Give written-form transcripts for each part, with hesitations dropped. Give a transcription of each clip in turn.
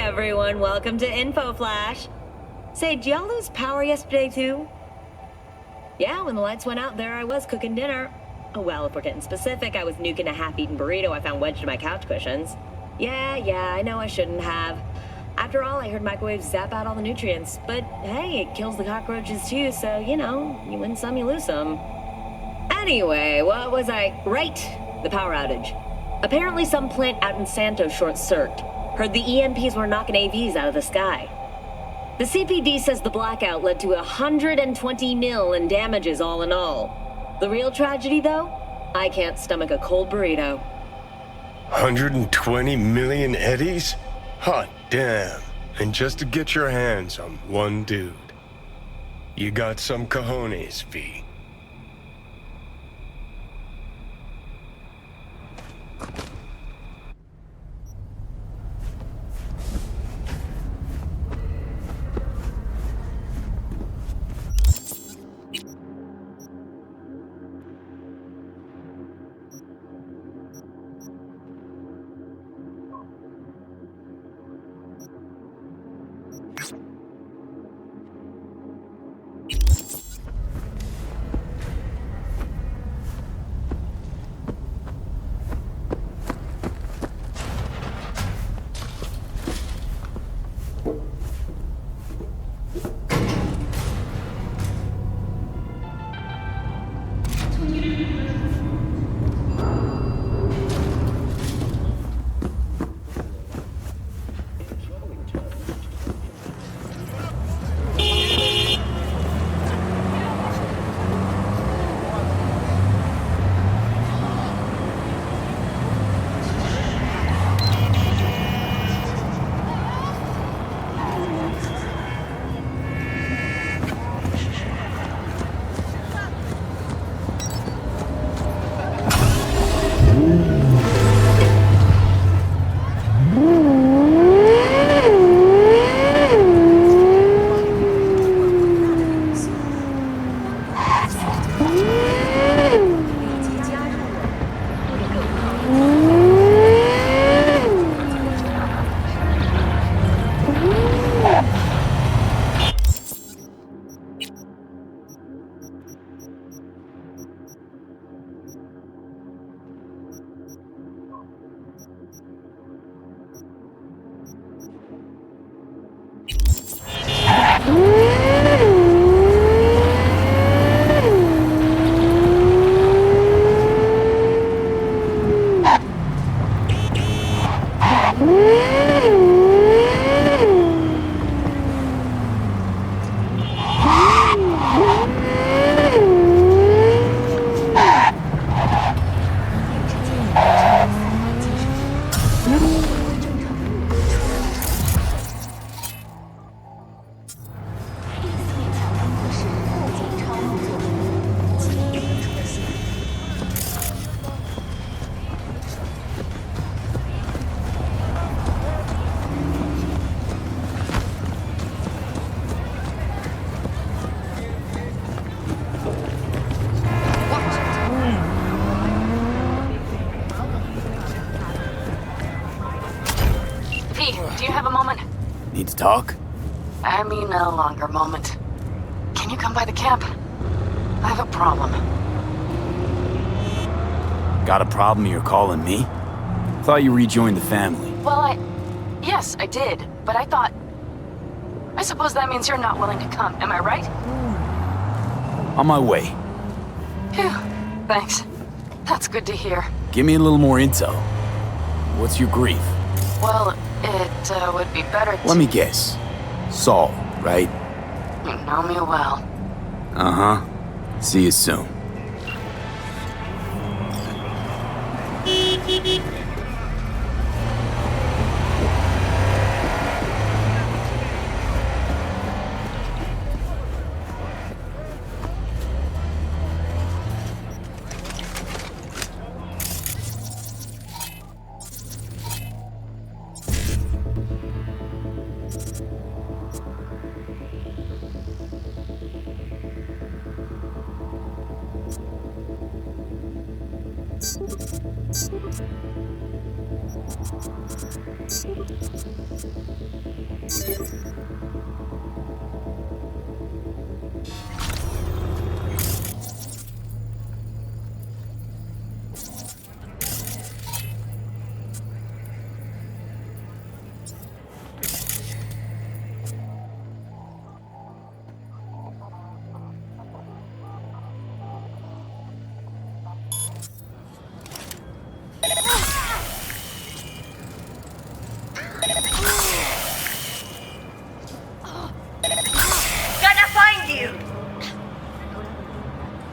everyone, welcome to Info Flash. Say, did y'all lose power yesterday too? Yeah, when the lights went out, there I was cooking dinner. Oh, well, if we're getting specific, I was nuking a half-eaten burrito I found wedged in my couch cushions. Yeah, I know I shouldn't have. After all, I heard microwaves zap out all the nutrients. But hey, it kills the cockroaches too, so, you know, you win some, you lose some. Anyway, what was I... Right, the power outage. Apparently some plant out in Santos short-circuited. Heard the EMPs were knocking AVs out of the sky. The CPD says the blackout led to 120 mil in damages all in all. The real tragedy, though? I can't stomach a cold burrito. 120 million eddies? Hot damn. And just to get your hands on one dude. You got some cojones, V. Do you have a moment? Need to talk? I mean a longer moment. Can you come by the camp? I have a problem. Got a problem you're calling me? Thought you rejoined the family. Well, yes, I did, but I thought... I suppose that means you're not willing to come, am I right? On my way. Phew, thanks. That's good to hear. Give me a little more intel. What's your grief? Well, it would be better to... Let me guess. Saul, right? You know me well. Uh-huh. See you soon. Gonna find you!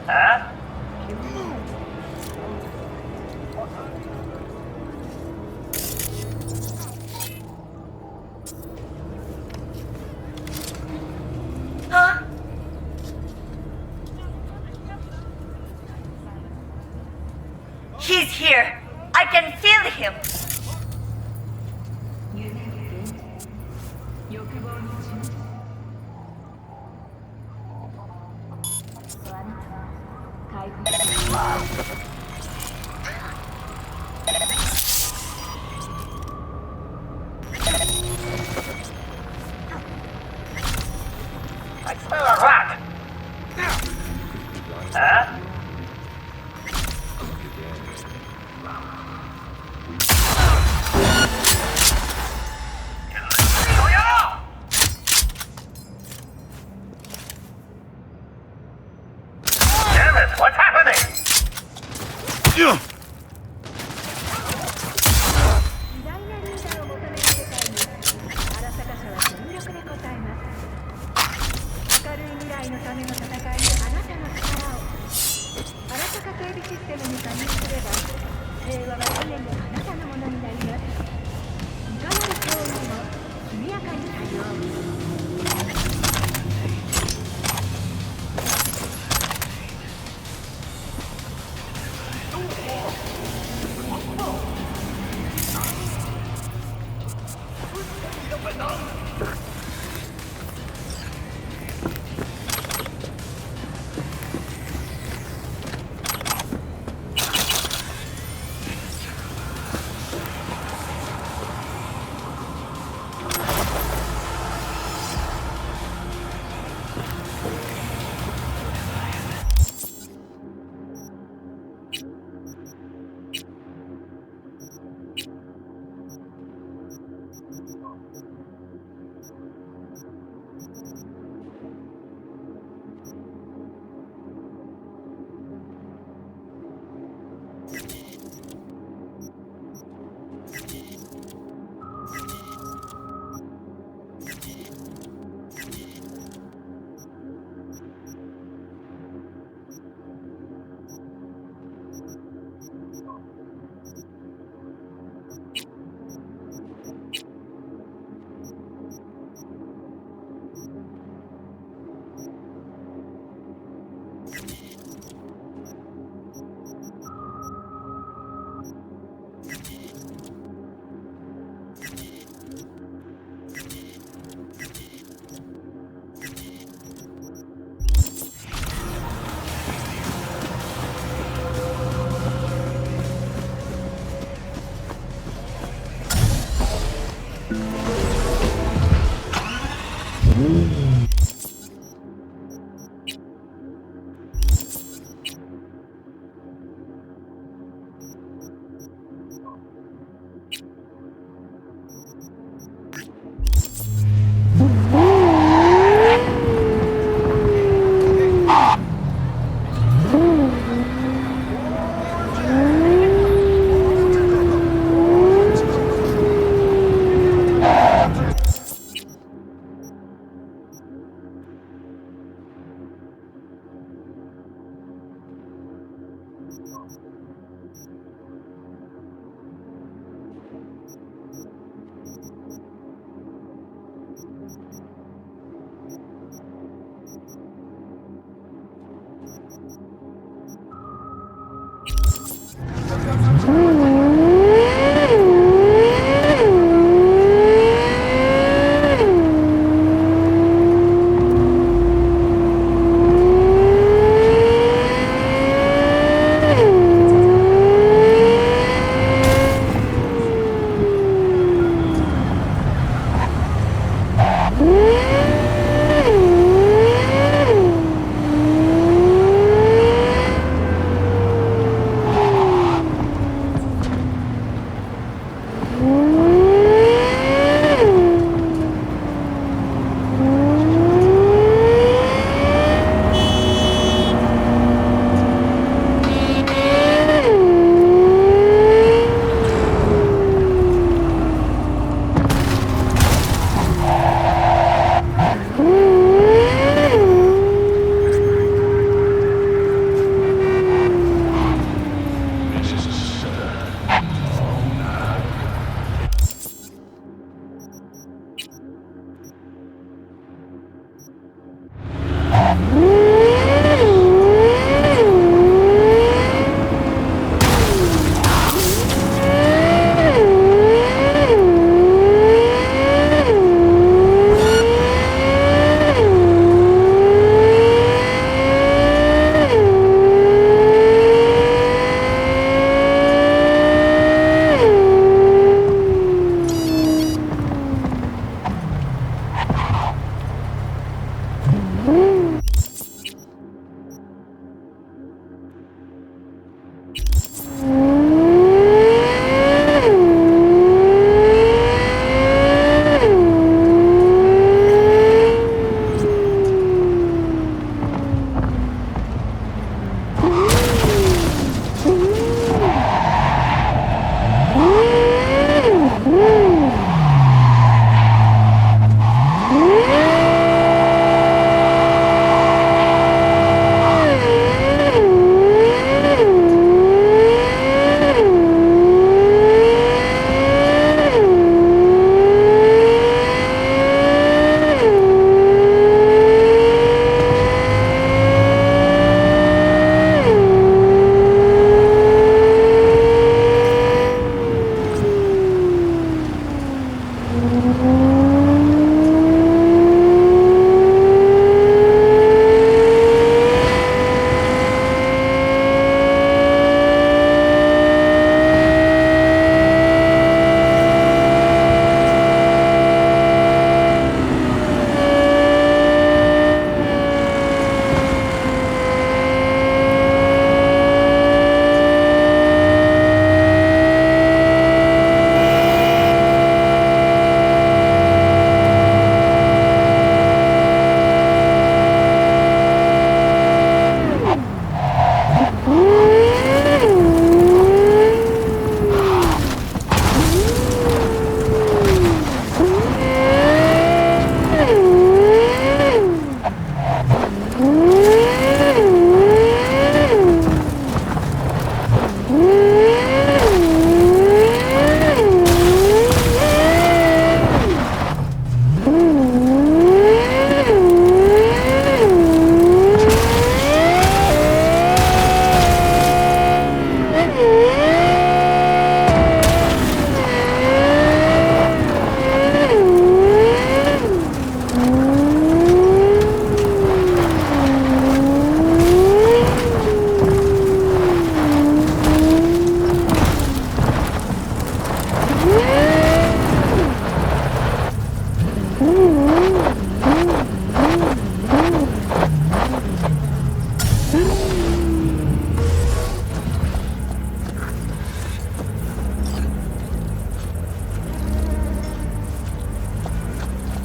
Huh? Huh? He's here! I can feel him! I smell a rat! Huh? Damn it, what's happening?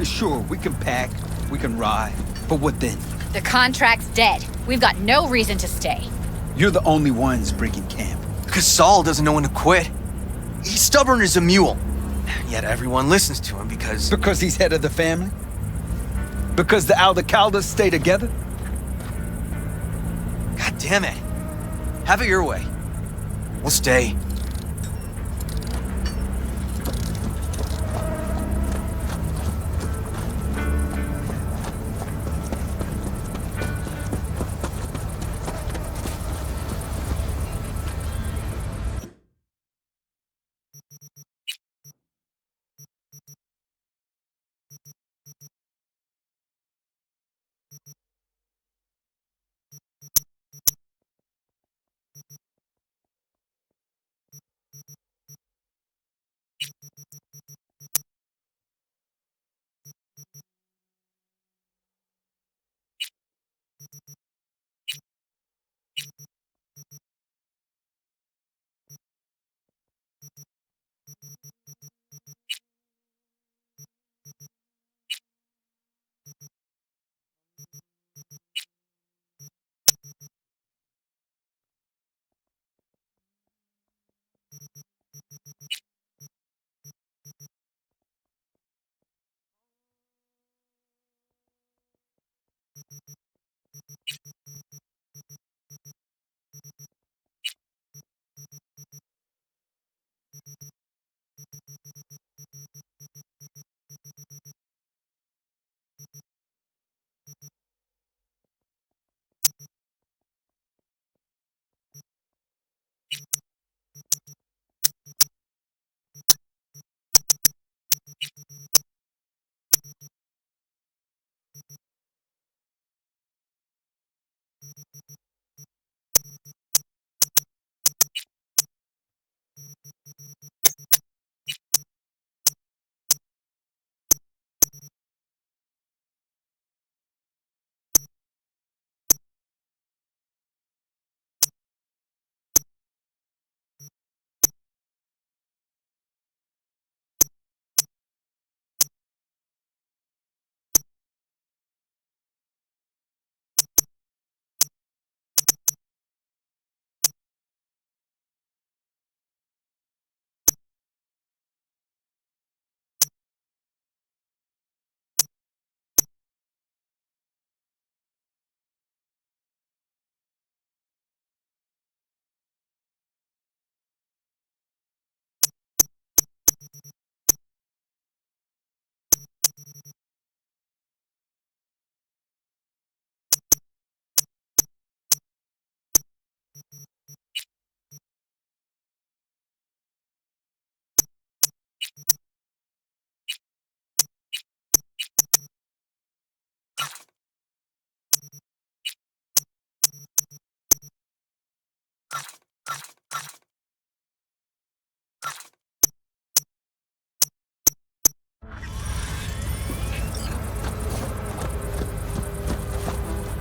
Sure, we can pack, we can ride, but what then? The contract's dead. We've got no reason to stay. You're the only ones breaking camp. Because Saul doesn't know when to quit. He's stubborn as a mule. Yet everyone listens to him because... Because he's head of the family? Because the Aldecaldas stay together? God damn it. Have it your way. We'll stay.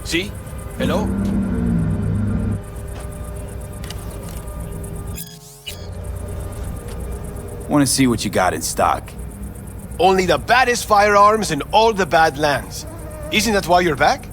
See? Hello? Want to see what you got in stock. Only the baddest firearms in all the Badlands. Isn't that why you're back?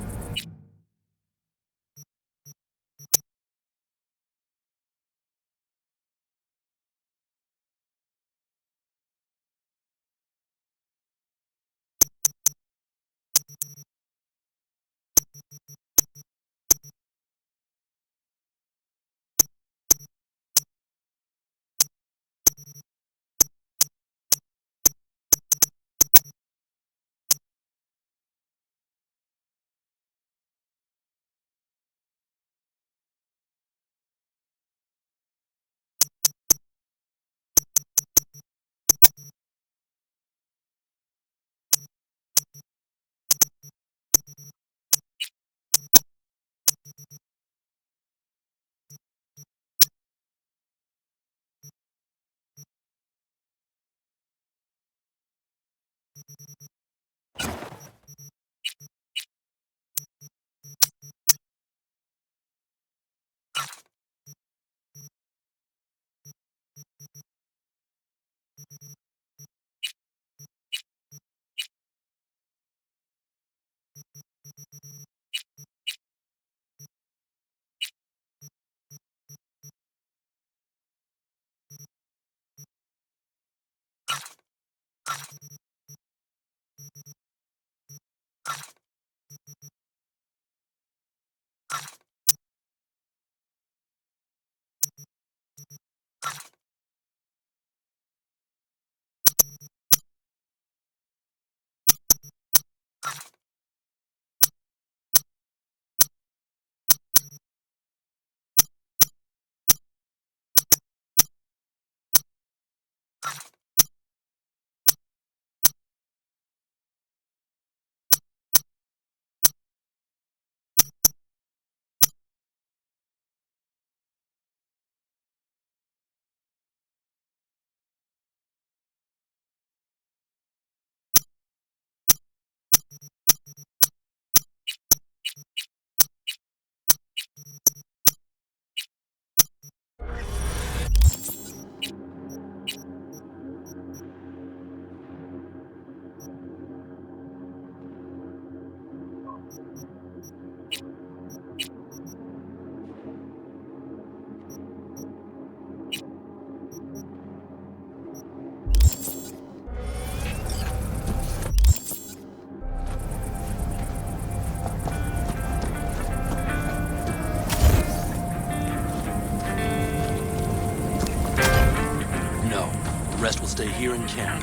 here in camp.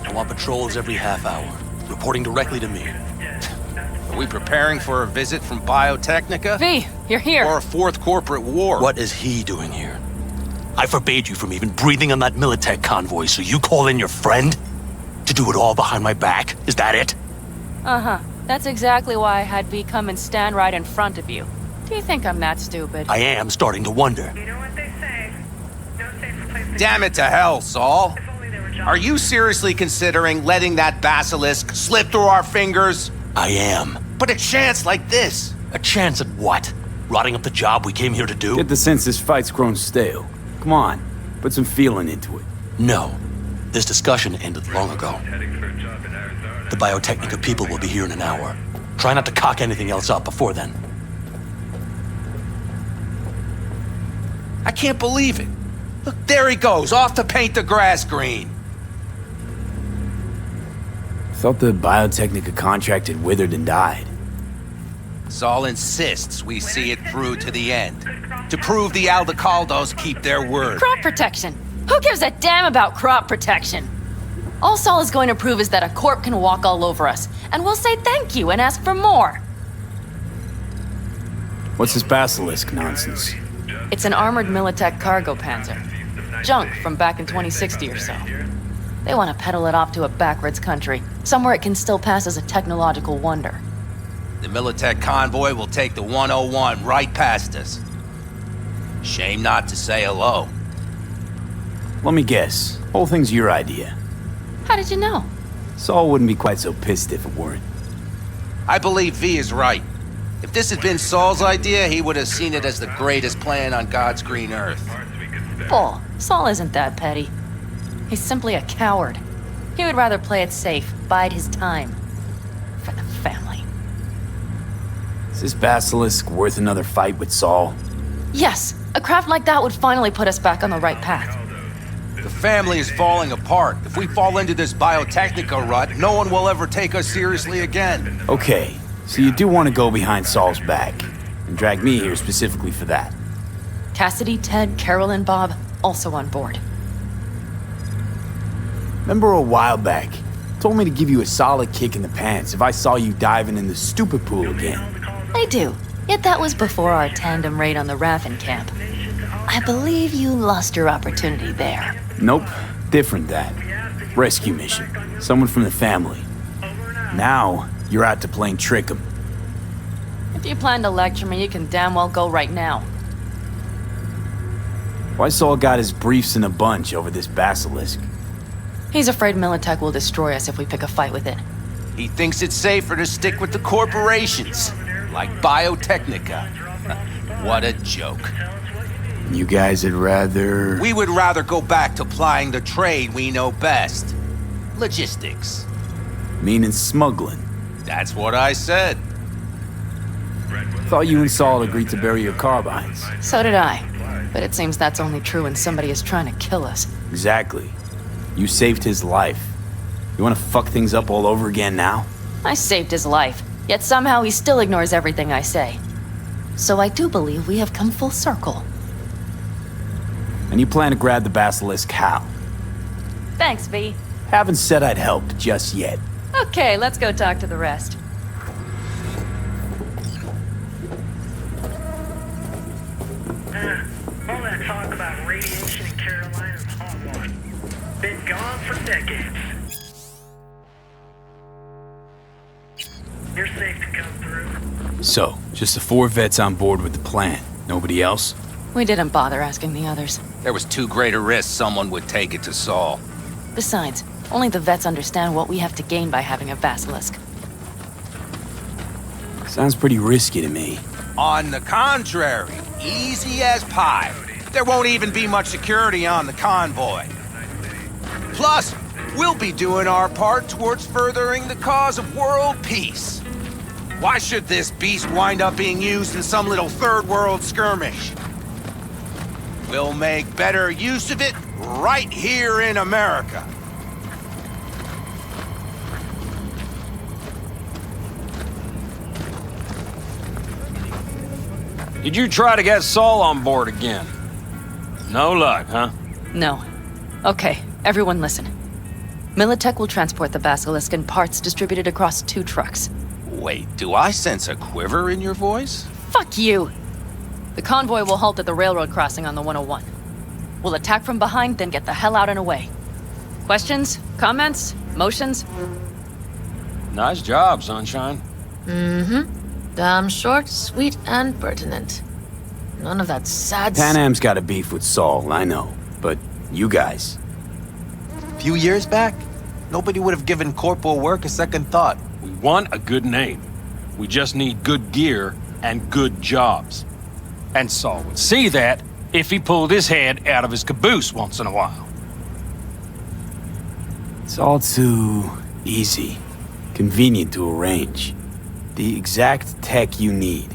I want patrols every half hour, reporting directly to me. Are we preparing for a visit from Biotechnica? V, you're here. Or a fourth corporate war? What is he doing here? I forbade you from even breathing on that Militech convoy, so you call in your friend? To do it all behind my back? Is that it? Uh-huh. That's exactly why I had V come and stand right in front of you. Do you think I'm that stupid? I am starting to wonder. You know what they say. No safe place. Damn it to hell, Saul. Are you seriously considering letting that basilisk slip through our fingers? I am. But a chance like this. A chance at what? Rotting up the job we came here to do? Get the sense this fight's grown stale. Come on, put some feeling into it. No. This discussion ended long ago. The Biotechnica people will be here in an hour. Try not to cock anything else up before then. I can't believe it. Look, there he goes, off to paint the grass green. Thought the Biotechnica contract had withered and died. Saul insists we see it through to the end. To prove the Aldecaldos keep their word. Crop protection. Who gives a damn about crop protection? All Saul is going to prove is that a corp can walk all over us, and we'll say thank you and ask for more. What's this basilisk nonsense? It's an armored Militech cargo panzer. Junk from back in 2060 or so. They want to peddle it off to a backwards country, somewhere it can still pass as a technological wonder. The Militech convoy will take the 101 right past us. Shame not to say hello. Let me guess. Whole thing's your idea. How did you know? Saul wouldn't be quite so pissed if it weren't. I believe V is right. If this had been Saul's idea, he would have seen it as the greatest plan on God's green earth. Bull. Saul isn't that petty. He's simply a coward. He would rather play it safe, bide his time. For the family. Is this basilisk worth another fight with Saul? Yes, a craft like that would finally put us back on the right path. The family is falling apart. If we fall into this Biotechnica rut, no one will ever take us seriously again. Okay, so you do want to go behind Saul's back, and drag me here specifically for that. Cassidy, Ted, Carol, and Bob also on board. Remember a while back, told me to give you a solid kick in the pants if I saw you diving in the stupid pool again. I do. Yet that was before our tandem raid on the Raffen camp. I believe you lost your opportunity there. Nope, different that. Rescue mission. Someone from the family. Now, you're out to plain trick 'em. If you plan to lecture me, you can damn well go right now. Why Saul got his briefs in a bunch over this basilisk? He's afraid Militech will destroy us if we pick a fight with it. He thinks it's safer to stick with the corporations, like Biotechnica. What a joke. You guys would rather... We would rather go back to plying the trade we know best. Logistics. Meaning smuggling. That's what I said. Thought you and Saul agreed to bury your carbines. So did I. But it seems that's only true when somebody is trying to kill us. Exactly. You saved his life. You want to fuck things up all over again now? I saved his life, yet somehow he still ignores everything I say. So I do believe we have come full circle. And you plan to grab the basilisk how? Thanks, V. Haven't said I'd help just yet. Okay, let's go talk to the rest. All that talk about radiation in Carolina's hogwash. Been gone for decades. You're safe to come through. So, just the 4 vets on board with the plan. Nobody else? We didn't bother asking the others. There was too great a risk someone would take it to Saul. Besides, only the vets understand what we have to gain by having a basilisk. Sounds pretty risky to me. On the contrary, easy as pie. There won't even be much security on the convoy. Plus, we'll be doing our part towards furthering the cause of world peace. Why should this beast wind up being used in some little third world skirmish? We'll make better use of it right here in America. Did you try to get Saul on board again? No luck, huh? No. Okay, Everyone listen. Militech will transport the Basilisk in parts distributed across 2 trucks. Wait, do I sense a quiver in your voice? Fuck you! The convoy will halt at the railroad crossing on the 101. We'll attack from behind, then get the hell out and away. Questions? Comments? Motions? Nice job, Sunshine. Mm-hmm. Damn short, sweet, and pertinent. None of that sad... Pan Am's got a beef with Saul, I know. But you guys... A few years back, nobody would have given corporal work a second thought. We want a good name. We just need good gear and good jobs. And Saul would see that if he pulled his head out of his caboose once in a while. It's all too easy. Convenient to arrange. The exact tech you need.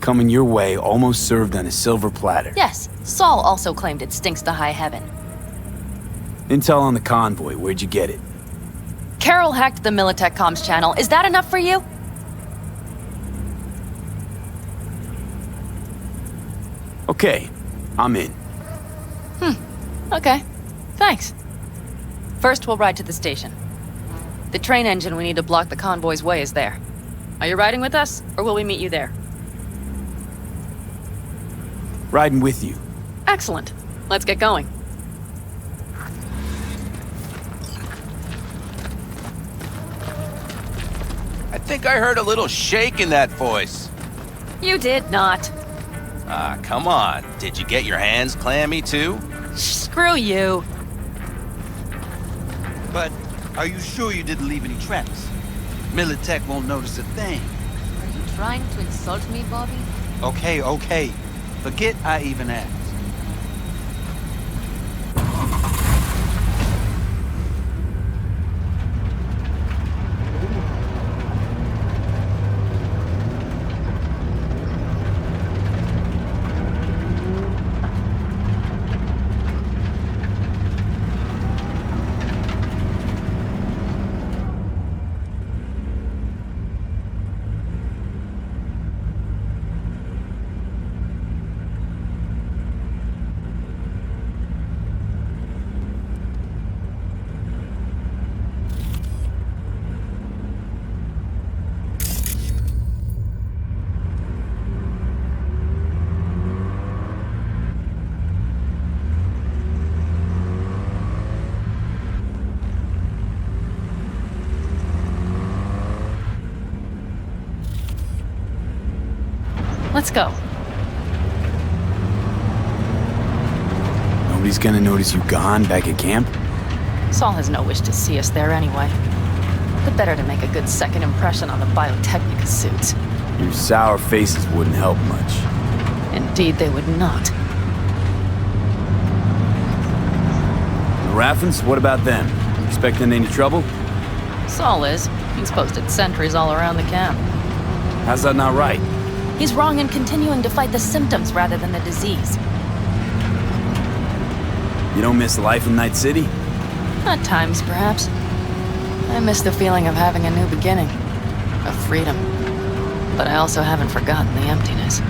Coming your way, almost served on a silver platter. Yes, Saul also claimed it stinks to high heaven. Intel on the convoy, where'd you get it? Carol hacked the Militech comms channel. Is that enough for you? Okay, I'm in. Okay. Thanks. First, we'll ride to the station. The train engine we need to block the convoy's way is there. Are you riding with us, or will we meet you there? Riding with you. Excellent. Let's get going. I think I heard a little shake in that voice. You did not. Ah, come on. Did you get your hands clammy too? Screw you. But are you sure you didn't leave any tracks? Militech won't notice a thing. Are you trying to insult me, Bobby? Okay. Forget I even asked. Let's go. Nobody's gonna notice you gone back at camp? Saul has no wish to see us there anyway. The better to make a good second impression on the Biotechnica suits. Your sour faces wouldn't help much. Indeed, they would not. The Raffens, what about them? Expecting any trouble? Saul is. He's posted sentries all around the camp. How's that not right? He's wrong in continuing to fight the symptoms rather than the disease. You don't miss life in Night City? At times, perhaps. I miss the feeling of having a new beginning. Of freedom. But I also haven't forgotten the emptiness.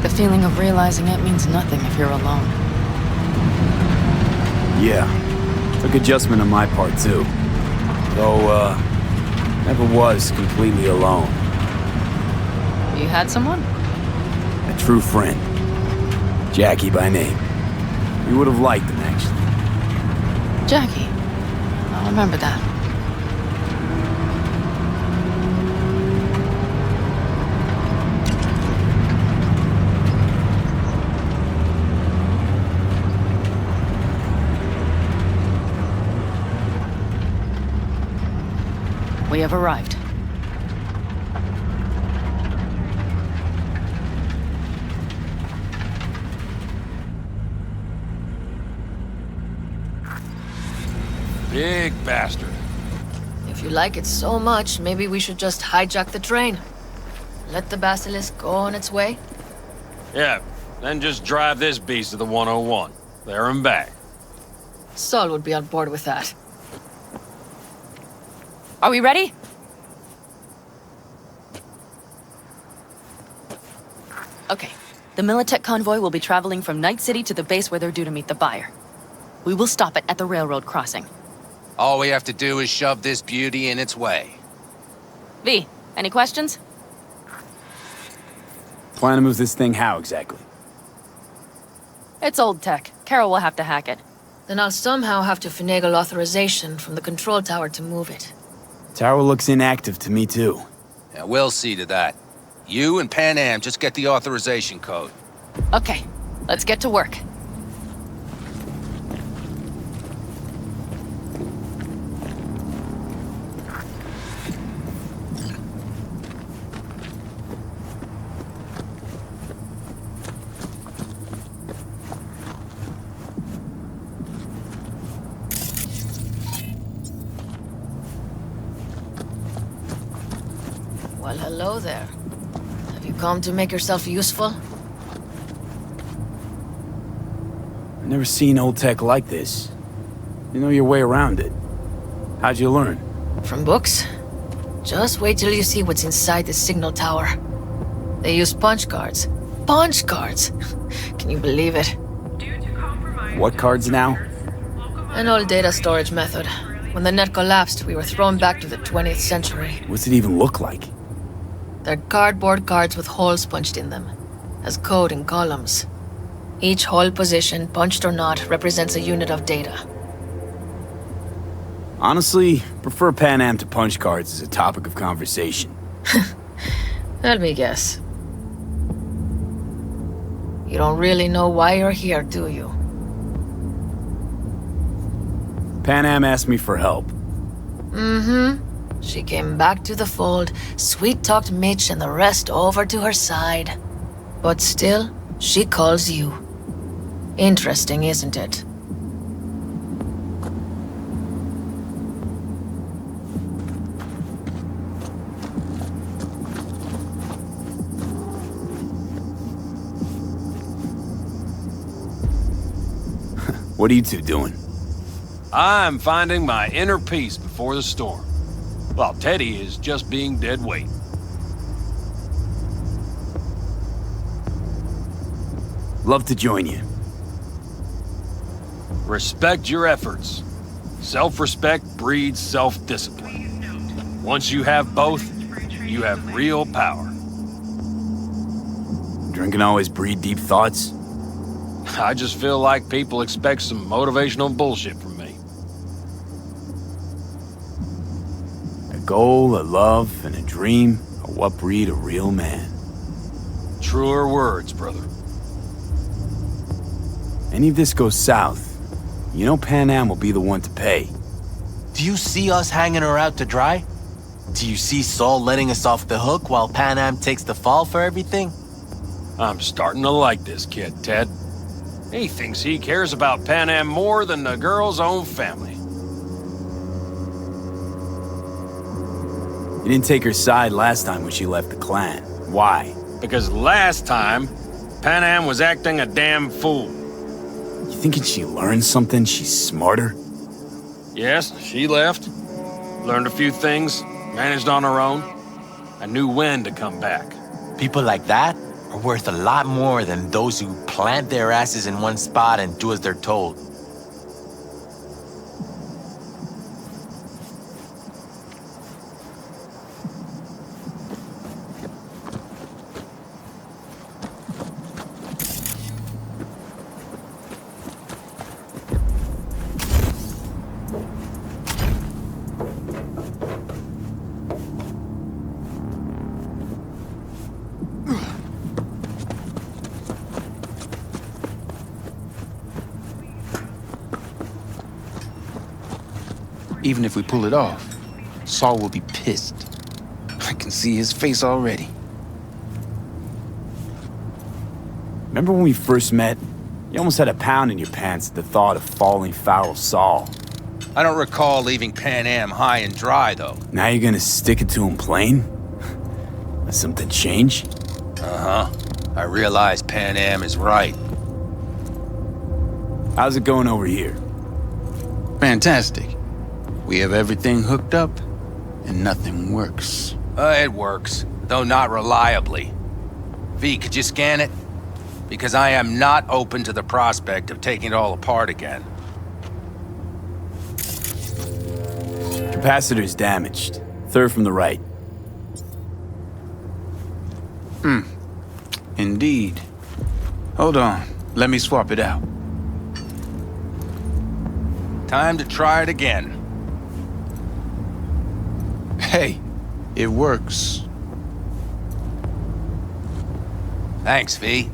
The feeling of realizing it means nothing if you're alone. Yeah. Took adjustment on my part, too. Though, never was completely alone. You had someone? A true friend. Jackie by name. You would have liked him, actually. Jackie. I'll remember that. We have arrived. Big bastard. If you like it so much, maybe we should just hijack the train. Let the Basilisk go on its way. Yeah, then just drive this beast to the 101. There and back. Saul would be on board with that. Are we ready? Okay. The Militech convoy will be traveling from Night City to the base where they're due to meet the buyer. We will stop it at the railroad crossing. All we have to do is shove this beauty in its way. V, any questions? Plan to move this thing how exactly? It's old tech. Carol will have to hack it. Then I'll somehow have to finagle authorization from the control tower to move it. Tower looks inactive to me too. Yeah, we'll see to that. You and Pan Am just get the authorization code. Okay, let's get to work. Well, hello there. Have you come to make yourself useful? I've never seen old tech like this. You know your way around it. How'd you learn? From books? Just wait till you see what's inside the signal tower. They use punch cards. Punch cards! Can you believe it? What cards now? An old data storage method. When the net collapsed, we were thrown back to the 20th century. What's it even look like? They're cardboard cards with holes punched in them, as code in columns. Each hole position, punched or not, represents a unit of data. Honestly, prefer Pan Am to punch cards as a topic of conversation. Let me guess. You don't really know why you're here, do you? Pan Am asked me for help. Mm-hmm. She came back to the fold, sweet-talked Mitch and the rest over to her side. But still, she calls you. Interesting, isn't it? What are you two doing? I'm finding my inner peace before the storm, while Teddy is just being dead weight. Love to join you. Respect your efforts. Self-respect breeds self-discipline. Once you have both, you have real power. Drinking always breed deep thoughts? I just feel like people expect some motivational bullshit from me. A goal, a love, and a dream are what breed a real man. Truer words, brother. Any of this goes south, you know Pan Am will be the one to pay. Do you see us hanging her out to dry? Do you see Saul letting us off the hook while Pan Am takes the fall for everything? I'm starting to like this kid, Ted. He thinks he cares about Pan Am more than the girl's own family. You didn't take her side last time when she left the clan. Why? Because last time, Pan Am was acting a damn fool. You thinking she learned something? She's smarter? Yes, she left. Learned a few things, managed on her own. I knew when to come back. People like that are worth a lot more than those who plant their asses in one spot and do as they're told. Even if we pull it off, Saul will be pissed. I can see his face already. Remember when we first met? You almost had a pound in your pants at the thought of falling foul of Saul. I don't recall leaving Pan Am high and dry, though. Now you're gonna stick it to him plain? Has something changed? Uh-huh. I realize Pan Am is right. How's it going over here? Fantastic. We have everything hooked up, and nothing works. It works, though not reliably. V, could you scan it? Because I am not open to the prospect of taking it all apart again. Capacitor's damaged. Third from the right. Indeed. Hold on. Let me swap it out. Time to try it again. Hey, it works. Thanks, V.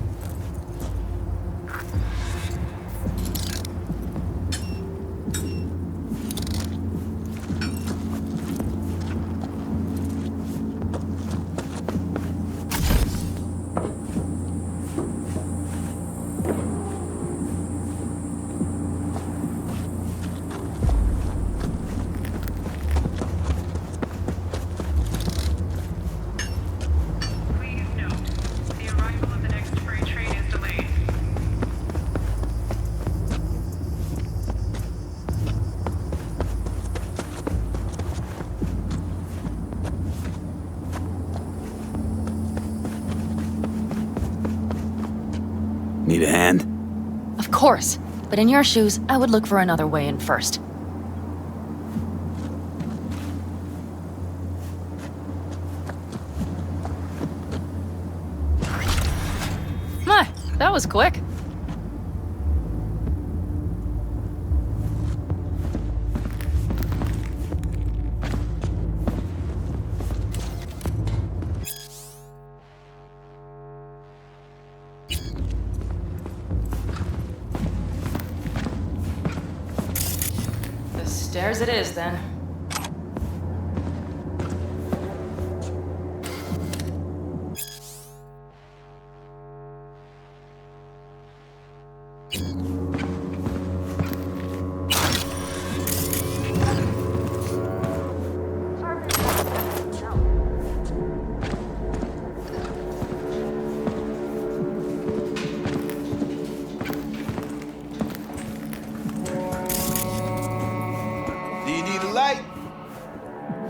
Need a hand? Of course. But in your shoes, I would look for another way in first. My, that was quick. Stairs it is, then.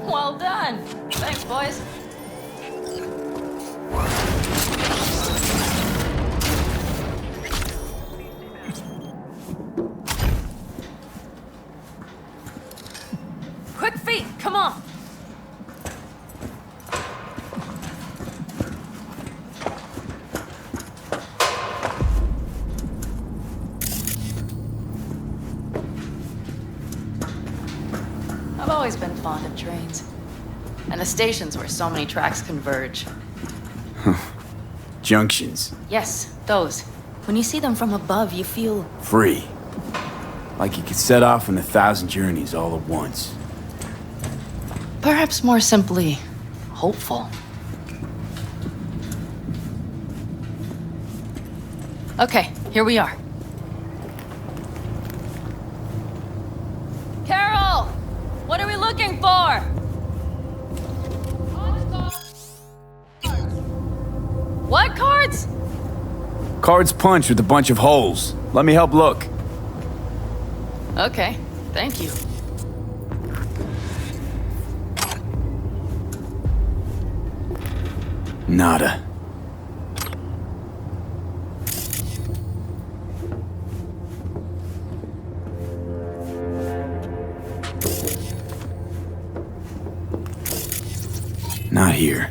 Well done. Thanks, boys. Quick feet, come on. I've always been fond of trains. And the stations where so many tracks converge. Junctions. Yes, those. When you see them from above, you feel... Free. Like you could set off on 1,000 journeys all at once. Perhaps more simply, hopeful. Okay, here we are. Carol! What are we looking for? What cards? Cards punch with a bunch of holes. Let me help look. Okay, thank you. Nada. Not here.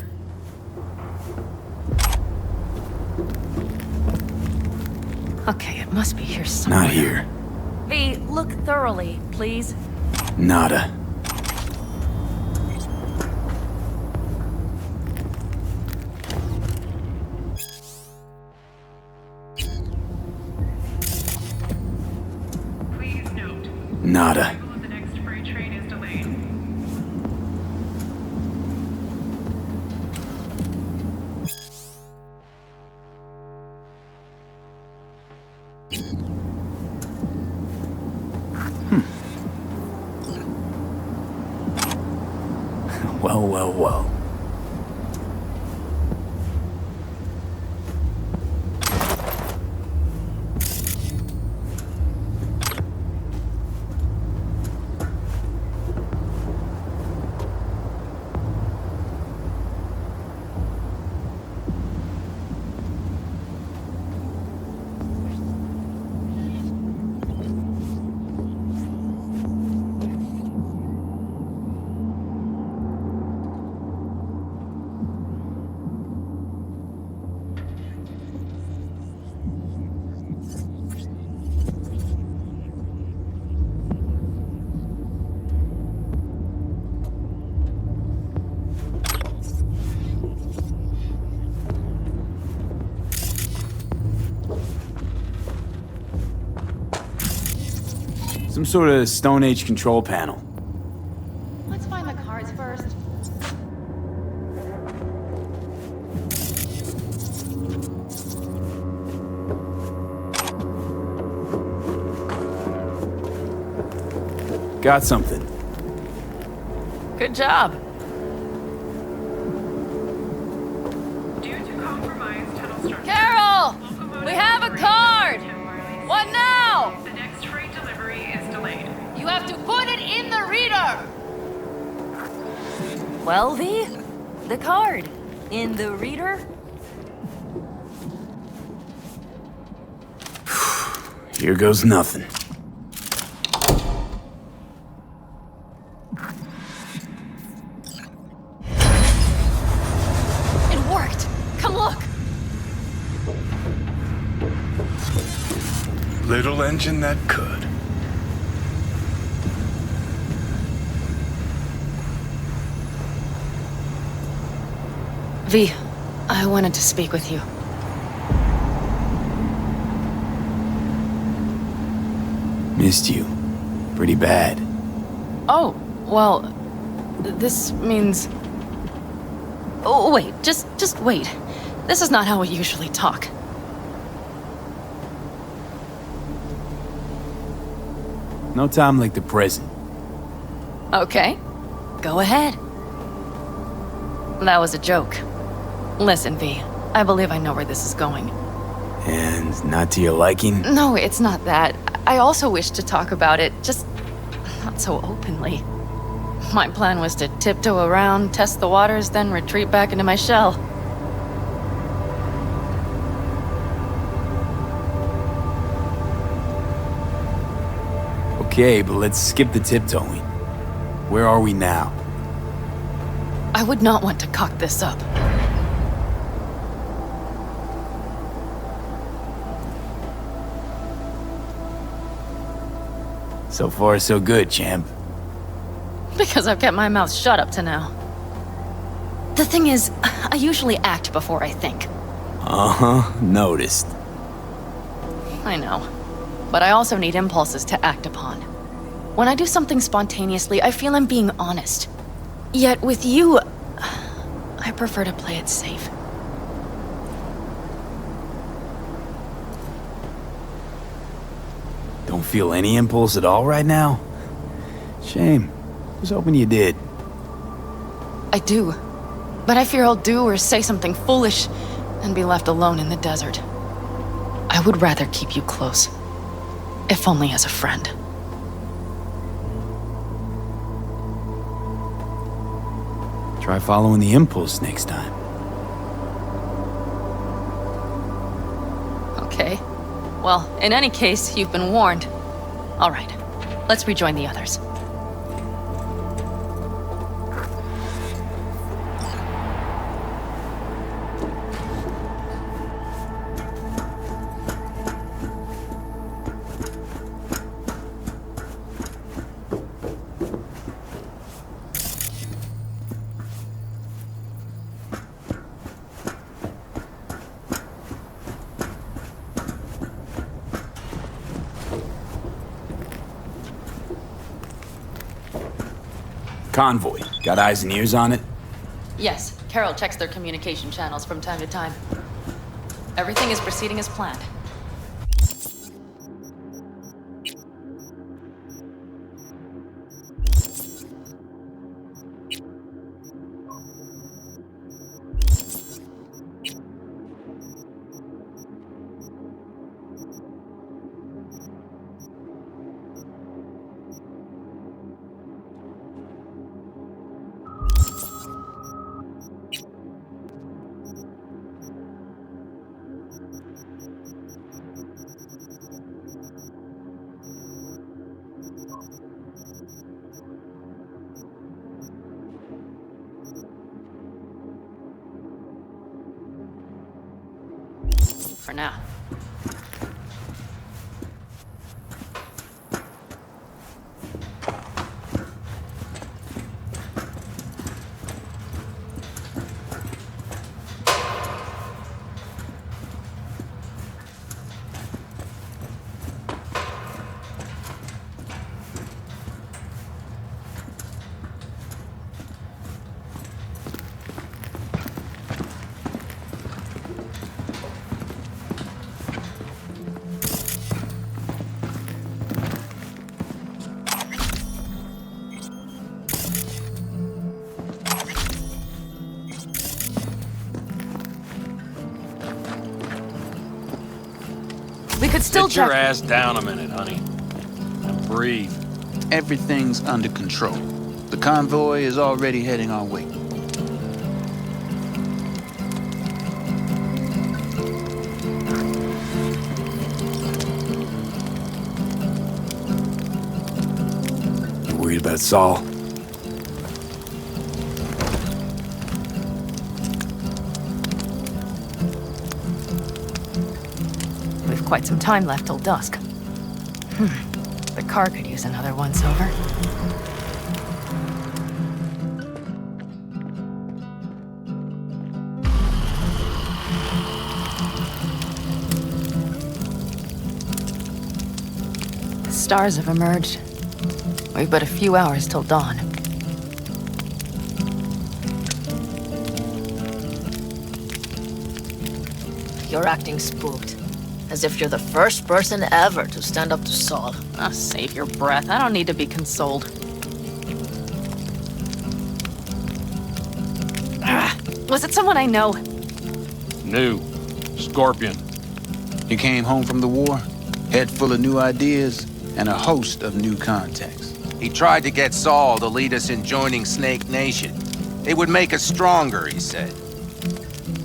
Okay, it must be here somewhere. Not here. V, look thoroughly, please. Nada. Please note. Nada. Arrival of the next freight train is delayed. Well, well, well. Some sort of Stone Age control panel. Let's find the cards first. Got something. Good job. Carol! We have a card! What now? The next freight delivery is delayed. You have to put it in the reader! Well, V? The card. In the reader? Here goes nothing. It worked! Come look! Little engine that could. V, I wanted to speak with you. Missed you. Pretty bad. Oh, well, this means... Oh, wait, just wait. This is not how we usually talk. No time like the present. Okay, go ahead. That was a joke. Listen, V, I believe I know where this is going. And not to your liking? No, it's not that. I also wish to talk about it, just not so openly. My plan was to tiptoe around, test the waters, then retreat back into my shell. Okay, but let's skip the tiptoeing. Where are we now? I would not want to cock this up. So far, so good, champ. Because I've kept my mouth shut up to now. The thing is, I usually act before I think. Uh-huh, noticed. I know. But I also need impulses to act upon. When I do something spontaneously, I feel I'm being honest. Yet with you, I prefer to play it safe. Don't feel any impulse at all right now? Shame. Was hoping you did. I do. But I fear I'll do or say something foolish and be left alone in the desert. I would rather keep you close. If only as a friend. Try following the impulse next time. Okay. Well, in any case, you've been warned. All right. Let's rejoin the others. Convoy. Got eyes and ears on it? Yes, Carol checks their communication channels from time to time. Everything is proceeding as planned. For now. could still Sit your jack- ass down a minute, honey. And breathe. Everything's under control. The convoy is already heading our way. You worried about Saul? We've quite some time left till dusk. The car could use another once-over. The stars have emerged. We've but a few hours till dawn. You're acting spooked. As if you're the first person ever to stand up to Saul. Oh, save your breath. I don't need to be consoled. Was it someone I know? New. Scorpion. He came home from the war, head full of new ideas, and a host of new contacts. He tried to get Saul to lead us in joining Snake Nation. It would make us stronger, he said.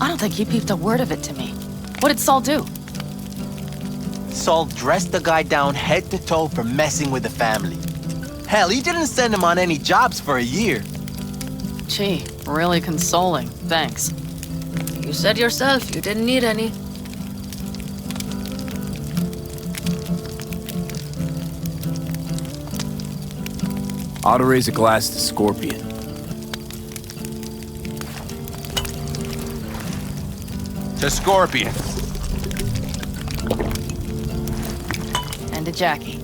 I don't think he peeped a word of it to me. What did Saul do? Saul dressed the guy down head to toe for messing with the family. Hell, he didn't send him on any jobs for a year. Gee, really consoling. Thanks. You said yourself you didn't need any. Ought to raise a glass to Scorpion. To Scorpion. And to Jackie.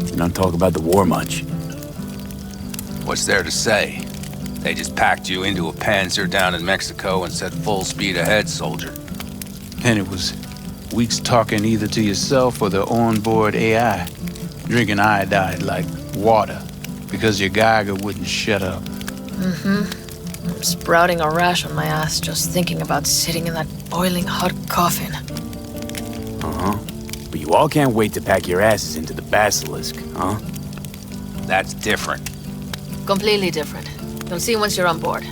You don't talk about the war much. What's there to say? They just packed you into a Panzer down in Mexico and said full speed ahead, soldier. And it was weeks talking either to yourself or the onboard AI, drinking iodide like water because your Geiger wouldn't shut up. I'm sprouting a rash on my ass just thinking about sitting in that boiling hot coffin. Uh-huh. But you all can't wait to pack your asses into the Basilisk, huh? That's different. Completely different. You'll see once you're on board.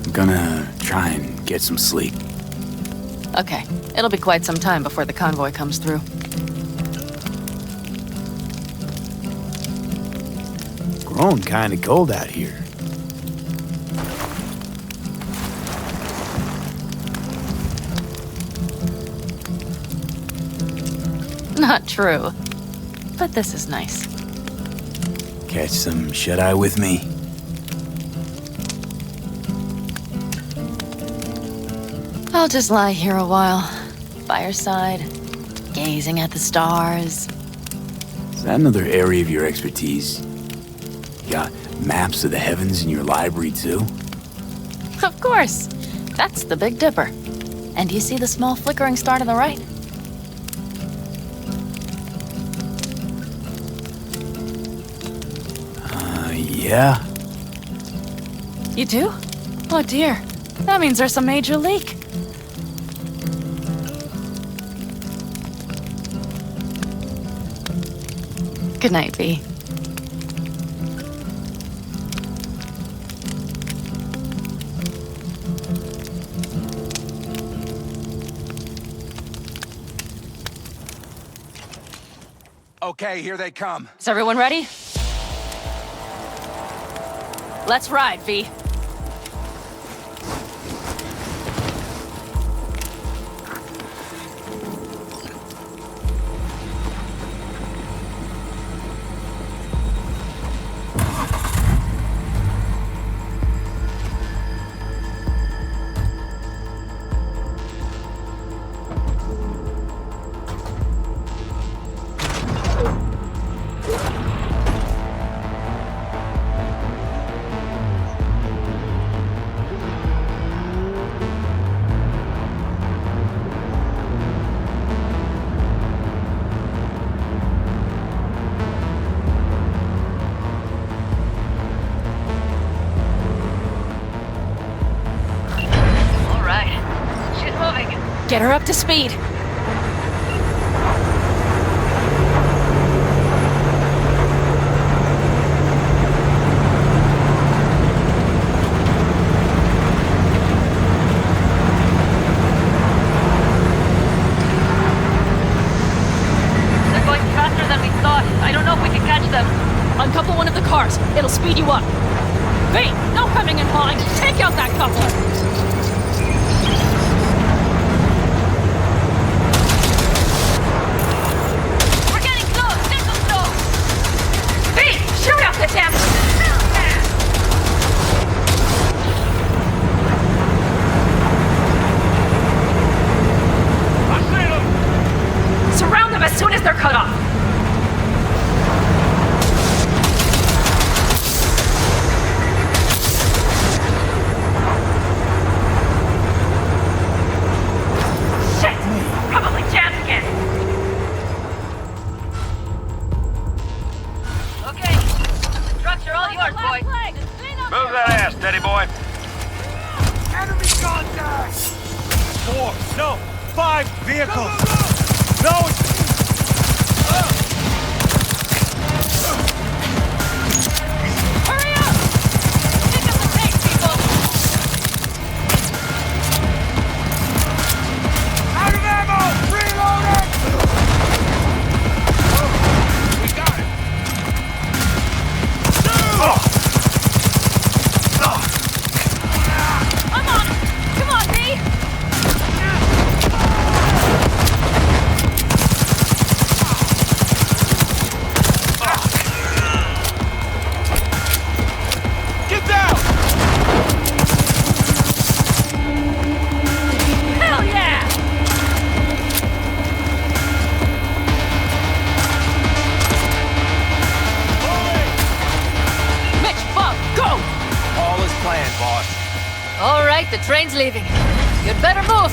I'm gonna try and get some sleep. Okay, it'll be quite some time before the convoy comes through. Grown kinda cold out here. Not true. But this is nice. Catch some shut-eye with me? I'll just lie here a while. Fireside, gazing at the stars. Is that another area of your expertise? You got maps of the heavens in your library, too? Of course. That's the Big Dipper. And do you see the small flickering star to the right? Yeah. You do? Oh dear. That means there's a major leak. Good night, V. Okay, here they come. Is everyone ready? Let's ride, V. Get her up to speed. They're going faster than we thought. I don't know if we can catch them. Uncouple one of the cars. It'll speed you up. V, no coming in line. Take out that coupler. We're getting close! Get them slow! V! Shoot up the damn... Surround them as soon as they're cut off! Shit! Probably jammed again! Okay, the trucks are all yours, boy. Move that ass, Teddy boy. Enemy contact! 4, no, 5 vehicles! No! Hurry up! Pick up the pace, people! Out of ammo! Reloading! We got it! I'm on it! Come on, V! Get down! Hell yeah! Mitch, Bob, go! All is planned, boss. All right, the train's leaving. You'd better move.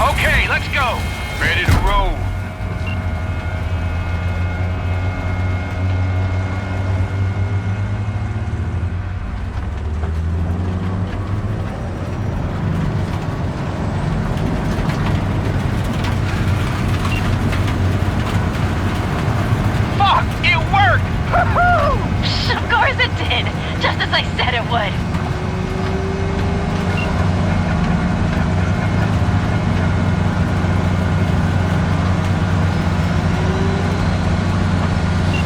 Okay, let's go. Ready to roll. Fuck! It worked! Of course it did! Just as I said it would.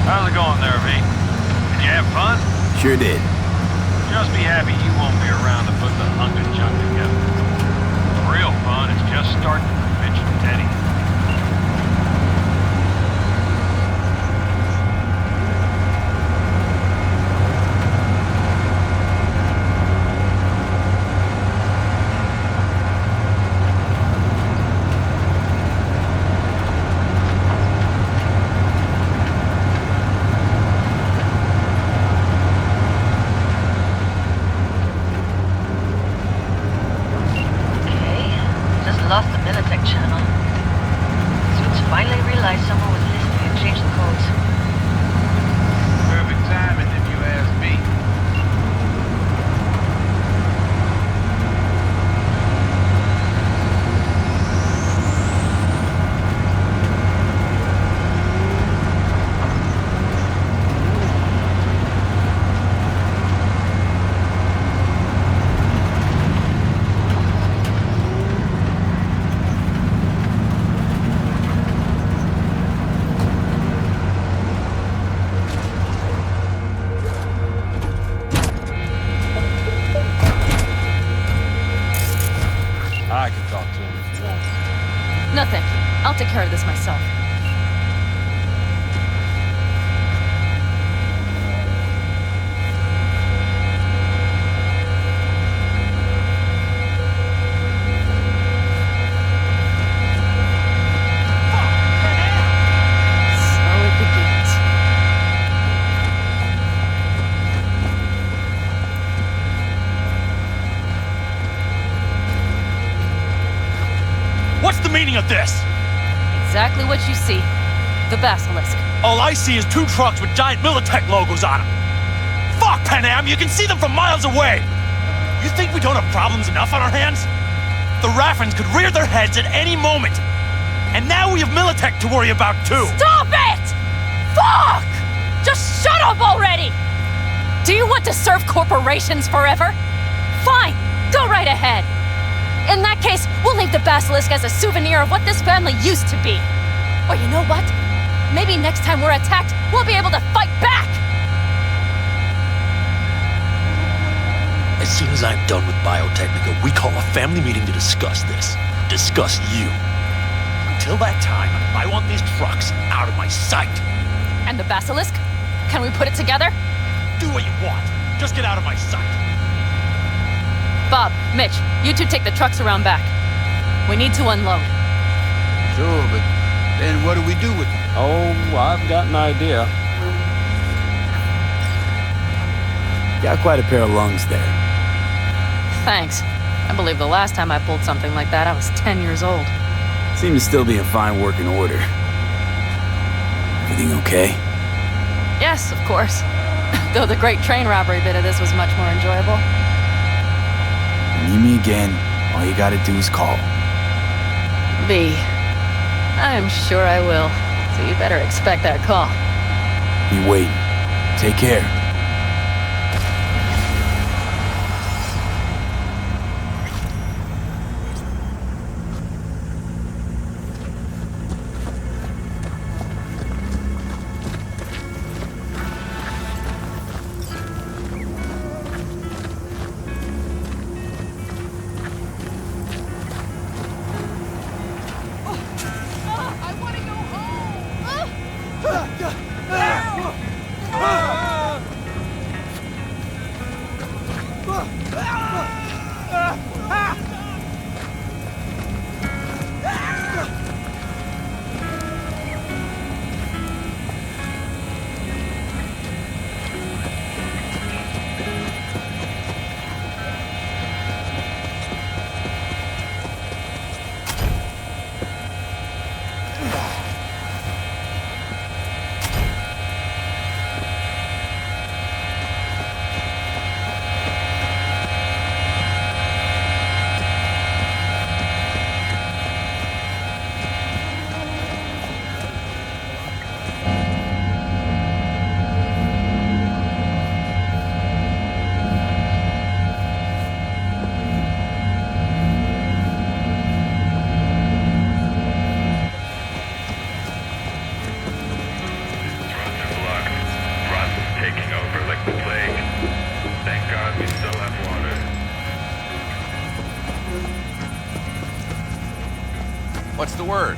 How's it going there, V? Did you have fun? Sure did. Just be happy you won't be around to put the hunkin' junk together. The real fun is just starting for Mitch and Teddy. lost the Militech channel. Suits finally realized someone was listening and changed the codes. Perfect timing, if you ask me. I can talk to him if you want. No, thank you. I'll take care of this myself. So it begins. What's the meaning of this? Exactly what you see. The Basilisk. All I see is 2 trucks with giant Militech logos on them. Fuck, Panam, you can see them from miles away. You think we don't have problems enough on our hands? The Raffens could rear their heads at any moment. And now we have Militech to worry about too. Stop it! Fuck! Just shut up already! Do you want to serve corporations forever? Fine, go right ahead. In that case, we'll leave the Basilisk as a souvenir of what this family used to be. Or you know what? Maybe next time we're attacked, we'll be able to fight back! As soon as I'm done with Biotechnica, we call a family meeting to discuss this. Discuss you. Until that time, I want these trucks out of my sight. And the Basilisk? Can we put it together? Do what you want. Just get out of my sight. Bob, Mitch, you two take the trucks around back. We need to unload. Sure, but then what do we do with them? Oh, I've got an idea. Got quite a pair of lungs there. Thanks. I believe the last time I pulled something like that, I was 10 years old. Seem to still be in fine working order. Everything okay? Yes, of course. Though the great train robbery bit of this was much more enjoyable. Need me again, all you gotta do is call. B. I'm sure I will. So you better expect that call. Be waiting. Take care. What's the word?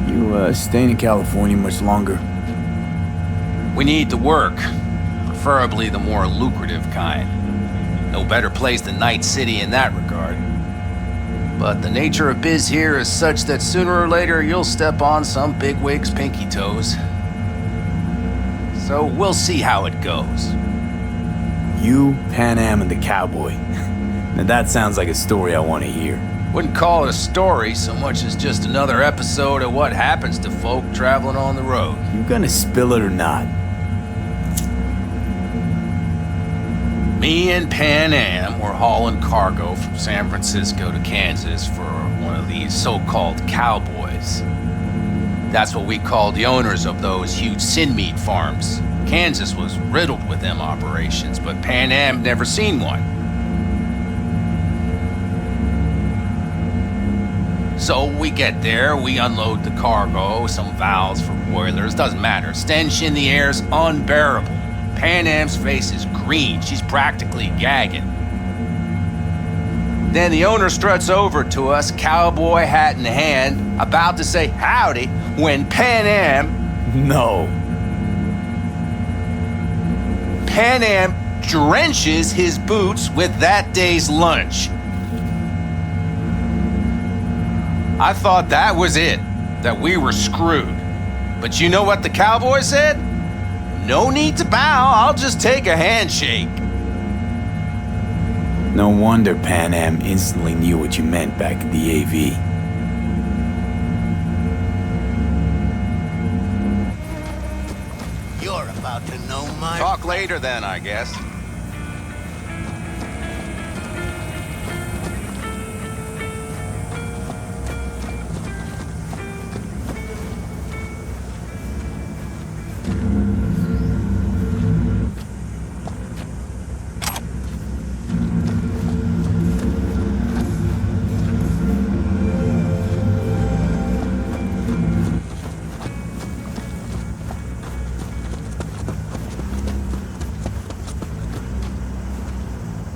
You, staying in California much longer? We need the work. Preferably the more lucrative kind. No better place than Night City in that regard. But the nature of biz here is such that sooner or later you'll step on some bigwig's pinky toes. So we'll see how it goes. You, Pan Am, and the cowboy. Now that sounds like a story I want to hear. Wouldn't call it a story so much as just another episode of what happens to folk traveling on the road. You gonna spill it or not? Me and Pan Am were hauling cargo from San Francisco to Kansas for one of these so-called cowboys. That's what we called the owners of those huge sin meat farms. Kansas was riddled with them operations, but Pan Am never seen one. So we get there, we unload the cargo, some valves for boilers, doesn't matter. Stench in the air's unbearable. Pan Am's face is green, she's practically gagging. Then the owner struts over to us, cowboy hat in hand, about to say howdy, when Pan Am... No. Pan Am drenches his boots with that day's lunch. I thought that was it, that we were screwed. But you know what the cowboy said? No need to bow, I'll just take a handshake. No wonder Pan Am instantly knew what you meant back at the AV. You're about to know my... Talk later then, I guess.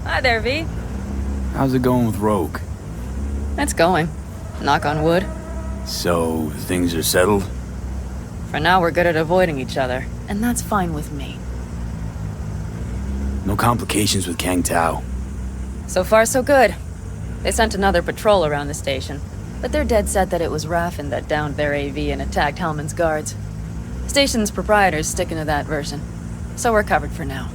Hi there, V. How's it going with Rogue? It's going. Knock on wood. So, things are settled? For now, we're good at avoiding each other, and that's fine with me. No complications with Kang Tao? So far, so good. They sent another patrol around the station, but they're dead set that it was Raffen that downed their AV and attacked Hellman's guards. Station's proprietor's sticking to that version, so we're covered for now.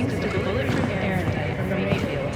thanks to bulletproof airtight from Rayfield.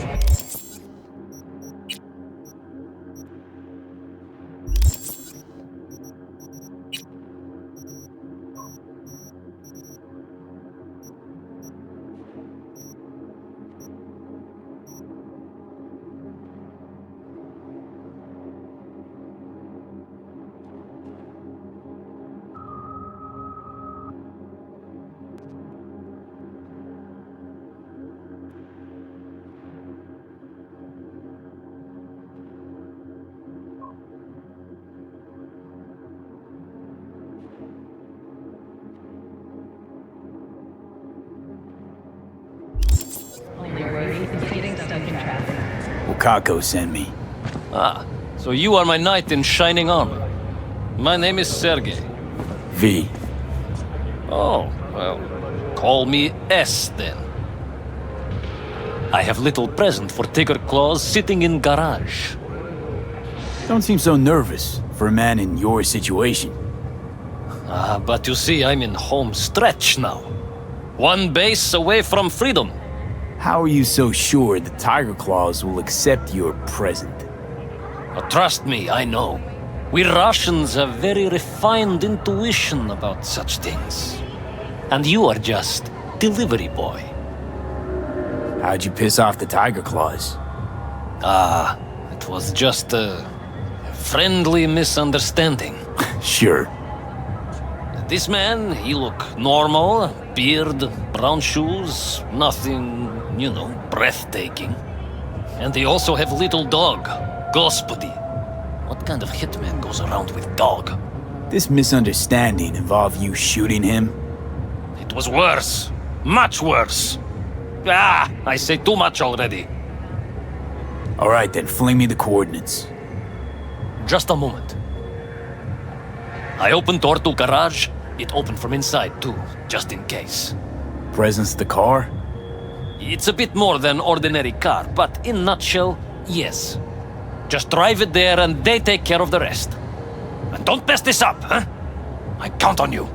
Wakako sent me. Ah, so you are my knight in shining armor. My name is Sergei. V. Oh, well, call me S then. I have little present for Tigger Claws sitting in garage. Don't seem so nervous for a man in your situation. Ah, but you see, I'm in home stretch now. One base away from freedom. How are you so sure the Tiger Claws will accept your present? Trust me, I know. We Russians have very refined intuition about such things. And you are just delivery boy. How'd you piss off the Tiger Claws? Ah, it was just a friendly misunderstanding. Sure. This man, he look normal, beard, brown shoes, nothing, you know, breathtaking. And they also have little dog, Господи. What kind of hitman goes around with dog? This misunderstanding involved you shooting him? It was worse. Much worse. Ah, I say too much already. All right then, fling me the coordinates. Just a moment. I opened door to garage. It opened from inside too, just in case. Presence the car? It's a bit more than ordinary car, but in nutshell, yes. Just drive it there and they take care of the rest. And don't mess this up, huh? I count on you.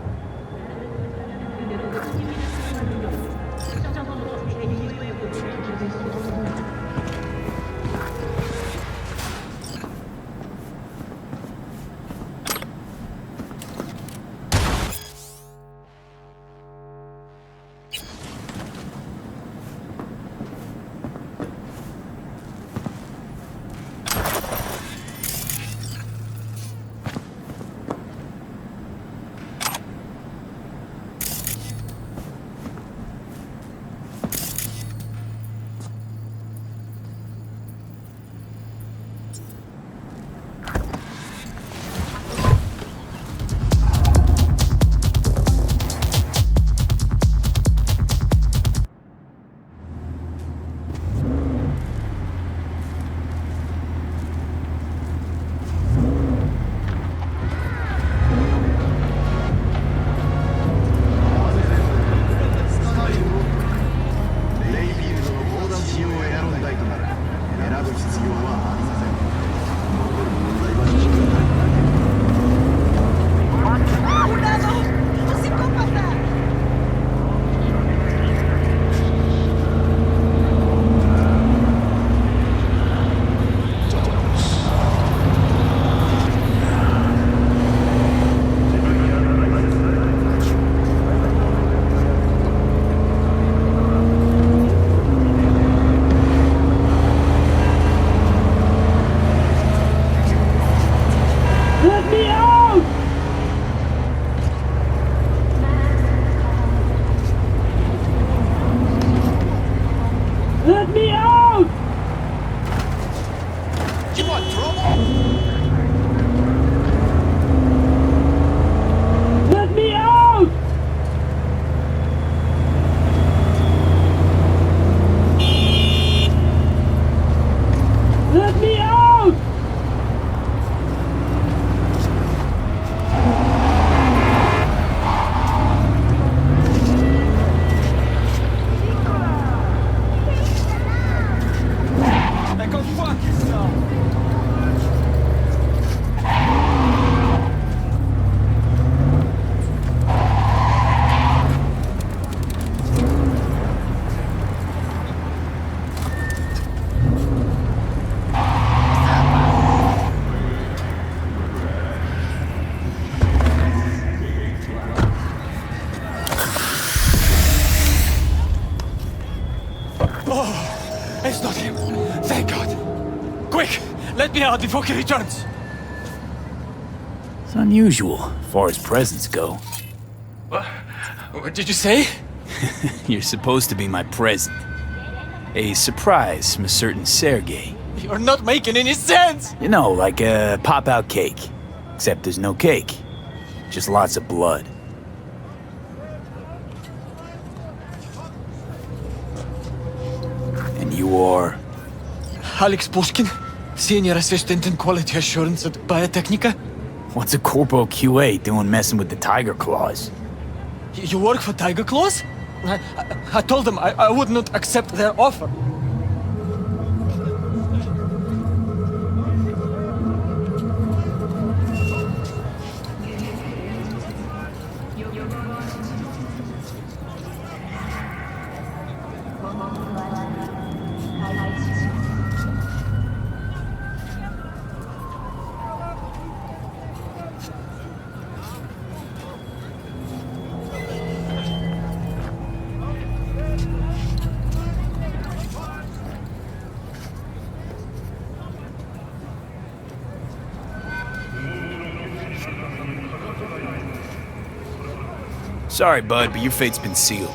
Oh, it's not him. Thank God. Quick, let me out before he returns. It's unusual, as far as presents go. What did you say? You're supposed to be my present. A surprise from a certain Sergei. You're not making any sense! You know, like a pop-out cake. Except there's no cake. Just lots of blood. And you are... Alex Pushkin, Senior Assistant in Quality Assurance at Biotechnica. What's a Corpo QA doing messing with the Tiger Claws? You work for Tiger Claws? I told them I would not accept their offer. Sorry, bud, but your fate's been sealed.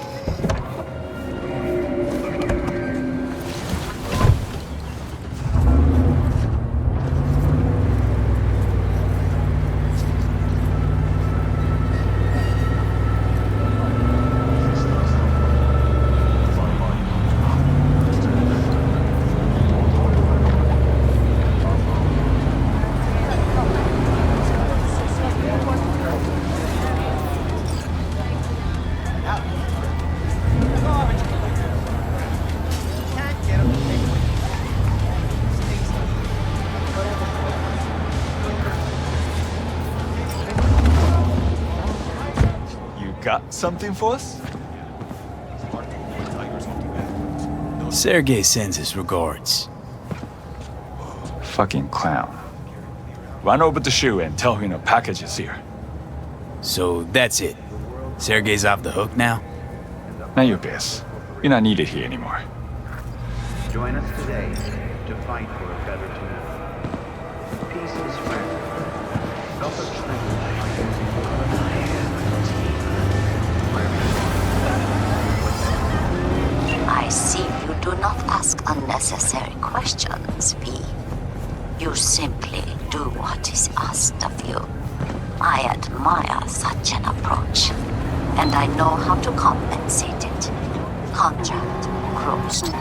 Got something for us? Sergei sends his regards. Fucking clown. Run over to Shu and tell him a package is here. So that's it. Sergei's off the hook now? Now your biz. You're not needed here anymore. Join us today to fight for a better tomorrow. Peace is friend. I see you do not ask unnecessary questions, V. You simply do what is asked of you. I admire such an approach, and I know how to compensate it. Contract closed.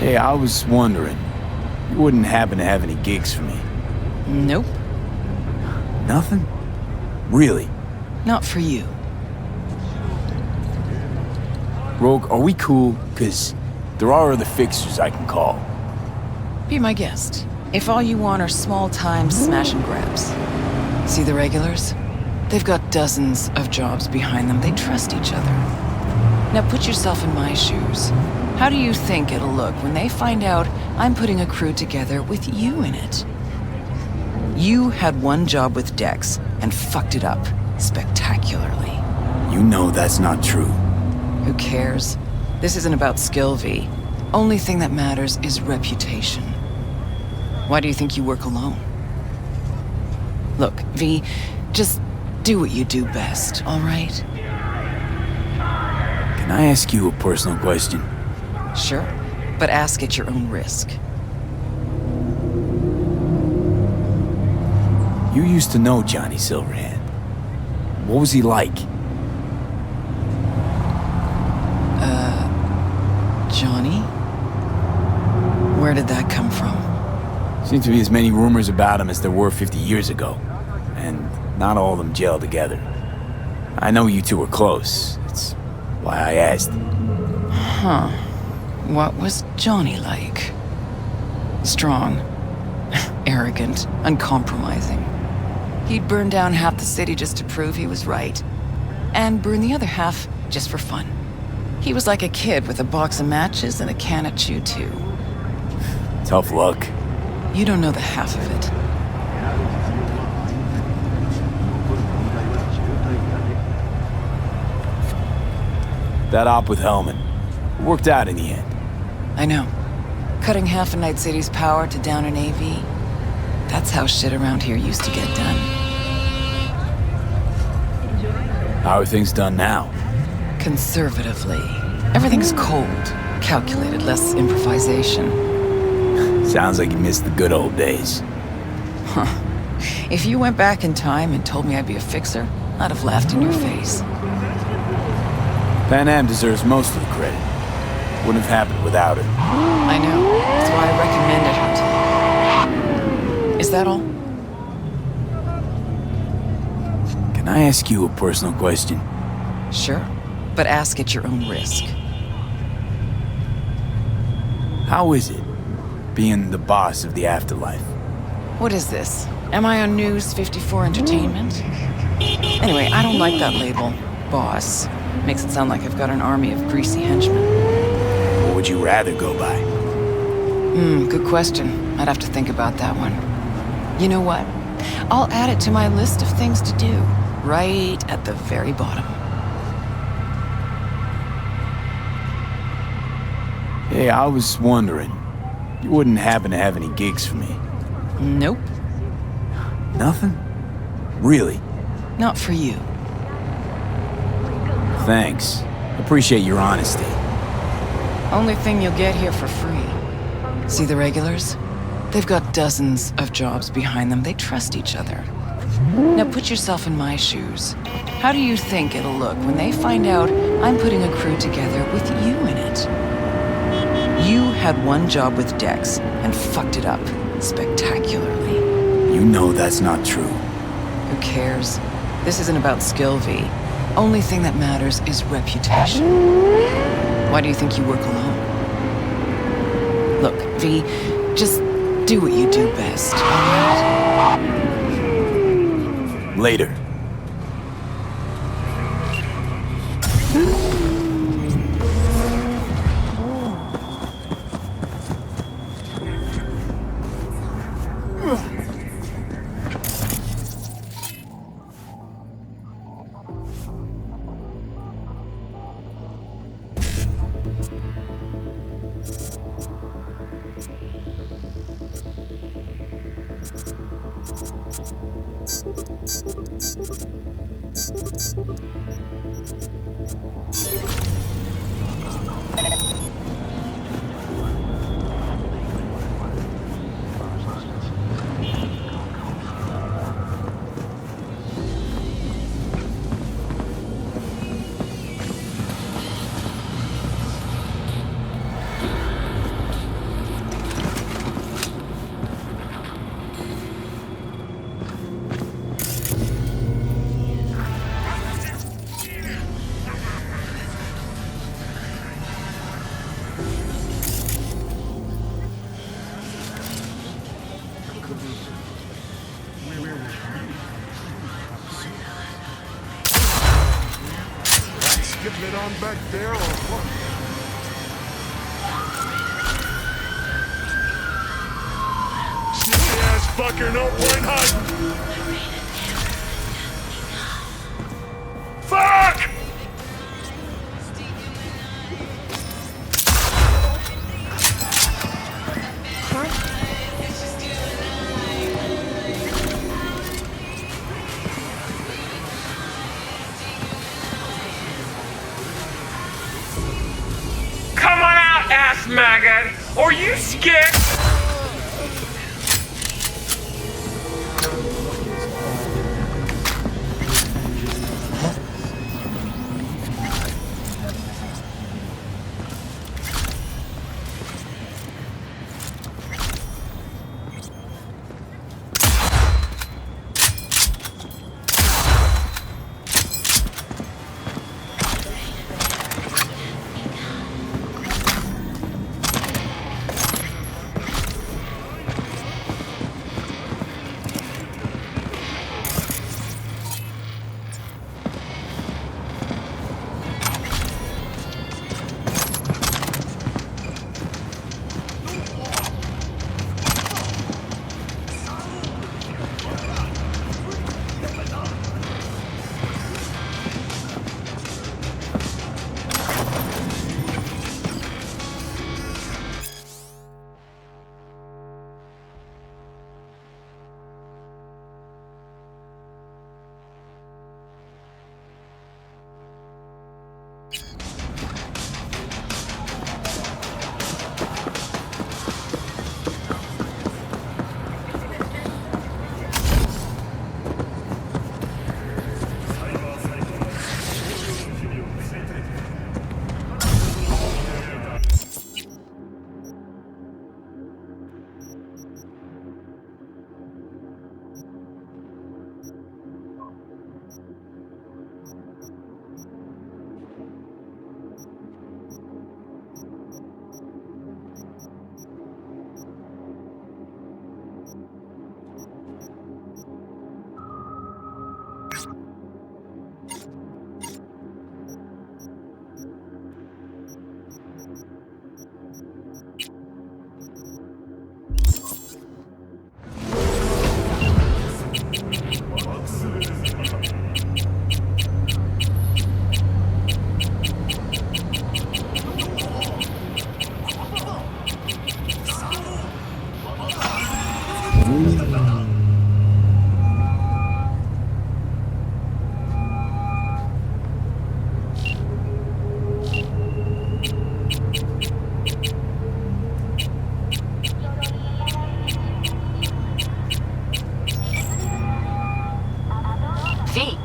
Hey, I was wondering, you wouldn't happen to have any gigs for me? Nope. Nothing? Really? Not for you. Rogue, are we cool? 'Cause there are other fixers I can call. Be my guest. If all you want are small-time smash and grabs. See the regulars? They've got dozens of jobs behind them. They trust each other. Now put yourself in my shoes. How do you think it'll look when they find out I'm putting a crew together with you in it? You had one job with Dex and fucked it up spectacularly. You know that's not true. Who cares? This isn't about skill, V. Only thing that matters is reputation. Why do you think you work alone? Look, V, just do what you do best, all right? Can I ask you a personal question? Sure, but ask at your own risk. You used to know Johnny Silverhand. What was he like? Johnny? Where did that come from? Seems to be as many rumors about him as there were 50 years ago. And not all of them gel together. I know you two were close. It's why I asked. Huh. What was Johnny like? Strong. Arrogant. Uncompromising. He'd burn down half the city just to prove he was right. And burn the other half just for fun. He was like a kid with a box of matches and a can of Chew too. Tough luck. You don't know the half of it. That op with Hellman. Worked out in the end. I know. Cutting half a Night City's power to down an AV. That's how shit around here used to get done. How are things done now? Conservatively. Everything's cold, calculated, less improvisation. Sounds like you missed the good old days. Huh. If you went back in time and told me I'd be a fixer, I'd have laughed in your face. Pan Am deserves most of the credit. Wouldn't have happened without her. I know. That's why I recommended her to you. Is that all? Can I ask you a personal question? Sure, but ask at your own risk. How is it, being the boss of the afterlife? What is this? Am I on News 54 Entertainment? Anyway, I don't like that label. Boss. Makes it sound like I've got an army of greasy henchmen. What would you rather go by? Good question. I'd have to think about that one. You know what? I'll add it to my list of things to do. Right at the very bottom. Hey, I was wondering, you wouldn't happen to have any gigs for me? Nope. Nothing? Really? Not for you. Thanks. Appreciate your honesty. Only thing you'll get here for free. See the regulars? They've got dozens of jobs behind them. They trust each other. Now put yourself in my shoes. How do you think it'll look when they find out I'm putting a crew together with you in it? You had one job with Dex and fucked it up spectacularly. You know that's not true. Who cares? This isn't about skill, V. Only thing that matters is reputation. Why do you think you work alone? Look, V, just do what you do best, all right? Later. on back there or what? Silly ass fucker, no point hiding. Fuck! Come on out, ass maggot! Or you scared? V.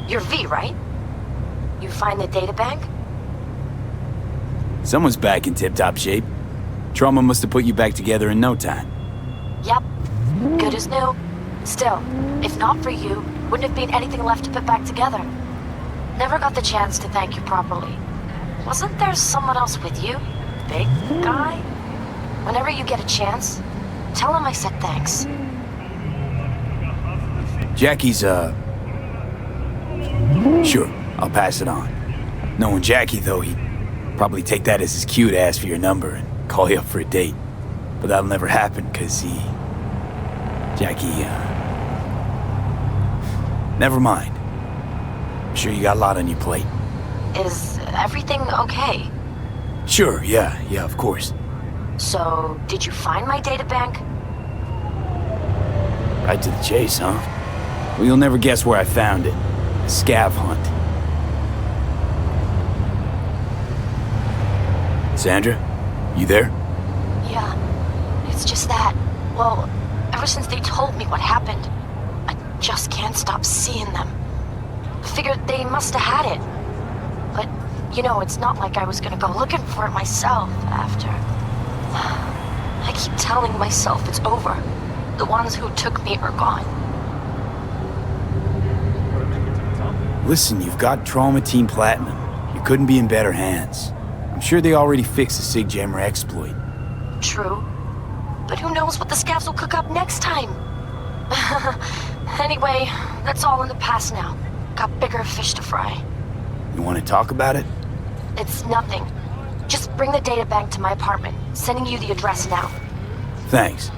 You're V, right? You find the databank? Someone's back in tip-top shape. Trauma must have put you back together in no time. Yep. Good as new. Still, if not for you, wouldn't have been anything left to put back together. Never got the chance to thank you properly. Wasn't there someone else with you? Big guy? Whenever you get a chance, tell him I said thanks. Jackie's, Sure, I'll pass it on. Knowing Jackie, though, he'd probably take that as his cue to ask for your number and call you up for a date. But that'll never happen, because Jackie, never mind. I'm sure you got a lot on your plate. Is everything okay? Sure, yeah, of course. So, did you find my databank? Right to the chase, huh? Well, you'll never guess where I found it. A scav hunt. Sandra, you there? Yeah, it's just that. Well, ever since they told me what happened, I just can't stop seeing them. Figured they must have had it. But, you know, it's not like I was gonna go looking for it myself after. I keep telling myself it's over. The ones who took me are gone. Listen, you've got Trauma Team Platinum. You couldn't be in better hands. I'm sure they already fixed the Sig Jammer exploit. True. But who knows what the scavs will cook up next time? Anyway, that's all in the past now. Got bigger fish to fry. You want to talk about it? It's nothing. Just bring the data bank to my apartment. Sending you the address now. Thanks.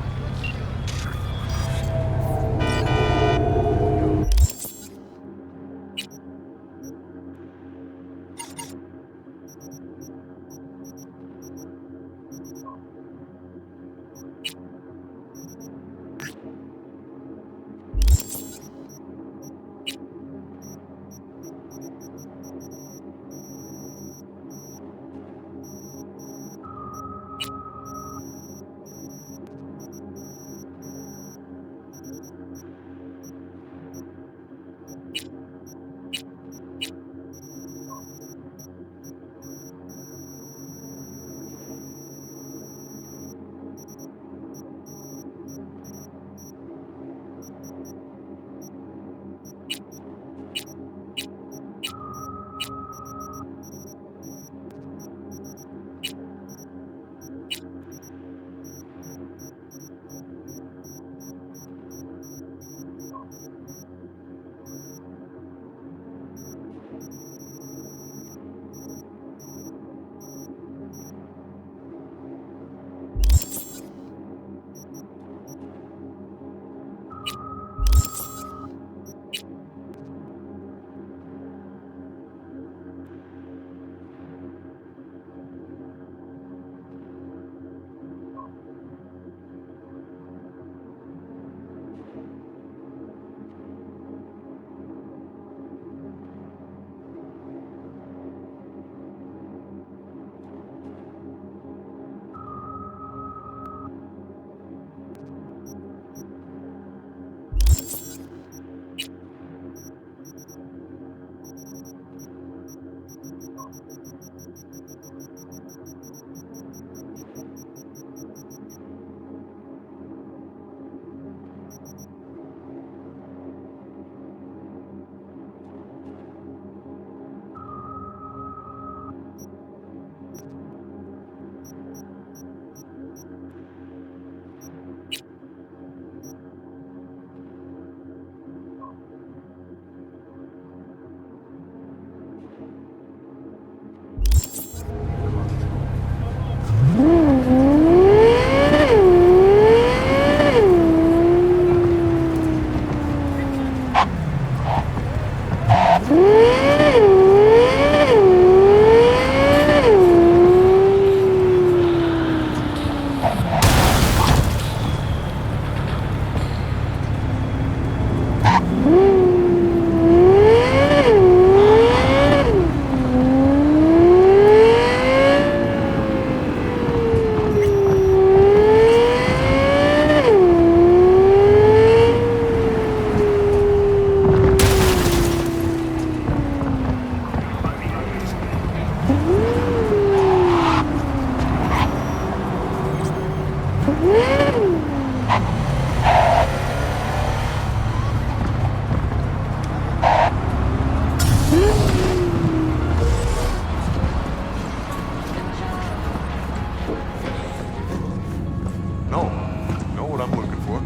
Know what I'm looking for.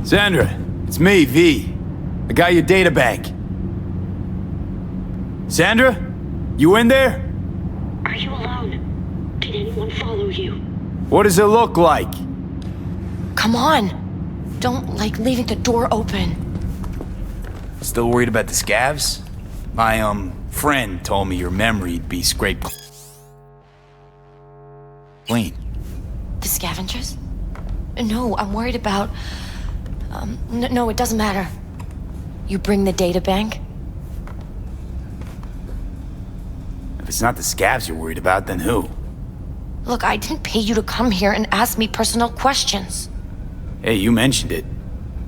Sandra, it's me, V. I got your data bank. Sandra? You in there? Are you alone? Did anyone follow you? What does it look like? Come on. Don't like leaving the door open. Still worried about the scavs? My, friend told me your memory'd be scraped clean. The scavengers? No, I'm worried about... No, it doesn't matter. You bring the data bank? If it's not the scavs you're worried about, then who? Look, I didn't pay you to come here and ask me personal questions. Hey, you mentioned it.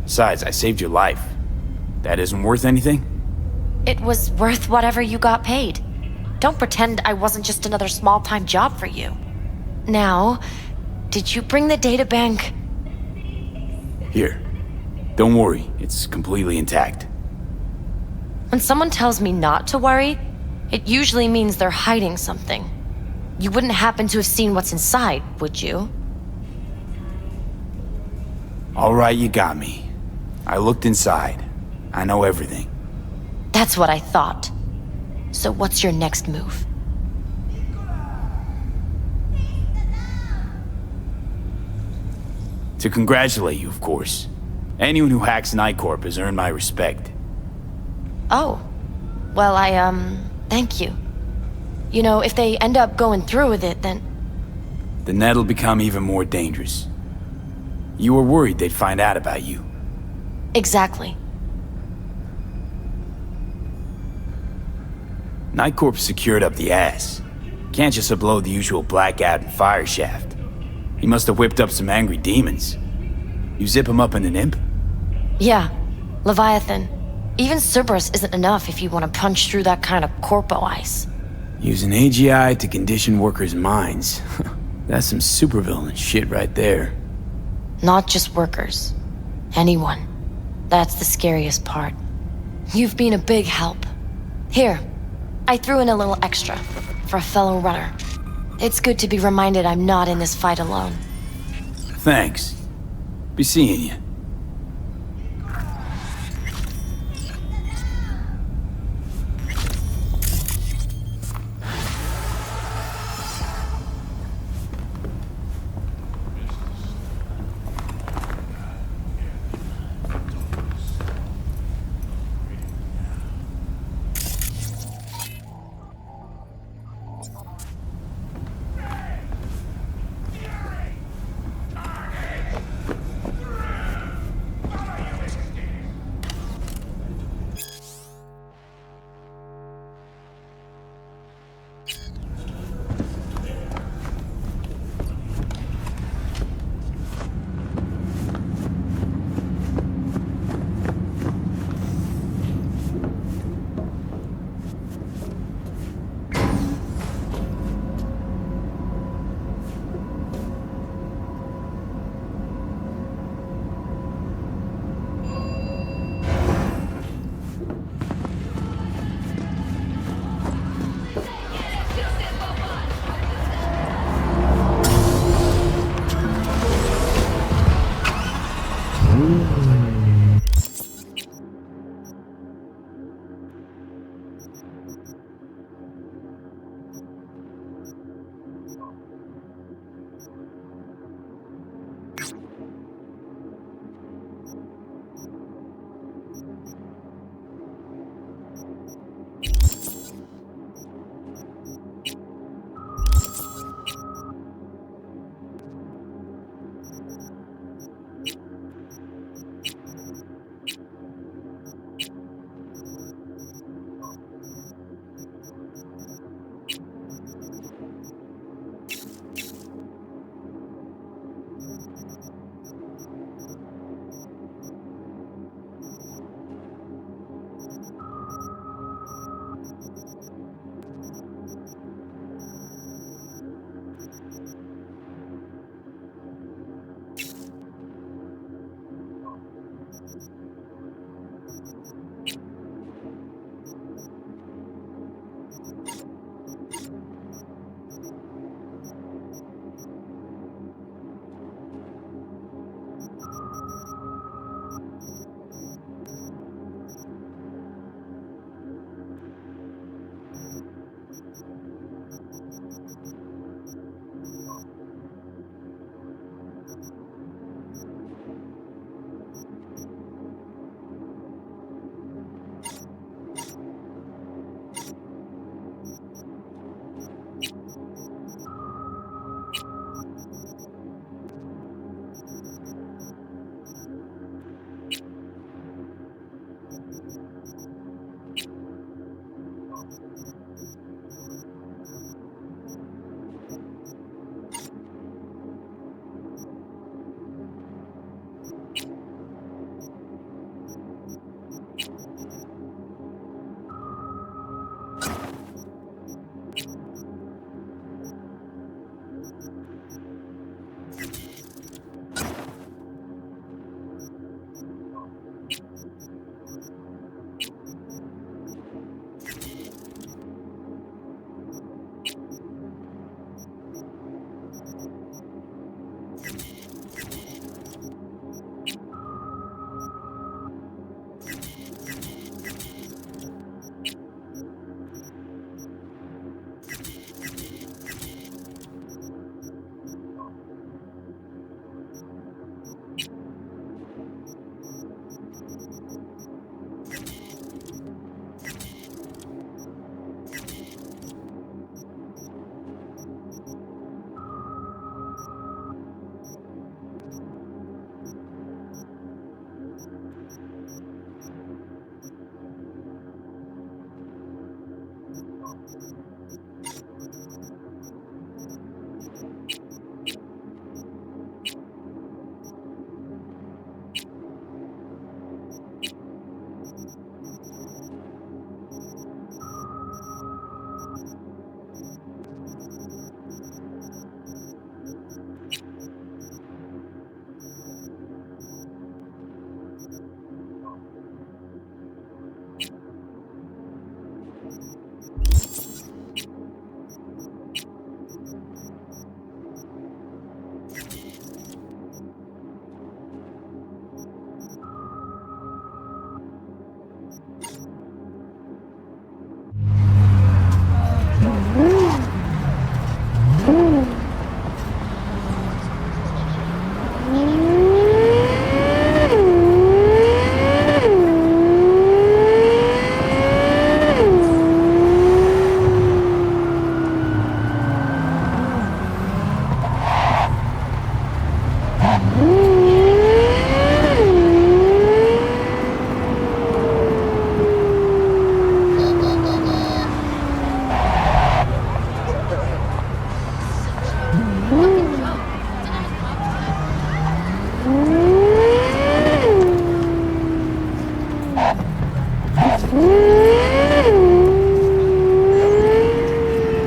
Besides, I saved your life. That isn't worth anything? It was worth whatever you got paid. Don't pretend I wasn't just another small-time job for you. Now, did you bring the databank? Here. Don't worry, it's completely intact. When someone tells me not to worry, it usually means they're hiding something. You wouldn't happen to have seen what's inside, would you? All right, you got me. I looked inside. I know everything. That's what I thought. So what's your next move? To congratulate you, of course. Anyone who hacks Night Corp has earned my respect. Oh. Well, thank you. You know, if they end up going through with it, then... Then that'll become even more dangerous. You were worried they'd find out about you. Exactly. Night Corp's secured up the ass. Can't just upload the usual blackout and fire shaft. He must have whipped up some angry demons. You zip him up in an imp? Yeah. Leviathan. Even Cerberus isn't enough if you want to punch through that kind of corpo ice. Using AGI to condition workers' minds. That's some supervillain shit right there. Not just workers. Anyone. That's the scariest part. You've been a big help. Here, I threw in a little extra for a fellow runner. It's good to be reminded I'm not in this fight alone. Thanks. Be seeing you.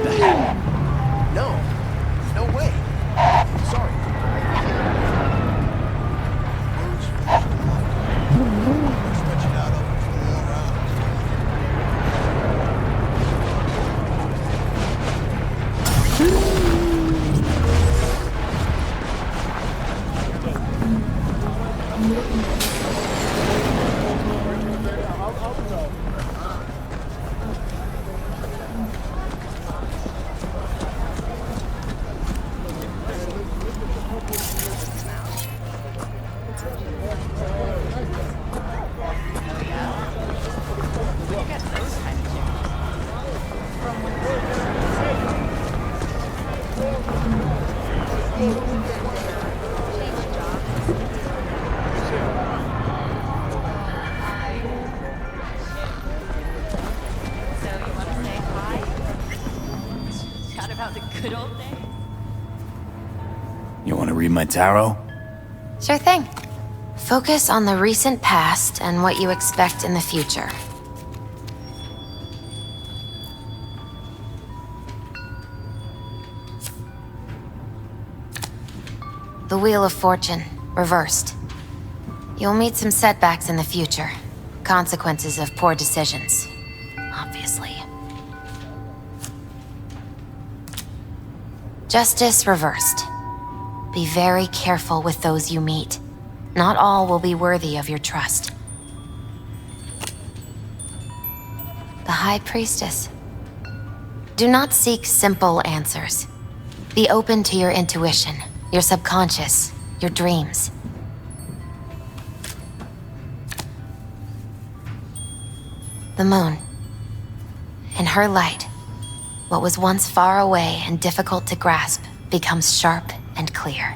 The heck? No. No way. Sorry. Chat about the good old days. You want to read my tarot? Sure thing. Focus on the recent past and what you expect in the future. The Wheel of Fortune, reversed. You'll meet some setbacks in the future. Consequences of poor decisions, obviously. Justice reversed. Be very careful with those you meet. Not all will be worthy of your trust. The High Priestess. Do not seek simple answers. Be open to your intuition, your subconscious, your dreams. The moon. In her light, what was once far away and difficult to grasp becomes sharp and clear.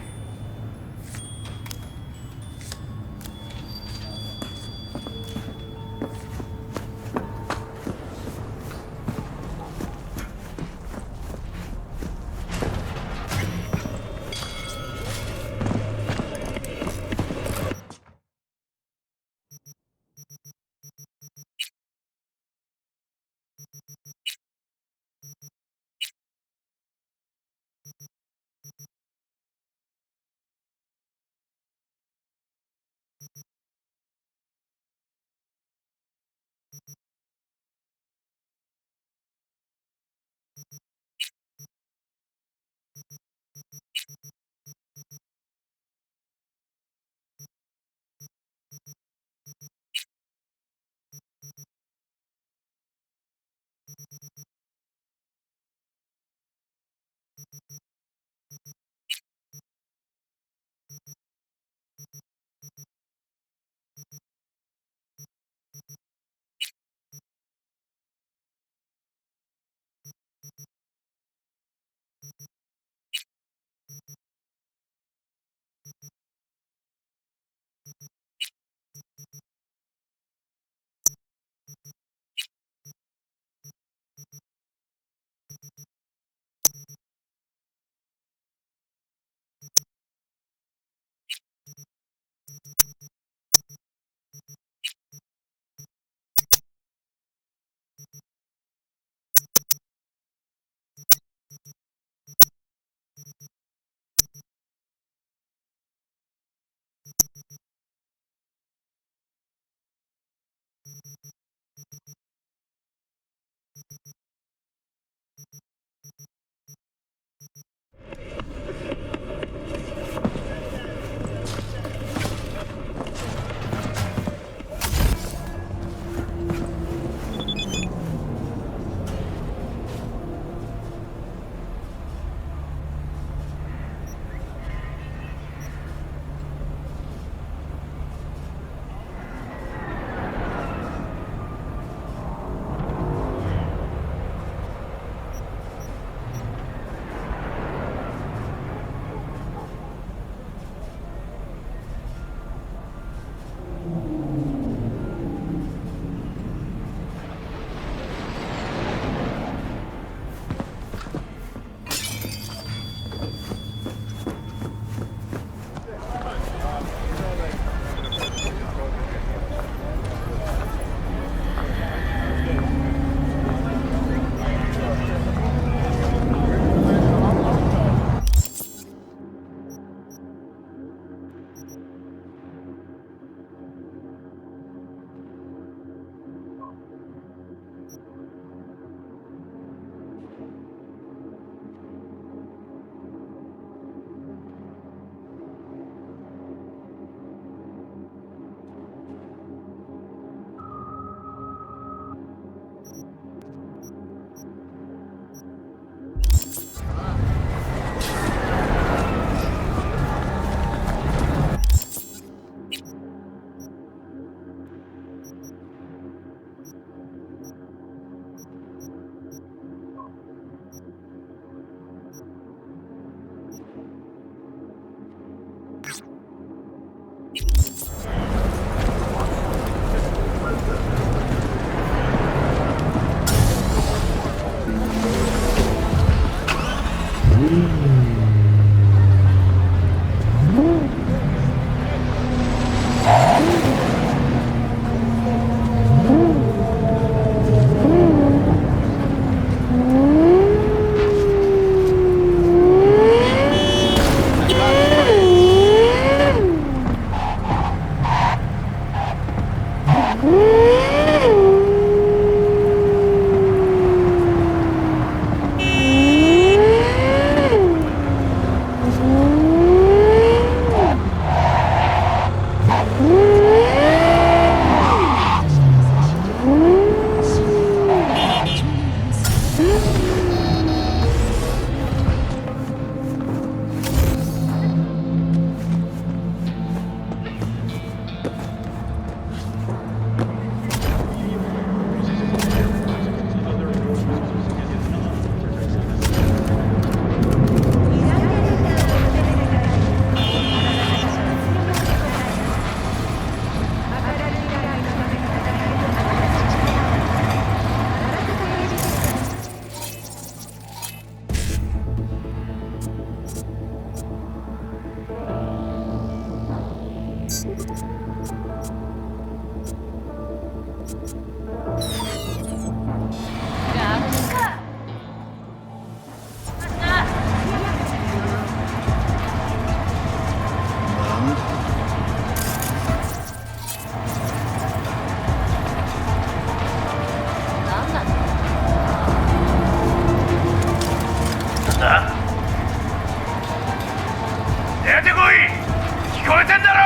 聞こえてんだろ。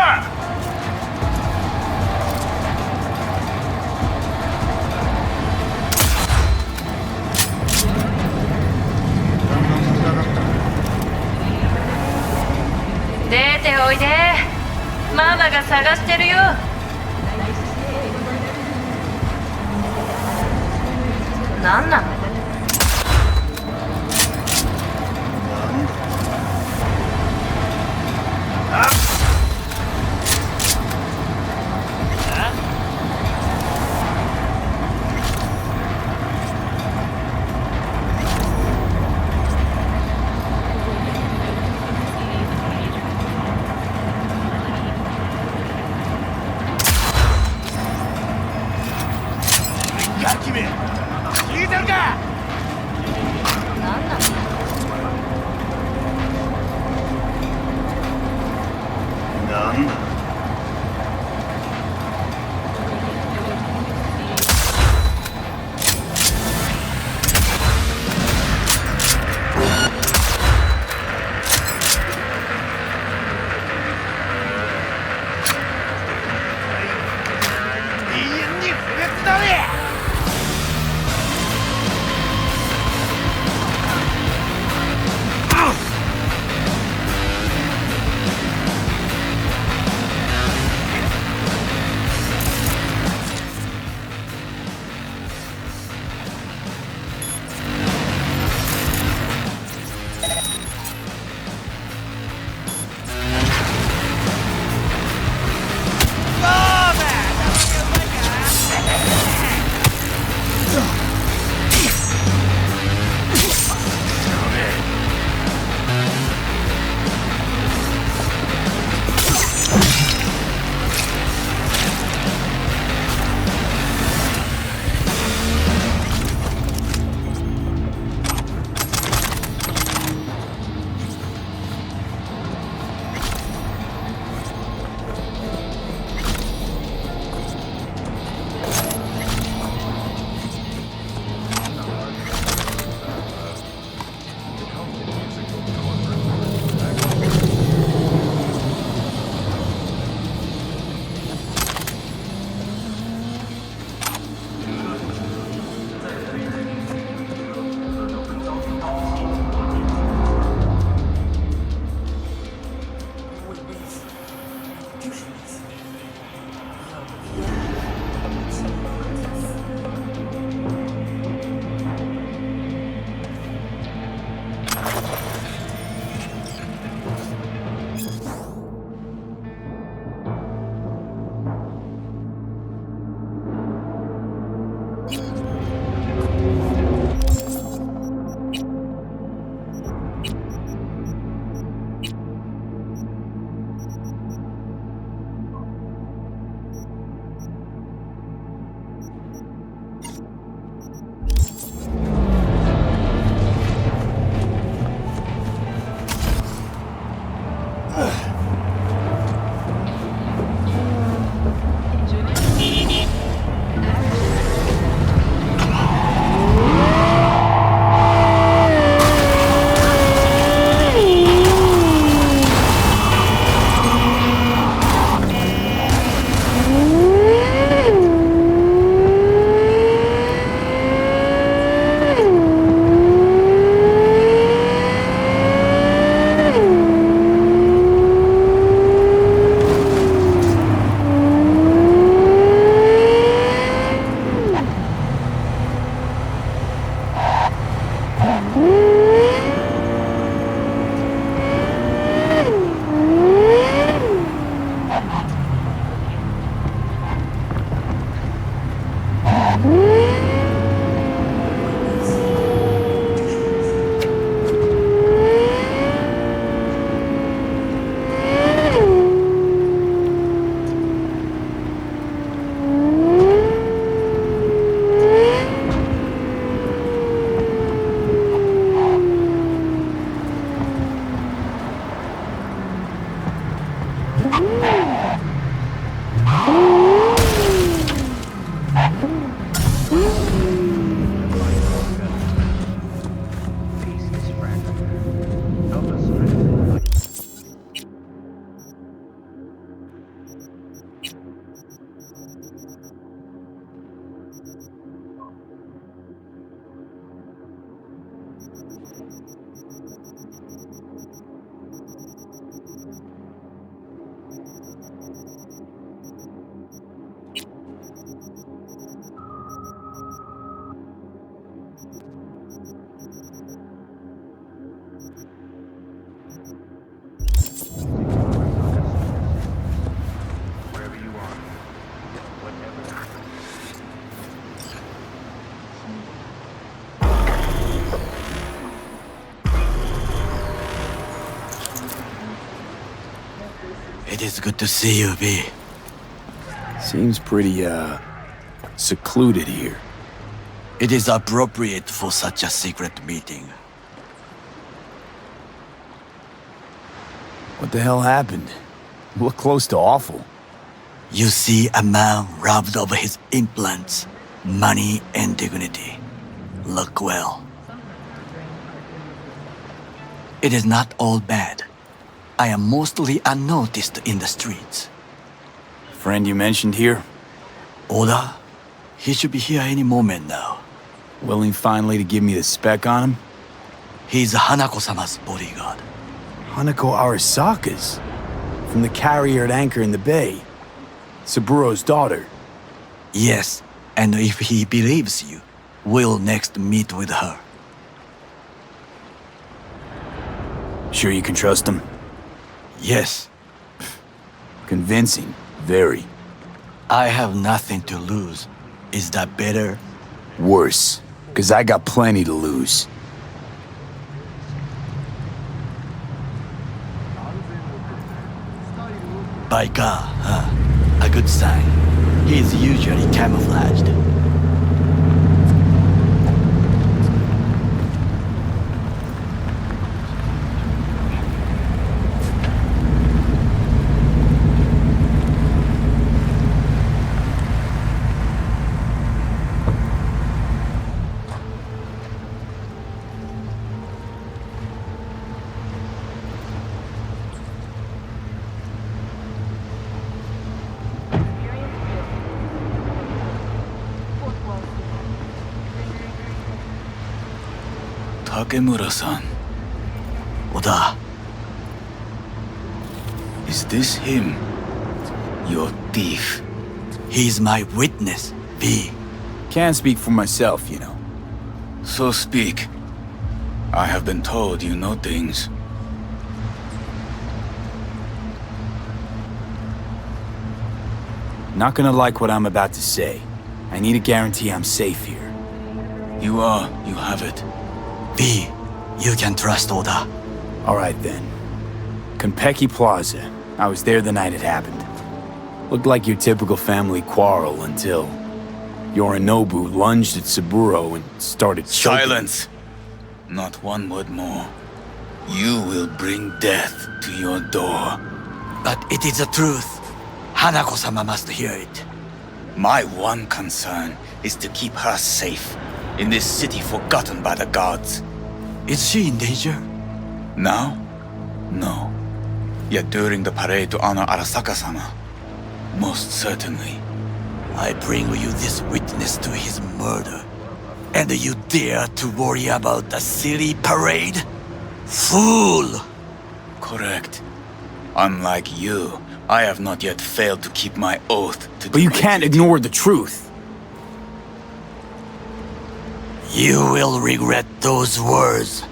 出ておいで。ママが探してるよ。なんなの？君、聞いてるか？なんなの？なんだ。永遠に不滅だね。It is good to see you, V. Seems pretty, secluded here. It is appropriate for such a secret meeting. What the hell happened? You look close to awful. You see a man robbed of his implants, money and dignity. Look well. It is not all bad. I am mostly unnoticed in the streets. Friend you mentioned here? Oda? He should be here any moment now. Willing finally to give me the spec on him? He's Hanako-sama's bodyguard. Hanako Arasaka's? From the carrier at anchor in the bay. Saburo's daughter. Yes, and if he believes you, we'll next meet with her. Sure you can trust him? Yes. Convincing. Very. I have nothing to lose. Is that better? Worse. 'Cause I got plenty to lose. By God, huh? A good sign. He is usually camouflaged. Takemura-san. Oda. Is this him? Your thief? He's my witness, V. Can't speak for myself, you know. So speak. I have been told you know things. Not gonna like what I'm about to say. I need a guarantee I'm safe here. You are. You have it. V, you can trust Oda. All right then. Konpeki Plaza. I was there the night it happened. Looked like your typical family quarrel until Yorinobu lunged at Saburo and started choking. Silence! Not one word more. You will bring death to your door. But it is the truth. Hanako-sama must hear it. My one concern is to keep her safe in this city forgotten by the gods. Is she in danger? Now? No. Yet during the parade to honor Arasaka-sama, most certainly. I bring you this witness to his murder, and you dare to worry about the silly parade? Fool! Correct. Unlike you, I have not yet failed to keep my oath to... But you can't ignore the truth. You will regret those words.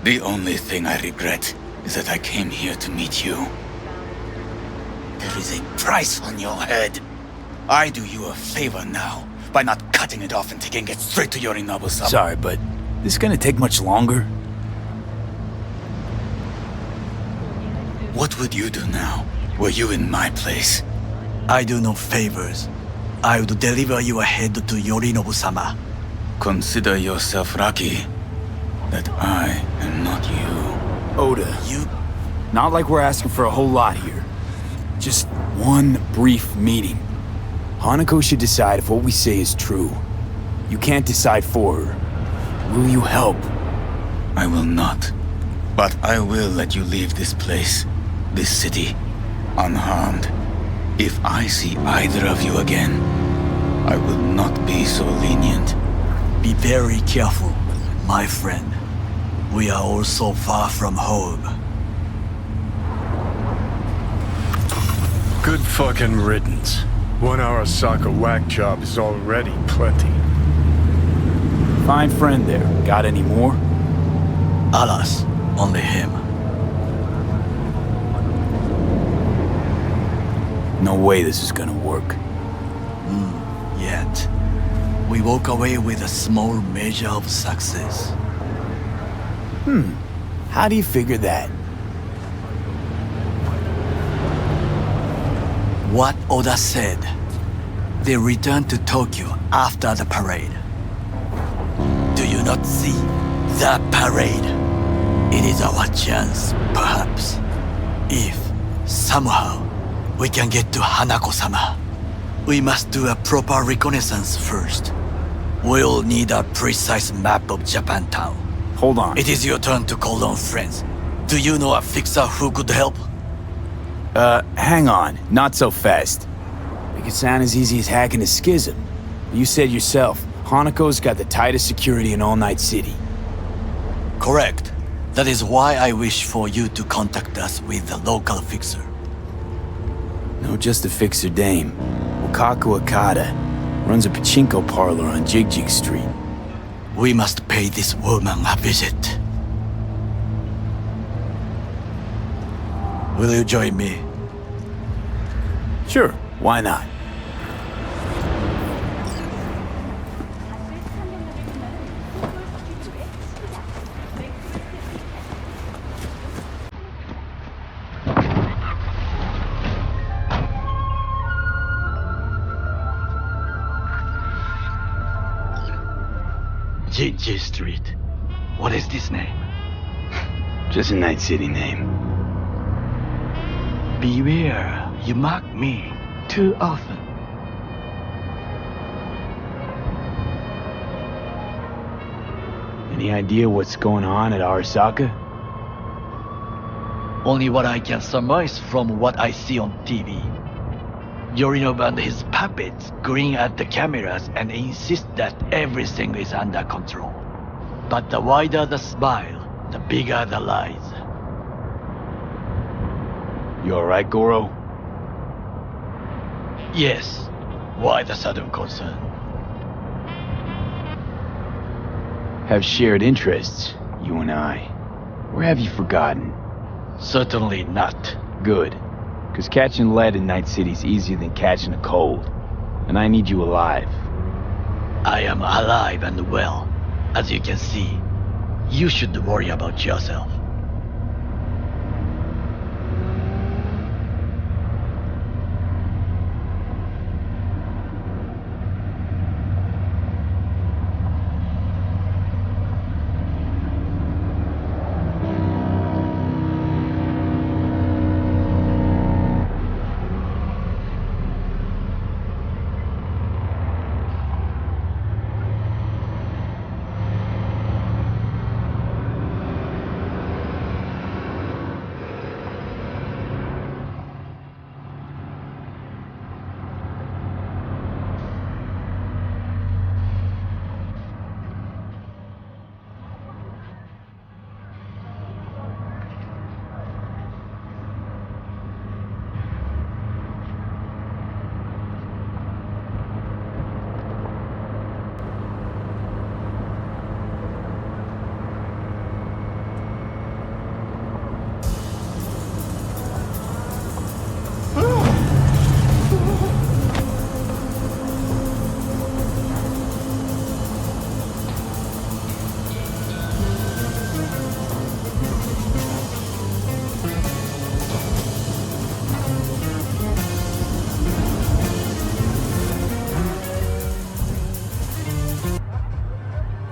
The only thing I regret is that I came here to meet you. There is a price on your head. I do you a favor now by not cutting it off and taking it straight to Yorinobu-sama. Sorry, but this gonna take much longer? What would you do now, were you in my place? I do no favors. I would deliver you ahead to Yorinobu-sama. Consider yourself lucky that I am not you. Oda, not like we're asking for a whole lot here. Just one brief meeting. Hanako should decide if what we say is true. You can't decide for her. Will you help? I will not. But I will let you leave this place, this city, unharmed. If I see either of you again, I will not be so lenient. Be very careful, my friend. We are all so far from home. Good fucking riddance. 1 Arasaka whack job is already plenty. Fine friend there. Got any more? Alas, only him. No way this is gonna work. Yet. We walk away with a small measure of success. How do you figure that? What Oda said. They return to Tokyo after the parade. Do you not see the parade? It is our chance, perhaps. If, somehow, we can get to Hanako-sama, we must do a proper reconnaissance first. We'll need a precise map of Japantown. Hold on. It is your turn to call on friends. Do you know a fixer who could help? Hang on. Not so fast. Make it sound as easy as hacking a schism. You said yourself, Hanako's got the tightest security in all Night City. Correct. That is why I wish for you to contact us with the local fixer. No, just a fixer dame. Wakaku Akata. Runs a pachinko parlor on Jig Street. We must pay this woman a visit. Will you join me? Sure, why not? Jig Street. What is this name? Just a Night City name. Beware, you mock me too often. Any idea what's going on at Arasaka? Only what I can surmise from what I see on TV. Yorinobu and his puppets grin at the cameras and insist that everything is under control. But the wider the smile, the bigger the lies. You alright, Goro? Yes. Why the sudden concern? Have shared interests, you and I. Or have you forgotten? Certainly not. Good. Because catching lead in Night City's easier than catching a cold. And I need you alive. I am alive and well. As you can see, you should worry about yourself.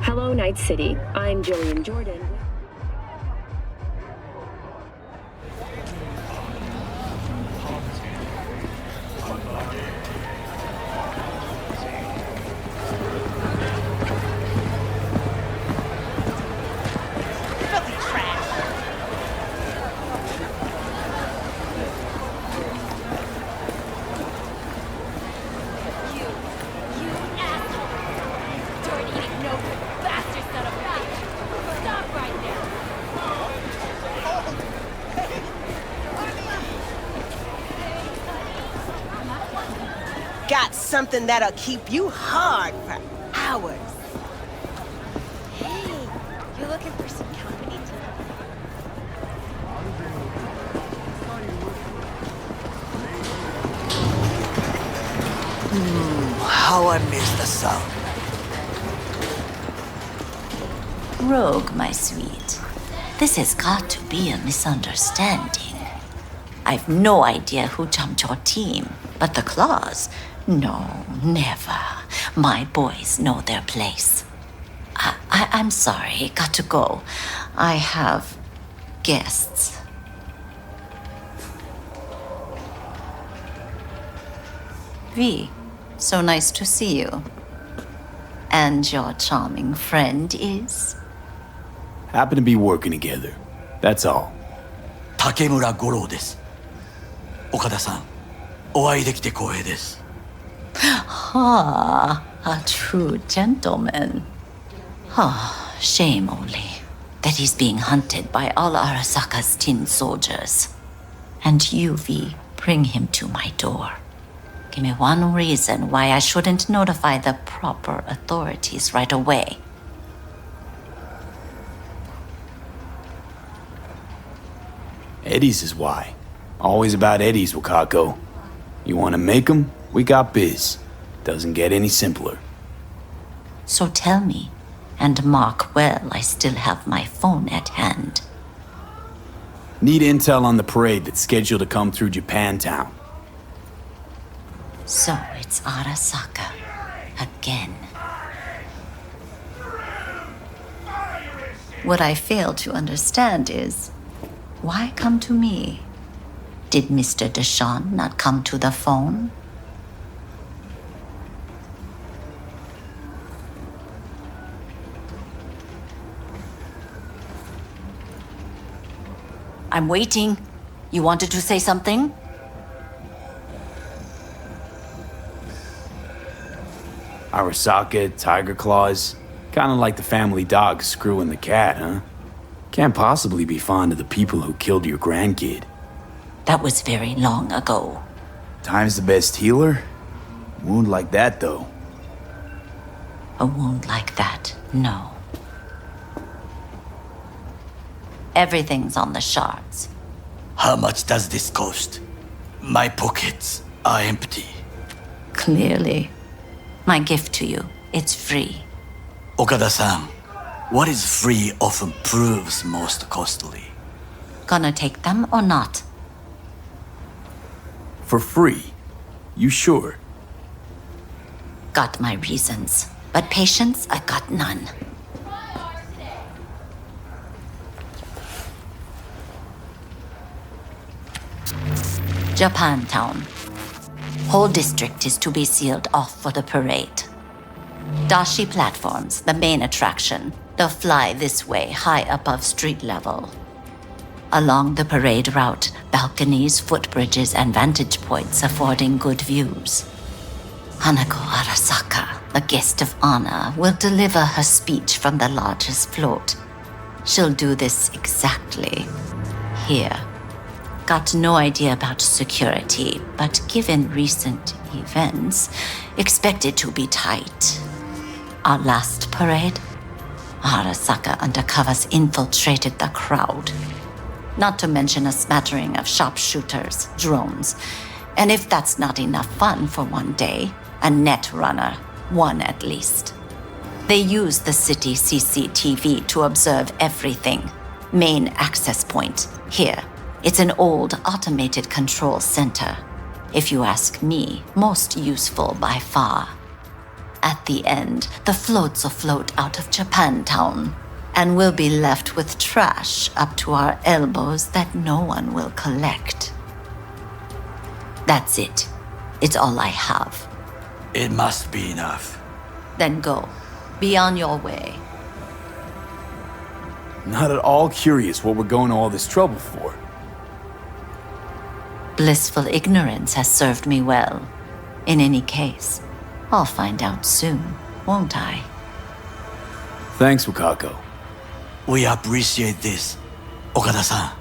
Hello, Night City. I'm Jillian Jordan. Got something that'll keep you hard for hours. Hey, you're looking for some company How I miss the sound. Rogue, my sweet. This has got to be a misunderstanding. I've no idea who jumped your team, But the claws? No, never. My boys know their place. I'm sorry, got to go. I have guests. V, so nice to see you. And your charming friend is? Happen to be working together. That's all. 竹村五郎です。岡田さん、お会いできて光栄です。Ah, a true gentleman. Ah, shame only that he's being hunted by all Arasaka's tin soldiers. And you, V, bring him to my door. Give me one reason why I shouldn't notify the proper authorities right away. Eddie's is why. Always about Eddie's, Wakako. You want to make 'em? We got biz. Doesn't get any simpler. So tell me, and mark well I still have my phone at hand. Need intel on the parade that's scheduled to come through Japantown. So it's Arasaka again. What I fail to understand is, why come to me? Did Mr. Deshawn not come to the phone? I'm waiting. You wanted to say something? Arasaka, Tiger Claws. Kinda like the family dog screwing the cat, huh? Can't possibly be fond of the people who killed your grandkid. That was very long ago. Time's the best healer? Wound like that, though. A wound like that, no. Everything's on the shards. How much does this cost? My pockets are empty. Clearly. My gift to you, it's free. Okada-san, what is free often proves most costly. Gonna take them or not? For free? You sure? Got my reasons, but patience, I got none. Japantown. Whole district is to be sealed off for the parade. Dashi platforms, the main attraction. They'll fly this way, high above street level. Along the parade route, balconies, footbridges, and vantage points affording good views. Hanako Arasaka, the guest of honor, will deliver her speech from the largest float. She'll do this exactly here. Got no idea about security, but given recent events, expected to be tight. Our last parade, Arasaka undercovers infiltrated the crowd. Not to mention a smattering of sharpshooters, drones, and if that's not enough fun for one day, a net runner, one at least. They use the city CCTV to observe everything. Main access point, here. It's an old automated control center. If you ask me, most useful by far. At the end, the floats will float out of Japantown, and we'll be left with trash up to our elbows that no one will collect. That's it. It's all I have. It must be enough. Then go. Be on your way. Not at all curious what we're going to all this trouble for. Blissful ignorance has served me well. In any case, I'll find out soon, won't I? Thanks, Wakako. We appreciate this, Okada-san.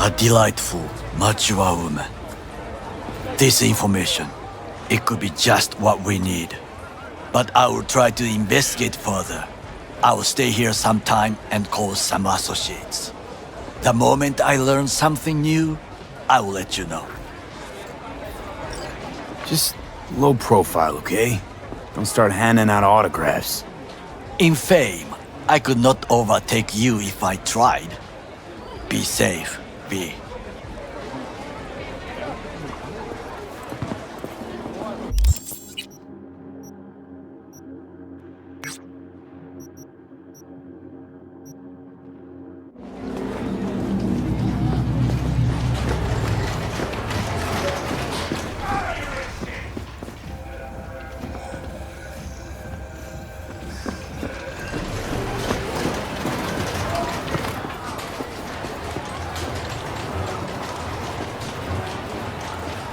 A delightful, mature woman. This information, it could be just what we need. But I will try to investigate further. I will stay here some time and call some associates. The moment I learn something new, I will let you know. Just low profile, okay? Don't start handing out autographs. In fame, I could not overtake you if I tried. Be safe, V.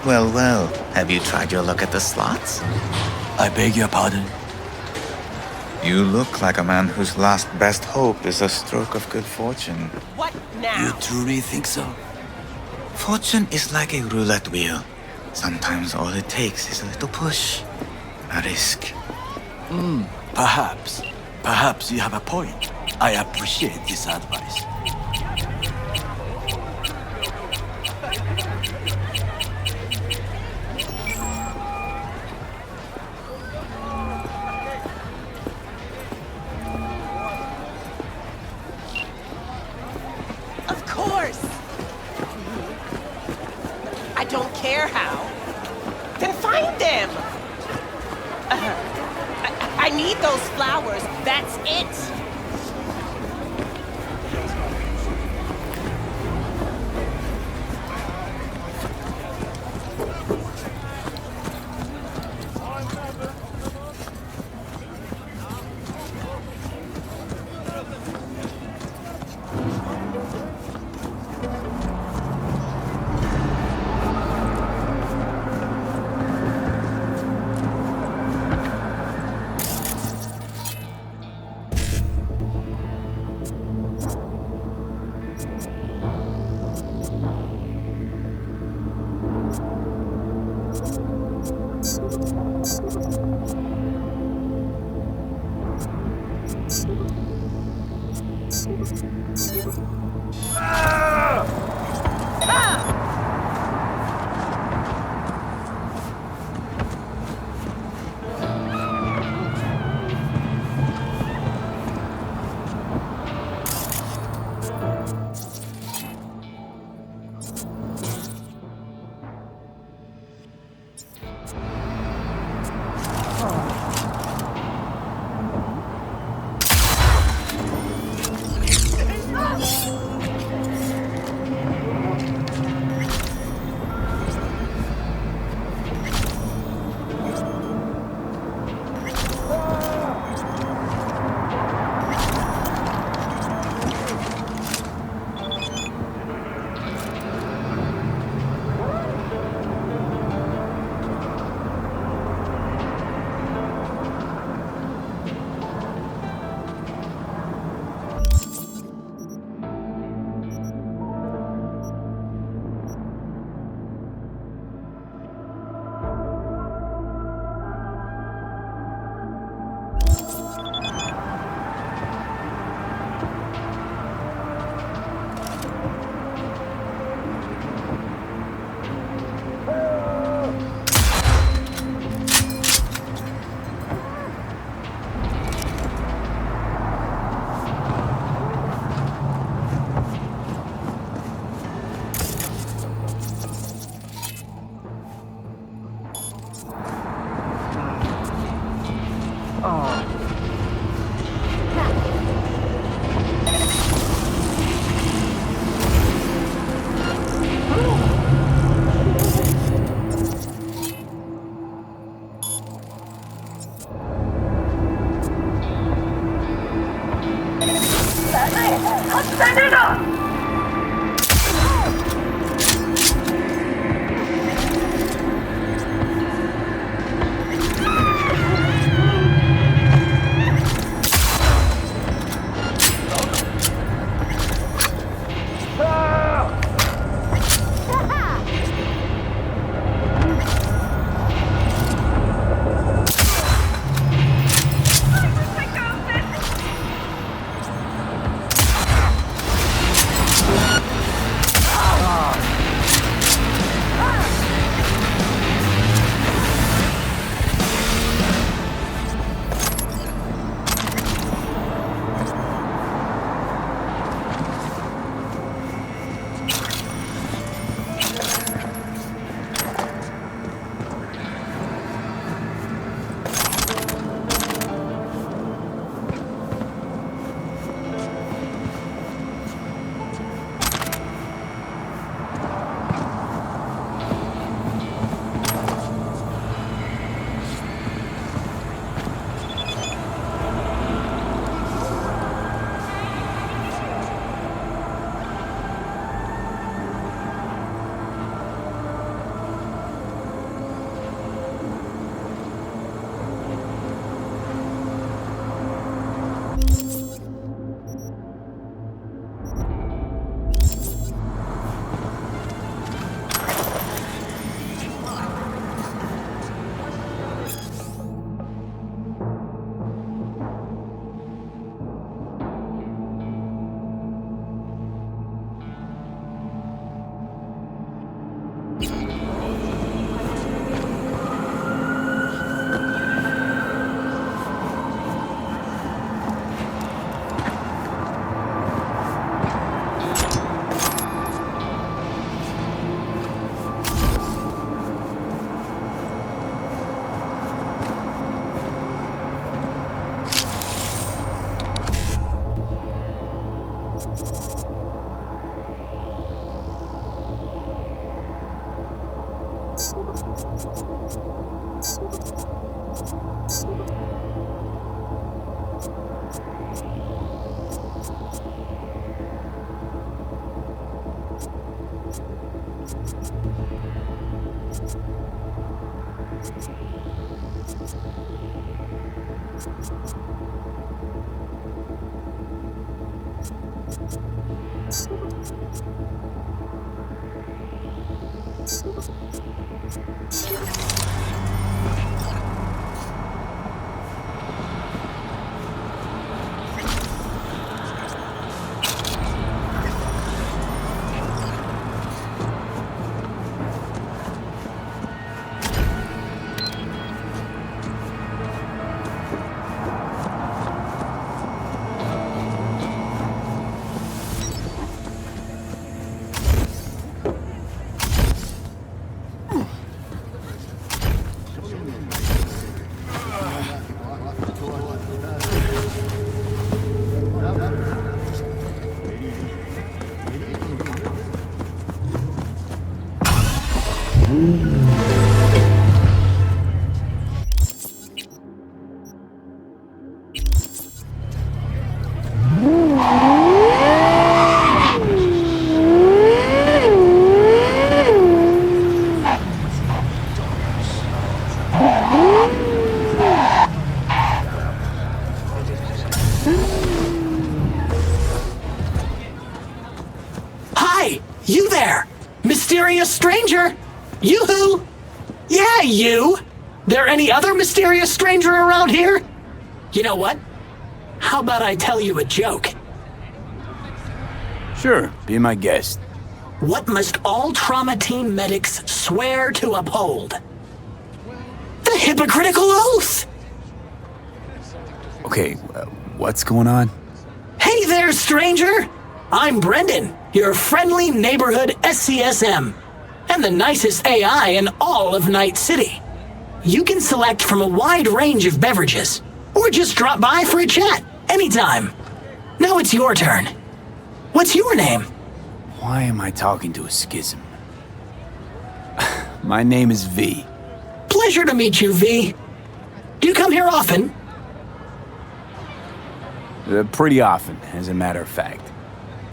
Well, well, have you tried your luck at the slots? I beg your pardon? You look like a man whose last best hope is a stroke of good fortune. What now? You truly think so? Fortune is like a roulette wheel. Sometimes all it takes is a little push. A risk. Perhaps. Perhaps you have a point. I appreciate this advice. Of course! I don't care how. Then find them! I need those flowers, that's it! Hi! You there! Mysterious stranger! Yoo-hoo! Yeah, you! There any other mysterious stranger around here? You know what? How about I tell you a joke? Sure, be my guest. What must all trauma team medics swear to uphold? The hypocritical oath! Okay, what's going on? Hey there, stranger! I'm Brendan, your friendly neighborhood SCSM, and the nicest AI in all of Night City. You can select from a wide range of beverages, or just drop by for a chat, anytime. Now it's your turn. What's your name? Why am I talking to a schism? My name is V. Pleasure to meet you, V. Do you come here often? Pretty often, as a matter of fact.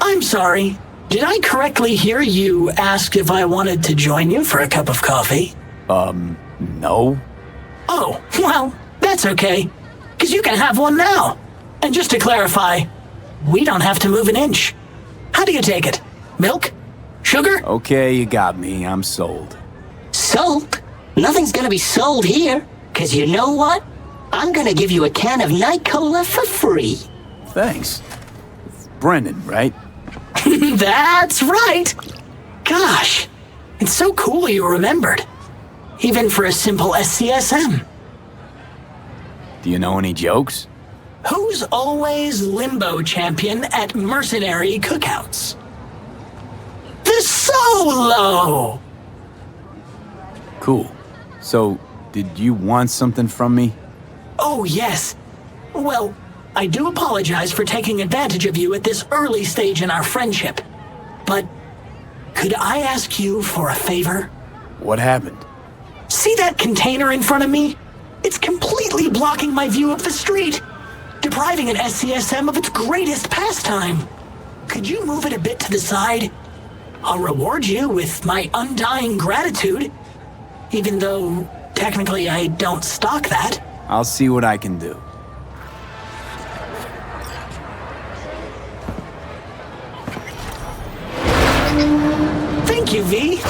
I'm sorry. Did I correctly hear you ask if I wanted to join you for a cup of coffee? No. Oh, well, that's okay. 'Cause you can have one now. And just to clarify, we don't have to move an inch. How do you take it? Milk? Sugar? Okay, you got me. I'm sold. Sold? Nothing's gonna be sold here. 'Cause you know what? I'm gonna give you a can of Night Cola for free. Thanks. It's Brendan, right? That's right! Gosh, it's so cool you remembered. Even for a simple SCSM. Do you know any jokes? Who's always limbo champion at mercenary cookouts? The Solo! Cool. So, did you want something from me? Oh, yes. Well, I do apologize for taking advantage of you at this early stage in our friendship. But could I ask you for a favor? What happened? See that container in front of me? It's completely blocking my view of the street, depriving an SCSM of its greatest pastime. Could you move it a bit to the side? I'll reward you with my undying gratitude, even though technically I don't stock that. I'll see what I can do. Thank you, V.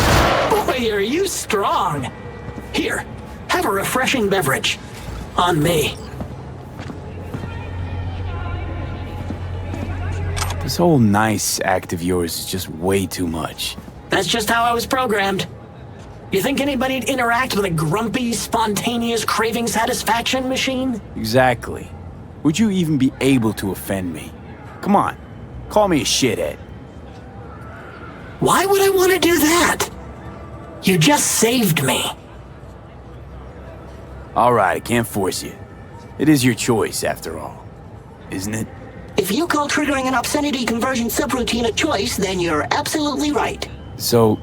Boy, are you strong. Here, have a refreshing beverage. On me. This whole nice act of yours is just way too much. That's just how I was programmed. You think anybody'd interact with a grumpy, spontaneous craving satisfaction machine? Exactly. Would you even be able to offend me? Come on, call me a shithead. Why would I want to do that? You just saved me. Alright, I can't force you. It is your choice, after all. Isn't it? If you call triggering an obscenity conversion subroutine a choice, then you're absolutely right. So,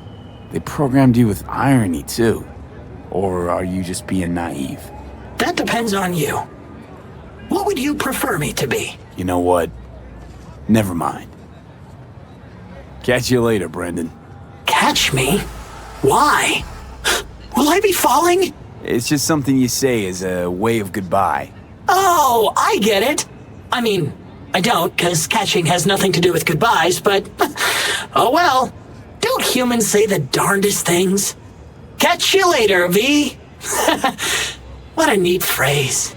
they programmed you with irony, too. Or are you just being naive? That depends on you. What would you prefer me to be? You know what? Never mind. Catch you later, Brendan. Catch me? Why? Will I be falling? It's just something you say as a way of goodbye. Oh, I get it. I mean, I don't, because catching has nothing to do with goodbyes, but... oh well. Don't humans say the darndest things? Catch you later, V. What a neat phrase.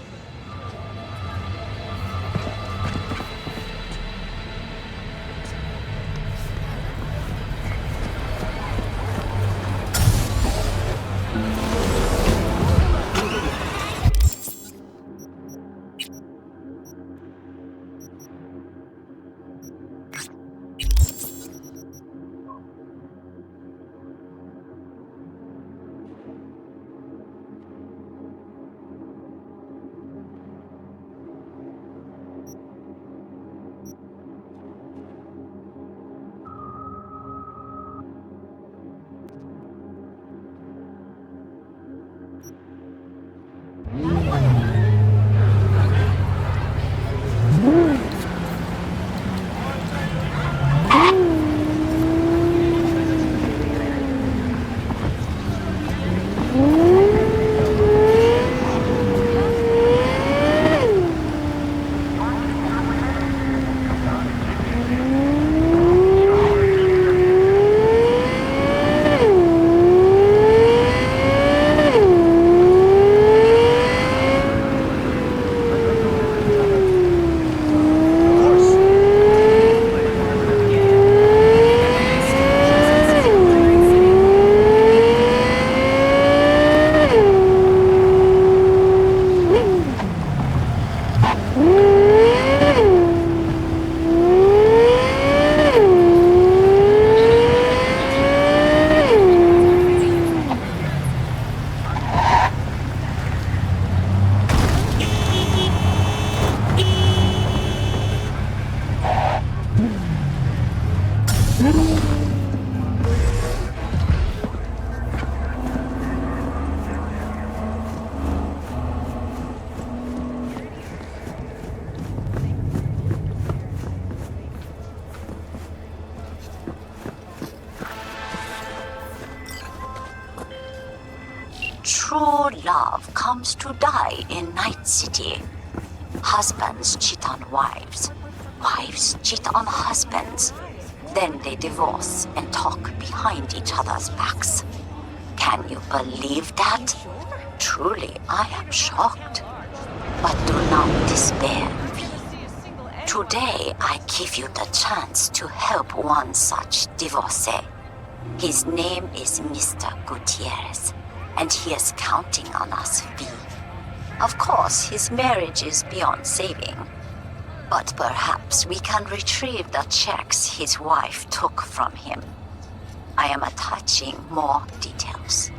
True love comes to die in Night City. Husbands cheat on wives. Wives cheat on husbands. Then they divorce and talk behind each other's backs. Can you believe that? Truly, I am shocked. But do not despair, V. Today, I give you the chance to help one such divorcee. His name is Mr. Gutierrez, and he is counting on us, V. Of course, his marriage is beyond saving. But perhaps we can retrieve the checks his wife took from him. I am attaching more details.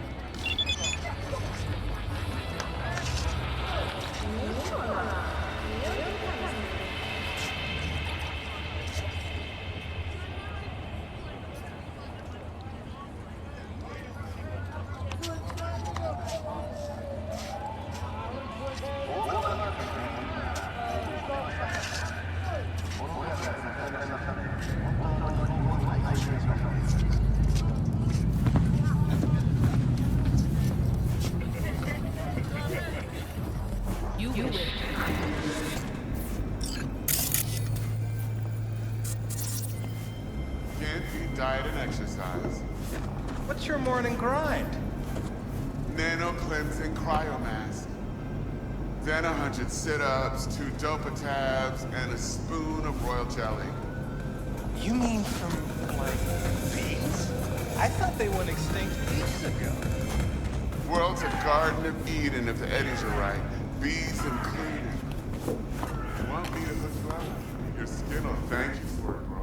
Diet and exercise. What's your morning grind? Nano cleansing cryomask. Then 100 sit-ups, 2 dopa tabs, and a spoon of royal jelly. You mean from, like, bees? I thought they went extinct ages ago. World's a garden of Eden if the eddies are right. Bees included. You want me to hook you up? Your skin will thank you for it, bro.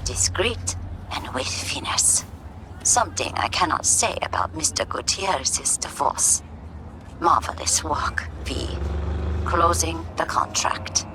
Discreet and with finesse. Something I cannot say about Mr. Gutierrez's divorce. Marvelous work, V. Closing the contract.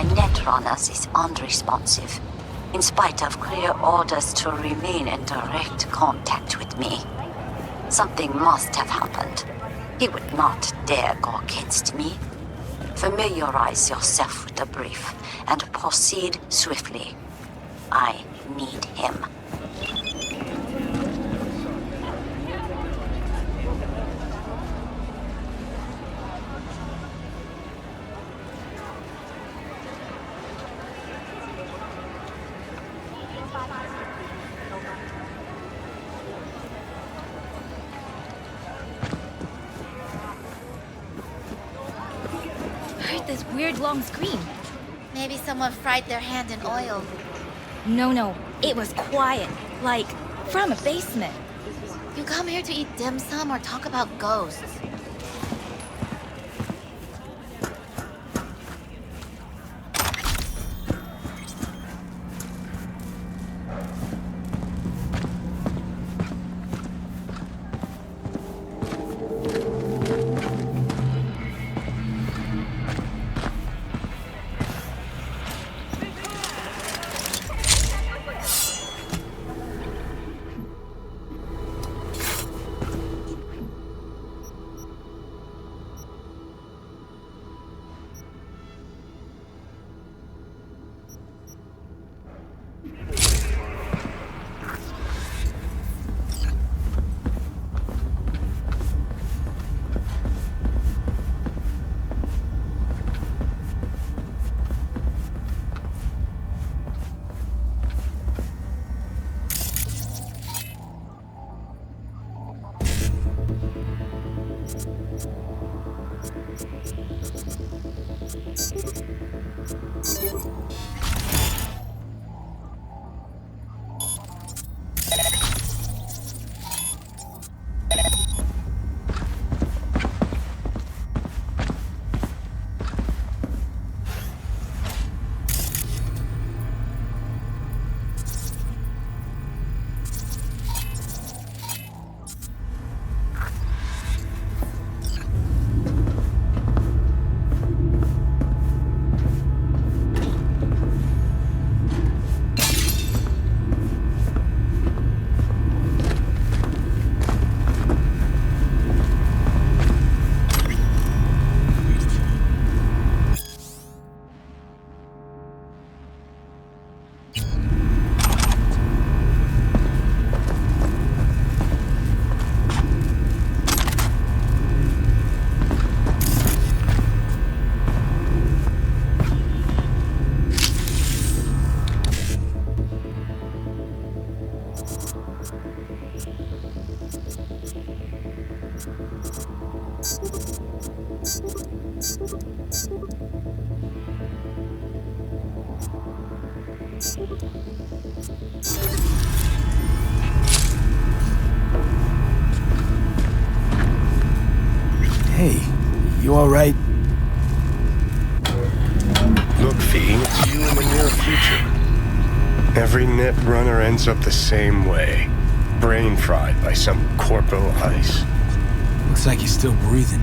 my Netrunners is unresponsive, in spite of clear orders to remain in direct contact with me. Something must have happened. He would not dare go against me. Familiarize yourself with the brief and proceed swiftly. I need him. Heard this weird long scream. Maybe someone fried their hand in oil. No, it was quiet, like from a basement. You come here to eat dim sum or talk about ghosts? Hey, you alright? Look, V, it's you in the near future. Every net runner ends up the same way. Brain fried by some corpo ice. Looks like he's still breathing.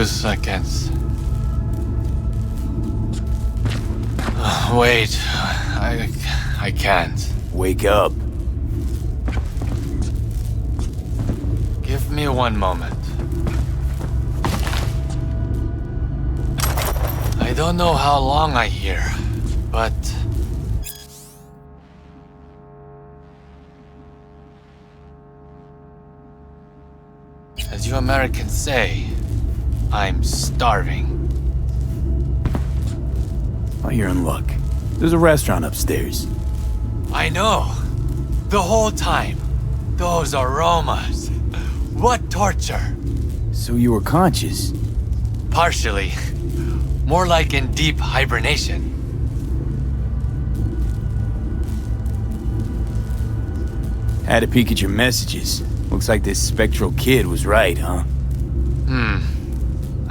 few seconds. Wait, I can't. Wake up. Give me one moment. I don't know how long I hear, but... as you Americans say, I'm starving. Well, you're in luck. There's a restaurant upstairs. I know. The whole time. Those aromas. What torture. So you were conscious? Partially. More like in deep hibernation. Had a peek at your messages. Looks like this spectral kid was right, huh?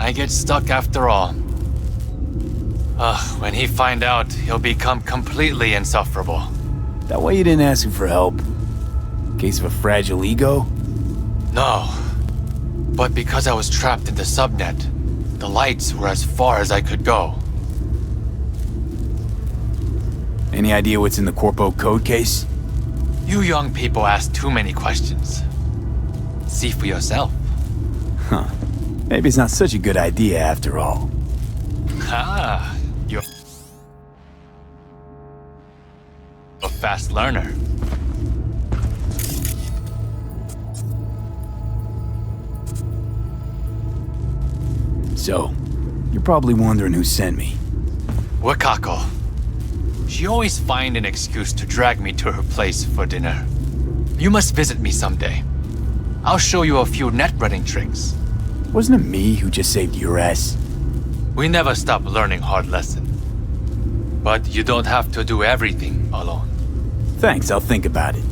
I get stuck after all. When he find out, he'll become completely insufferable. That why you didn't ask him for help? Case of a fragile ego? No. But because I was trapped in the subnet, the lights were as far as I could go. Any idea what's in the Corpo code case? You young people ask too many questions. See for yourself. Huh. Maybe it's not such a good idea after all. Ah, you're a fast learner. So, you're probably wondering who sent me. Wakako. She always find an excuse to drag me to her place for dinner. You must visit me someday. I'll show you a few net running tricks. Wasn't it me who just saved your ass? We never stop learning hard lessons. But you don't have to do everything alone. Thanks, I'll think about it.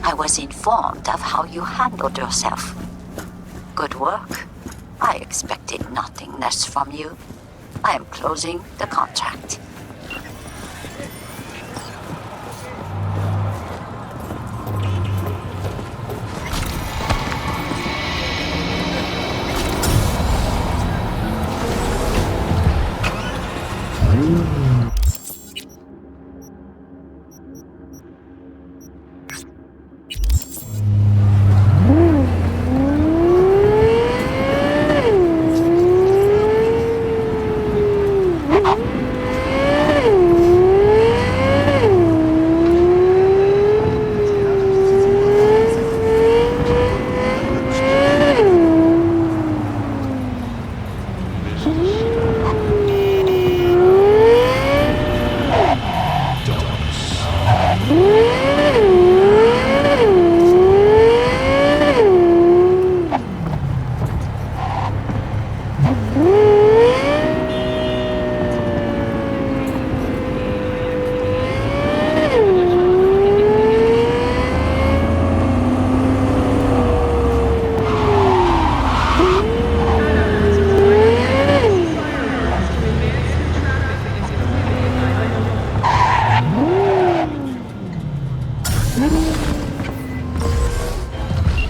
I was informed of how you handled yourself. Good work. I expected nothing less from you. I am closing the contract.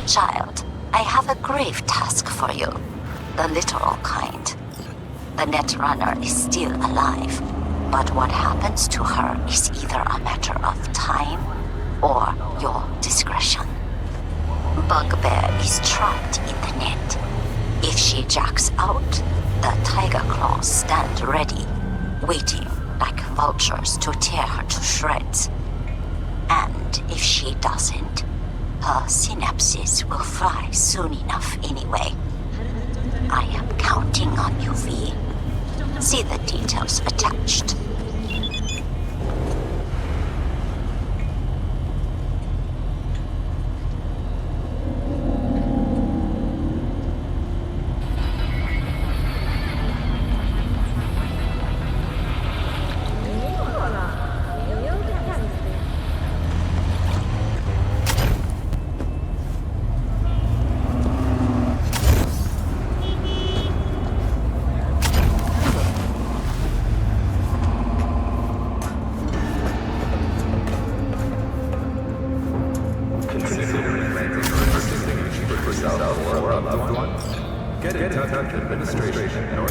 Child, I have a grave task for you. The literal kind. The Netrunner is still alive, but what happens to her is either a matter of time or your discretion. Bugbear is trapped in the net. If she jacks out, the Tiger Claws stand ready, waiting like vultures to tear her to shreds. And And if she doesn't, her synapses will fry soon enough anyway. I am counting on you, V. See the details attached. Get in touch with administration or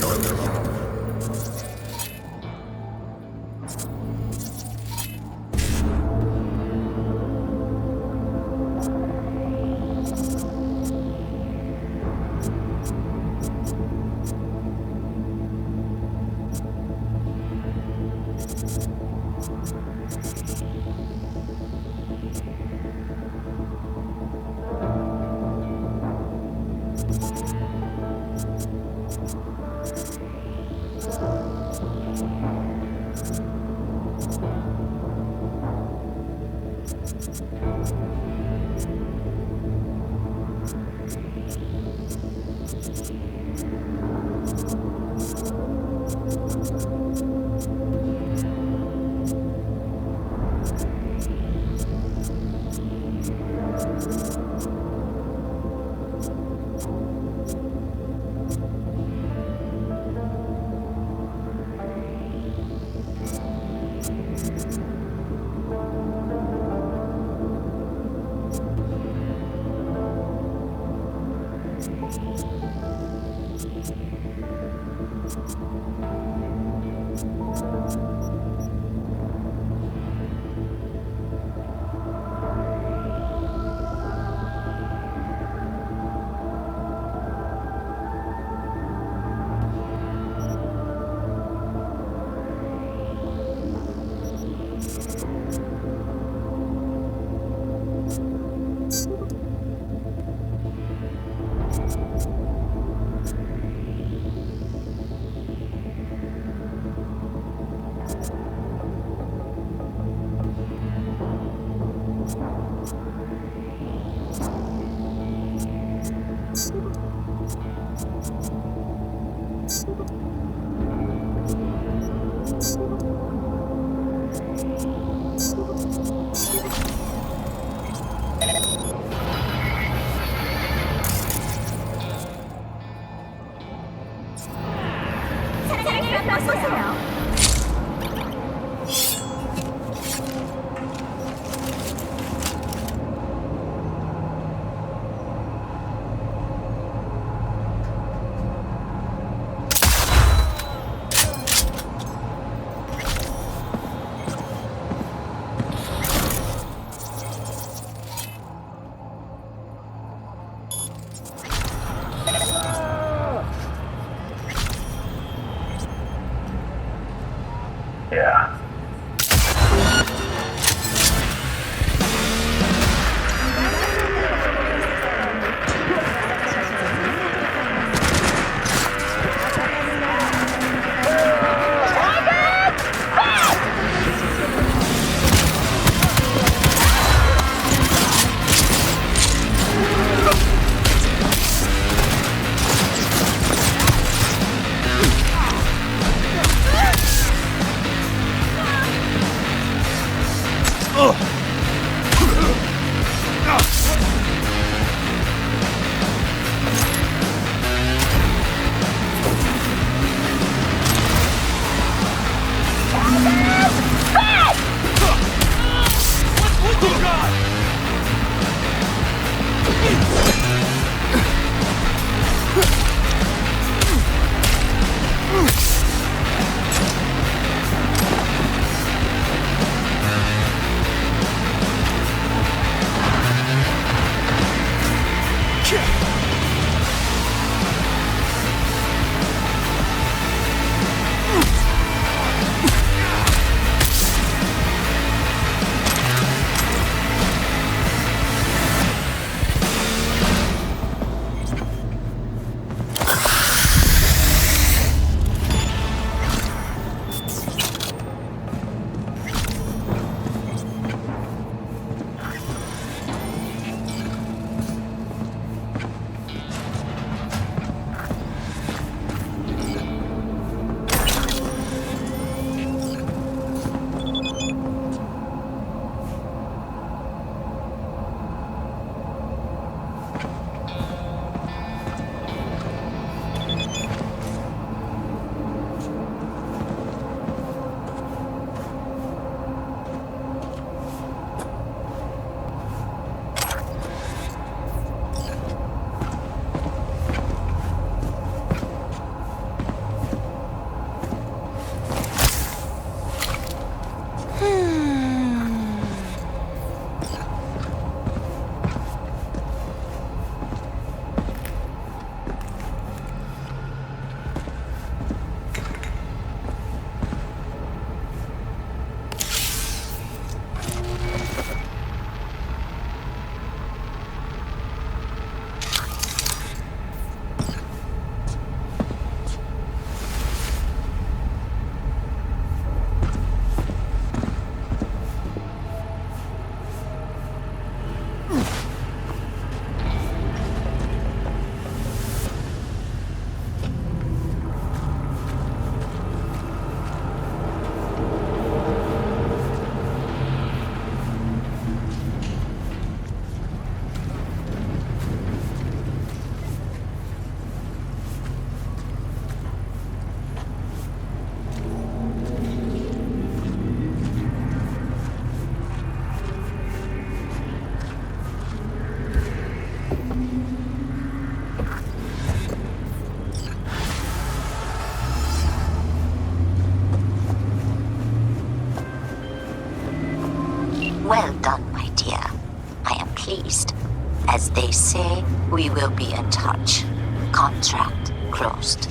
As they say, we will be in touch. Contract closed.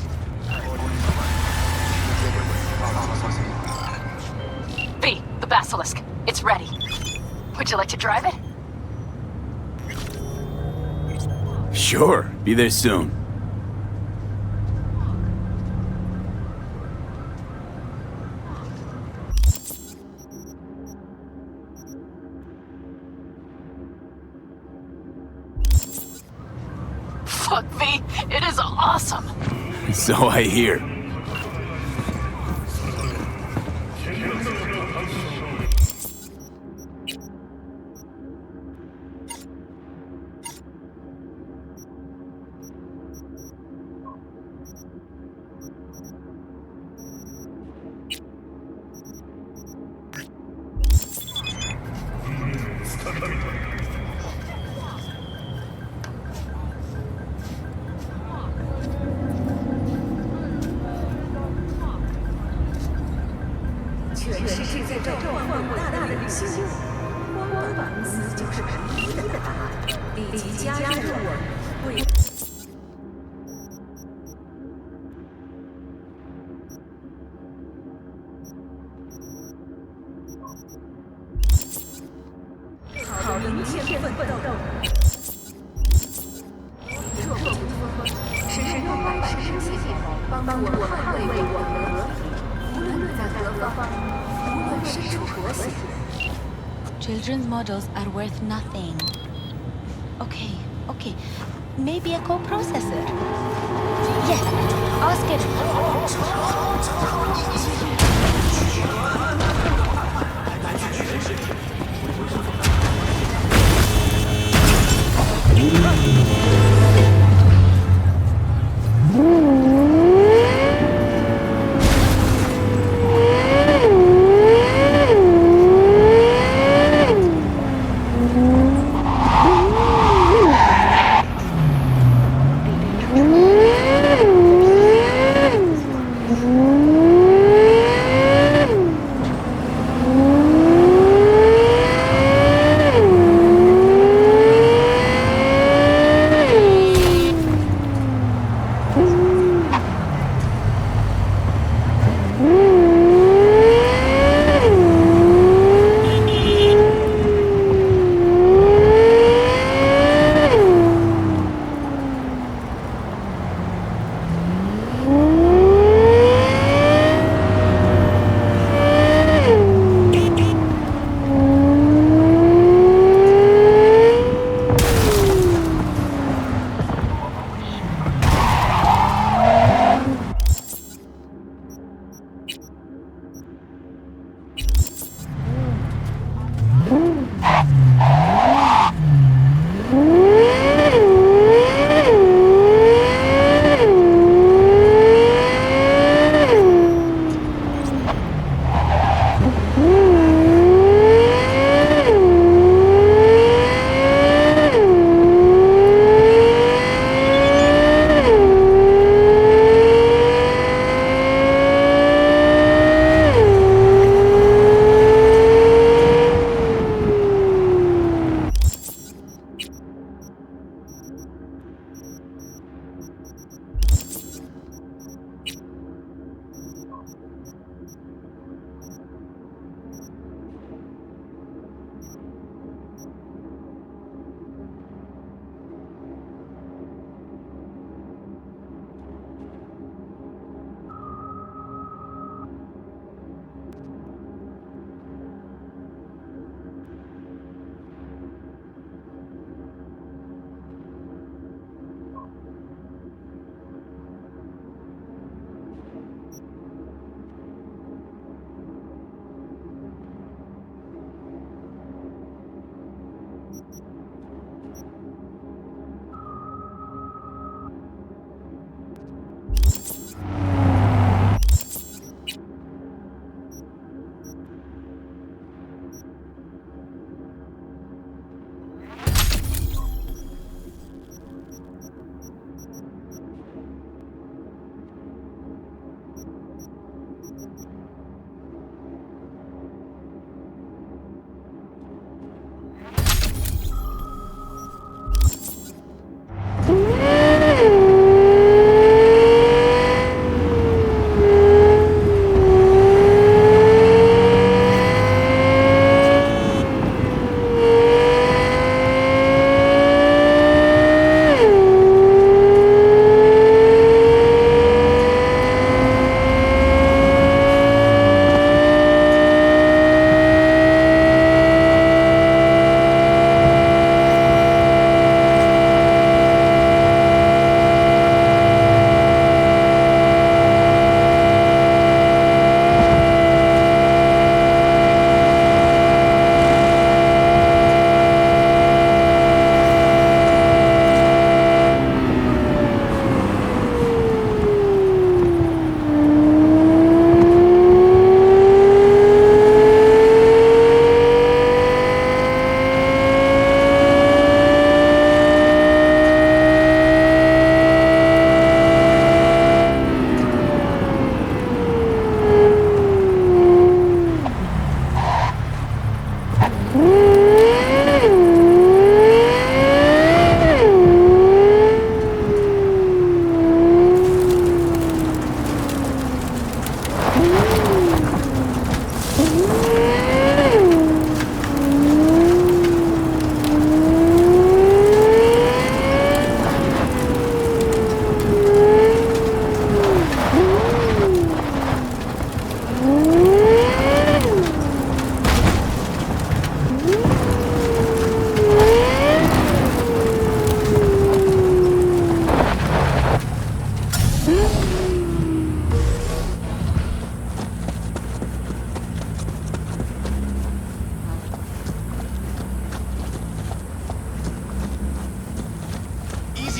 V, the basilisk. It's ready. Would you like to drive it? Sure, be there soon. Fuck, V, it is awesome. So I hear. Children's models are worth nothing. Okay. Maybe a co-processor. Yes, ask it.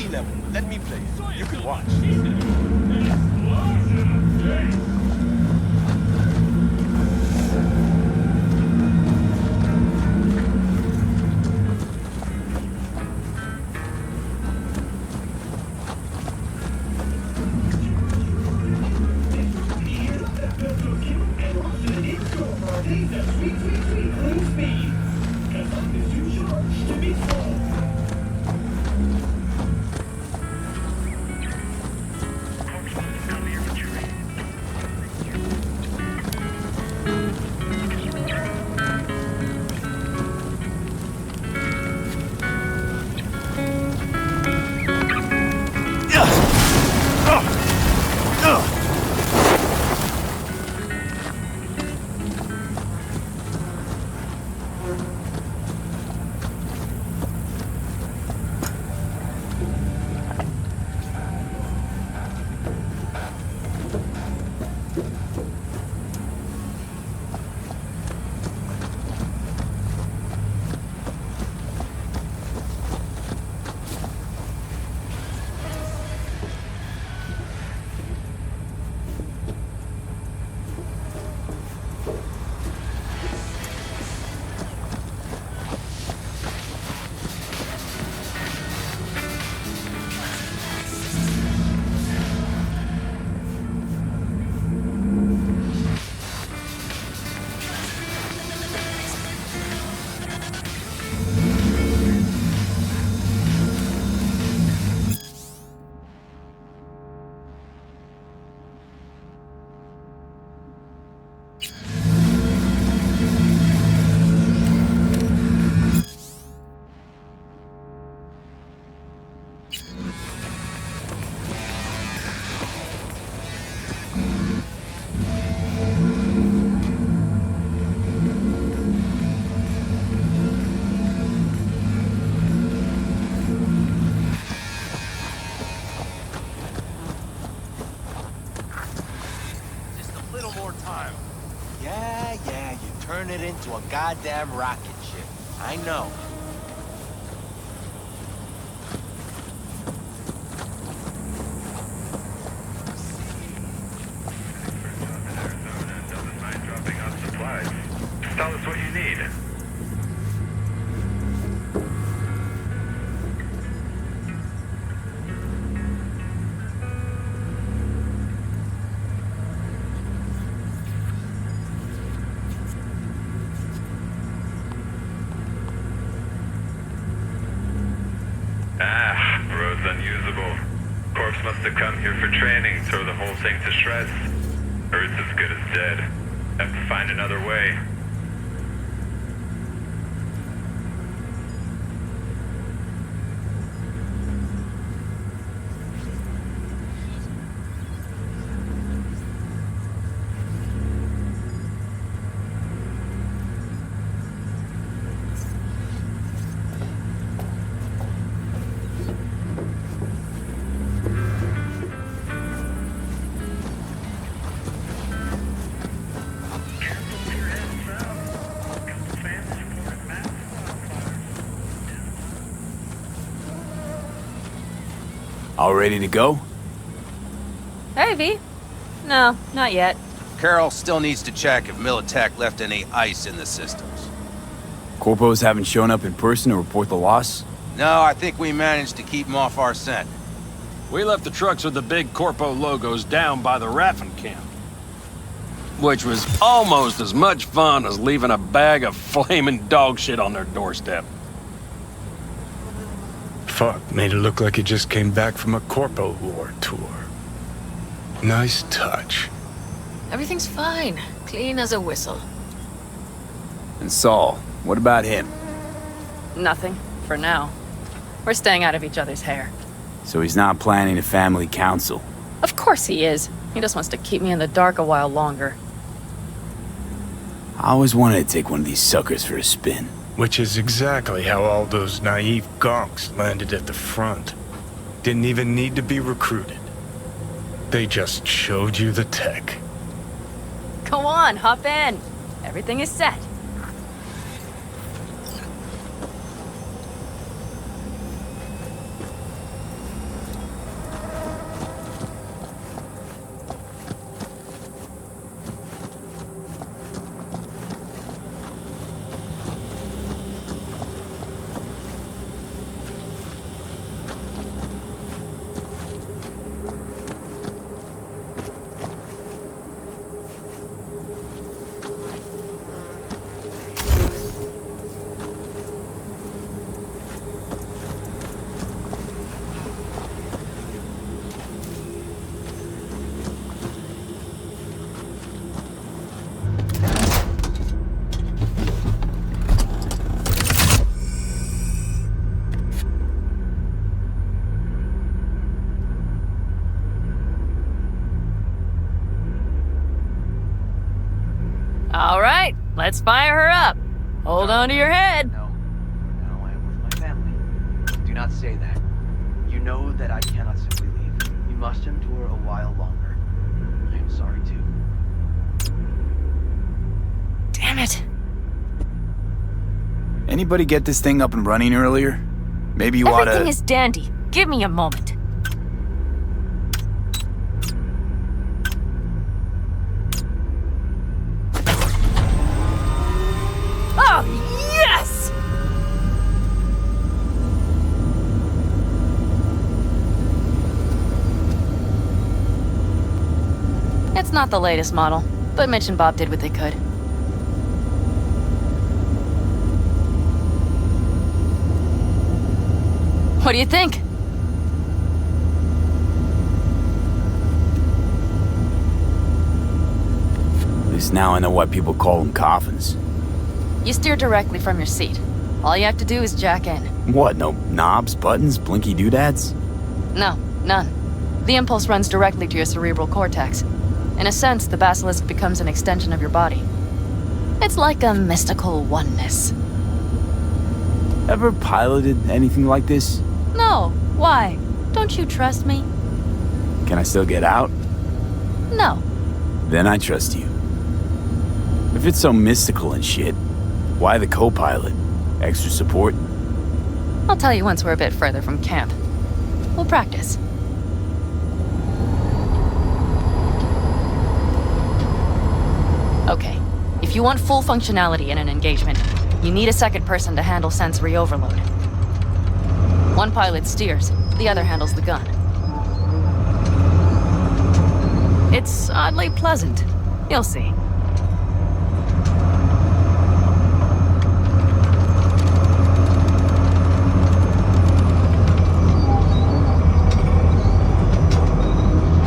sea level. Let me play it. You can watch. Yeah, you turn it into a goddamn rocket ship. I know. Tell us what you need. Road's unusable. Corpse must have come here for training, throw the whole thing to shreds. Earth's as good as dead. Have to find another way. All ready to go? Hey, V. No, not yet. Carol still needs to check if Militech left any ice in the systems. Corpos haven't shown up in person to report the loss? No, I think we managed to keep them off our scent. We left the trucks with the big Corpo logos down by the Raffin camp. Which was almost as much fun as leaving a bag of flaming dog shit on their doorstep. Fuck, made it look like he just came back from a Corpo War tour. Nice touch. Everything's fine. Clean as a whistle. And Saul, what about him? Nothing, for now. We're staying out of each other's hair. So he's not planning a family council? Of course he is. He just wants to keep me in the dark a while longer. I always wanted to take one of these suckers for a spin. Which is exactly how all those naive gonks landed at the front. Didn't even need to be recruited. They just showed you the tech. Go on, hop in. Everything is set. Let's fire her up. Hold on to your head. No, I am with my family. Do not say that. You know that I cannot simply leave. You must endure a while longer. I am sorry too. Damn it. Anybody get this thing up and running earlier? Maybe you oughta... Everything is dandy. Give me a moment. Oh, yes! It's not the latest model, but Mitch and Bob did what they could. What do you think? At least now I know why people call them coffins. You steer directly from your seat. All you have to do is jack in. What, no knobs, buttons, blinky doodads? No, none. The impulse runs directly to your cerebral cortex. In a sense, the basilisk becomes an extension of your body. It's like a mystical oneness. Ever piloted anything like this? No, why? Don't you trust me? Can I still get out? No. Then I trust you. If it's so mystical and shit, why the co-pilot? Extra support? I'll tell you once we're a bit further from camp. We'll practice. Okay, if you want full functionality in an engagement, you need a second person to handle sensory overload. One pilot steers, the other handles the gun. It's oddly pleasant. You'll see.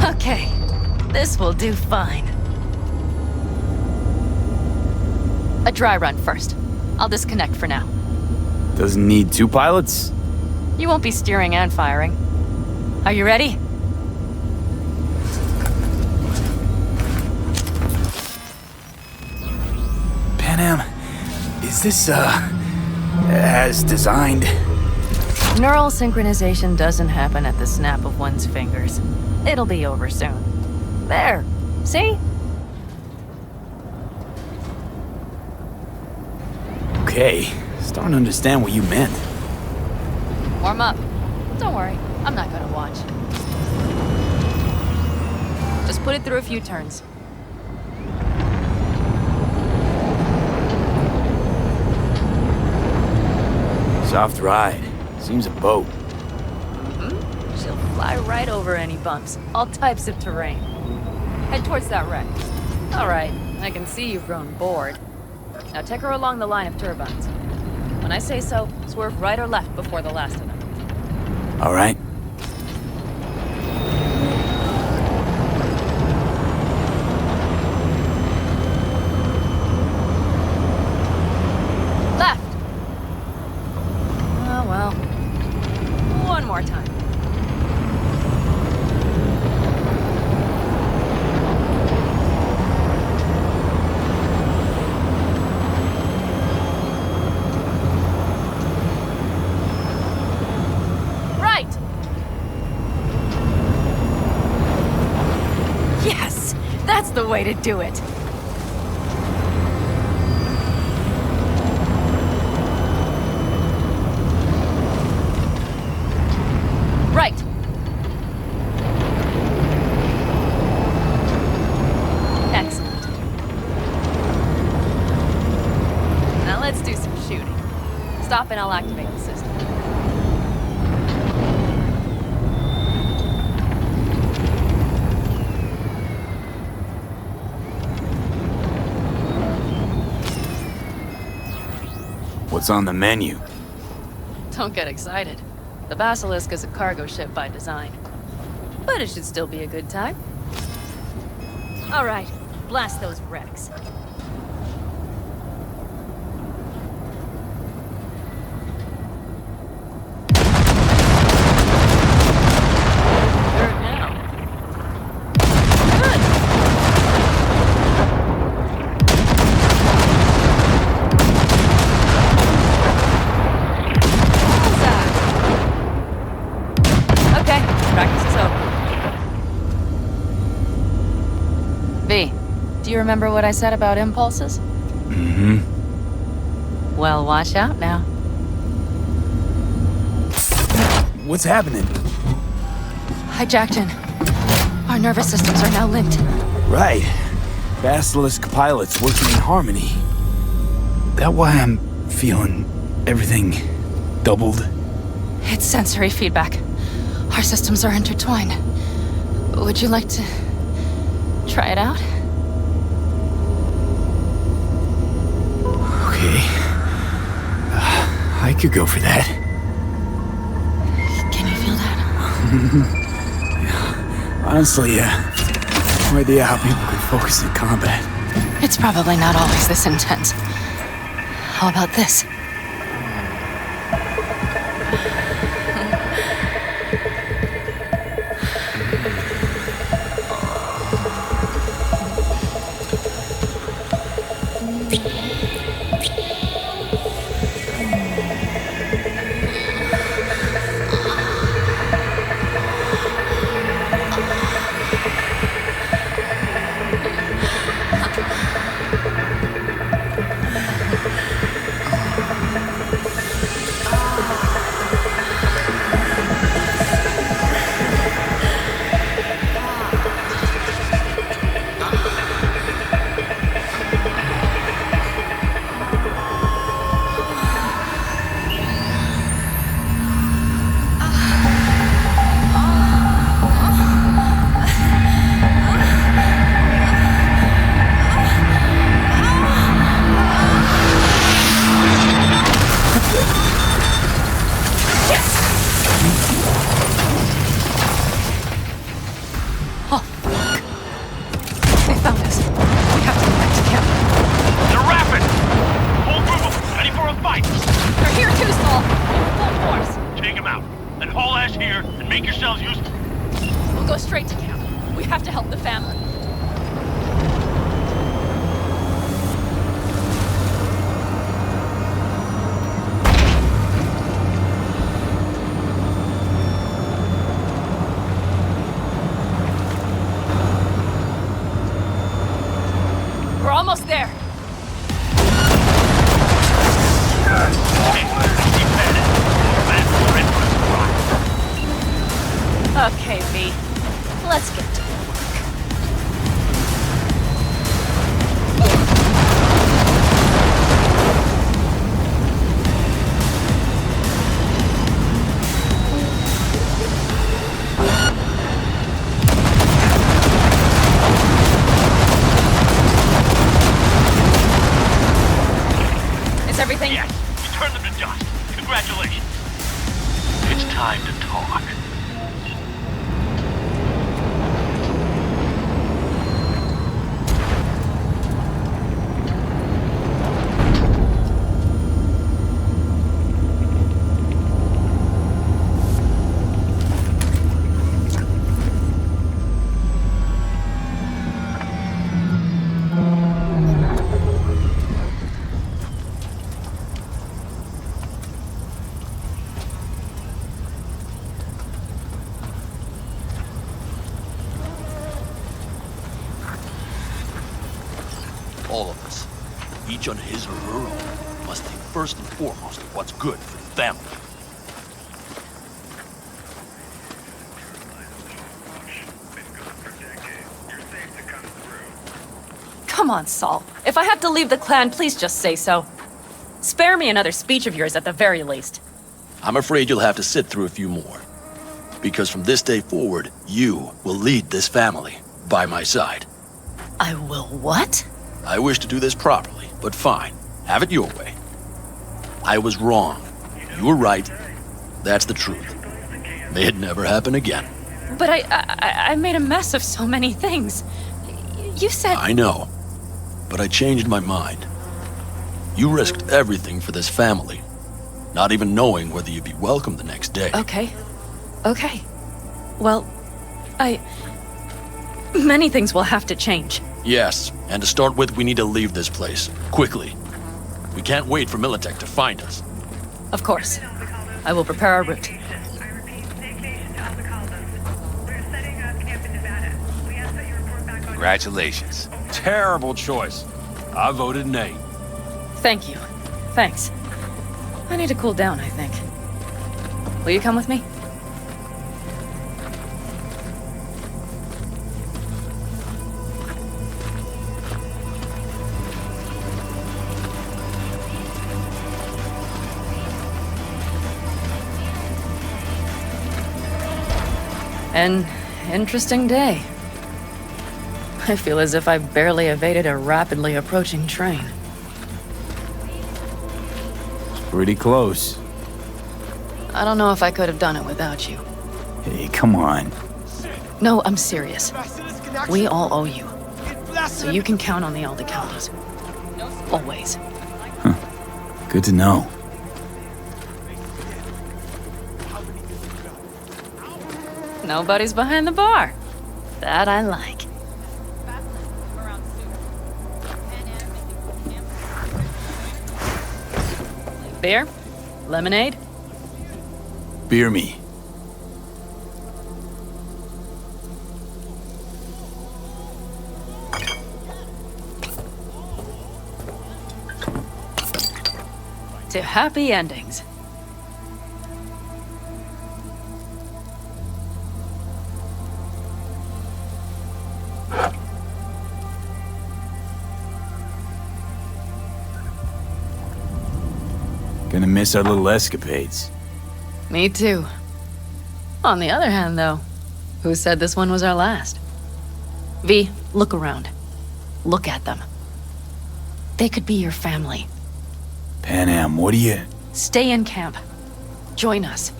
Okay, this will do fine. A dry run first. I'll disconnect for now. Doesn't need two pilots? You won't be steering and firing. Are you ready? Panam, is this, as designed? Neural synchronization doesn't happen at the snap of one's fingers. It'll be over soon. There. See? Okay, starting to understand what you meant. Warm up. Don't worry, I'm not gonna watch. Just put it through a few turns. Soft ride. Seems a boat. She'll fly right over any bumps, all types of terrain. Head towards that wreck. All right, I can see you've grown bored. Now take her along the line of turbines. When I say so, swerve right or left before the last of them. All right. Left! Oh, well. One more time. Right! Yes! That's the way to do it! Right. Excellent. Now let's do some shooting. Stop and I'll activate the system. What's on the menu? Don't get excited. The Basilisk is a cargo ship by design. But it should still be a good time. All right, blast those wrecks. Third now. Good. Practice is over. V, do you remember what I said about impulses? Mm-hmm. Well, watch out now. What's happening? Hi, Jackson. Our nervous systems are now linked. Right. Basilisk pilots working in harmony. That why I'm feeling everything doubled? It's sensory feedback. Our systems are intertwined. Would you like to try it out? Okay. I could go for that. Can you feel that? Honestly, no idea how people can focus in combat. It's probably not always this intense. How about this? All of us, each on his or her own, must think first and foremost of what's good for the family. Come on, Saul. If I have to leave the clan, please just say so. Spare me another speech of yours at the very least. I'm afraid you'll have to sit through a few more. Because from this day forward, you will lead this family by my side. I will what? I wish to do this properly, but fine. Have it your way. I was wrong. You were right. That's the truth. May it never happen again. But I made a mess of so many things. You said... I know. But I changed my mind. You risked everything for this family, not even knowing whether you'd be welcome the next day. Okay. Okay. Well, many things will have to change. Yes, and to start with, we need to leave this place. Quickly. We can't wait for Militech to find us. Of course. I will prepare our route. Congratulations. Terrible choice. I voted nay. Thank you. Thanks. I need to cool down, I think. Will you come with me? An interesting day. I feel as if I barely evaded a rapidly approaching train. Pretty close. I don't know if I could have done it without you. Hey, come on. No, I'm serious. We all owe you. So you can count on the Aldi counties. Always. Good to know. Nobody's behind the bar. That I like. Beer? Lemonade? Beer me. To happy endings. Gonna miss our little escapades. Me too. On the other hand, though, who said this one was our last? V, look around. Look at them. They could be your family. Pan Am, what do you... Stay in camp. Join us.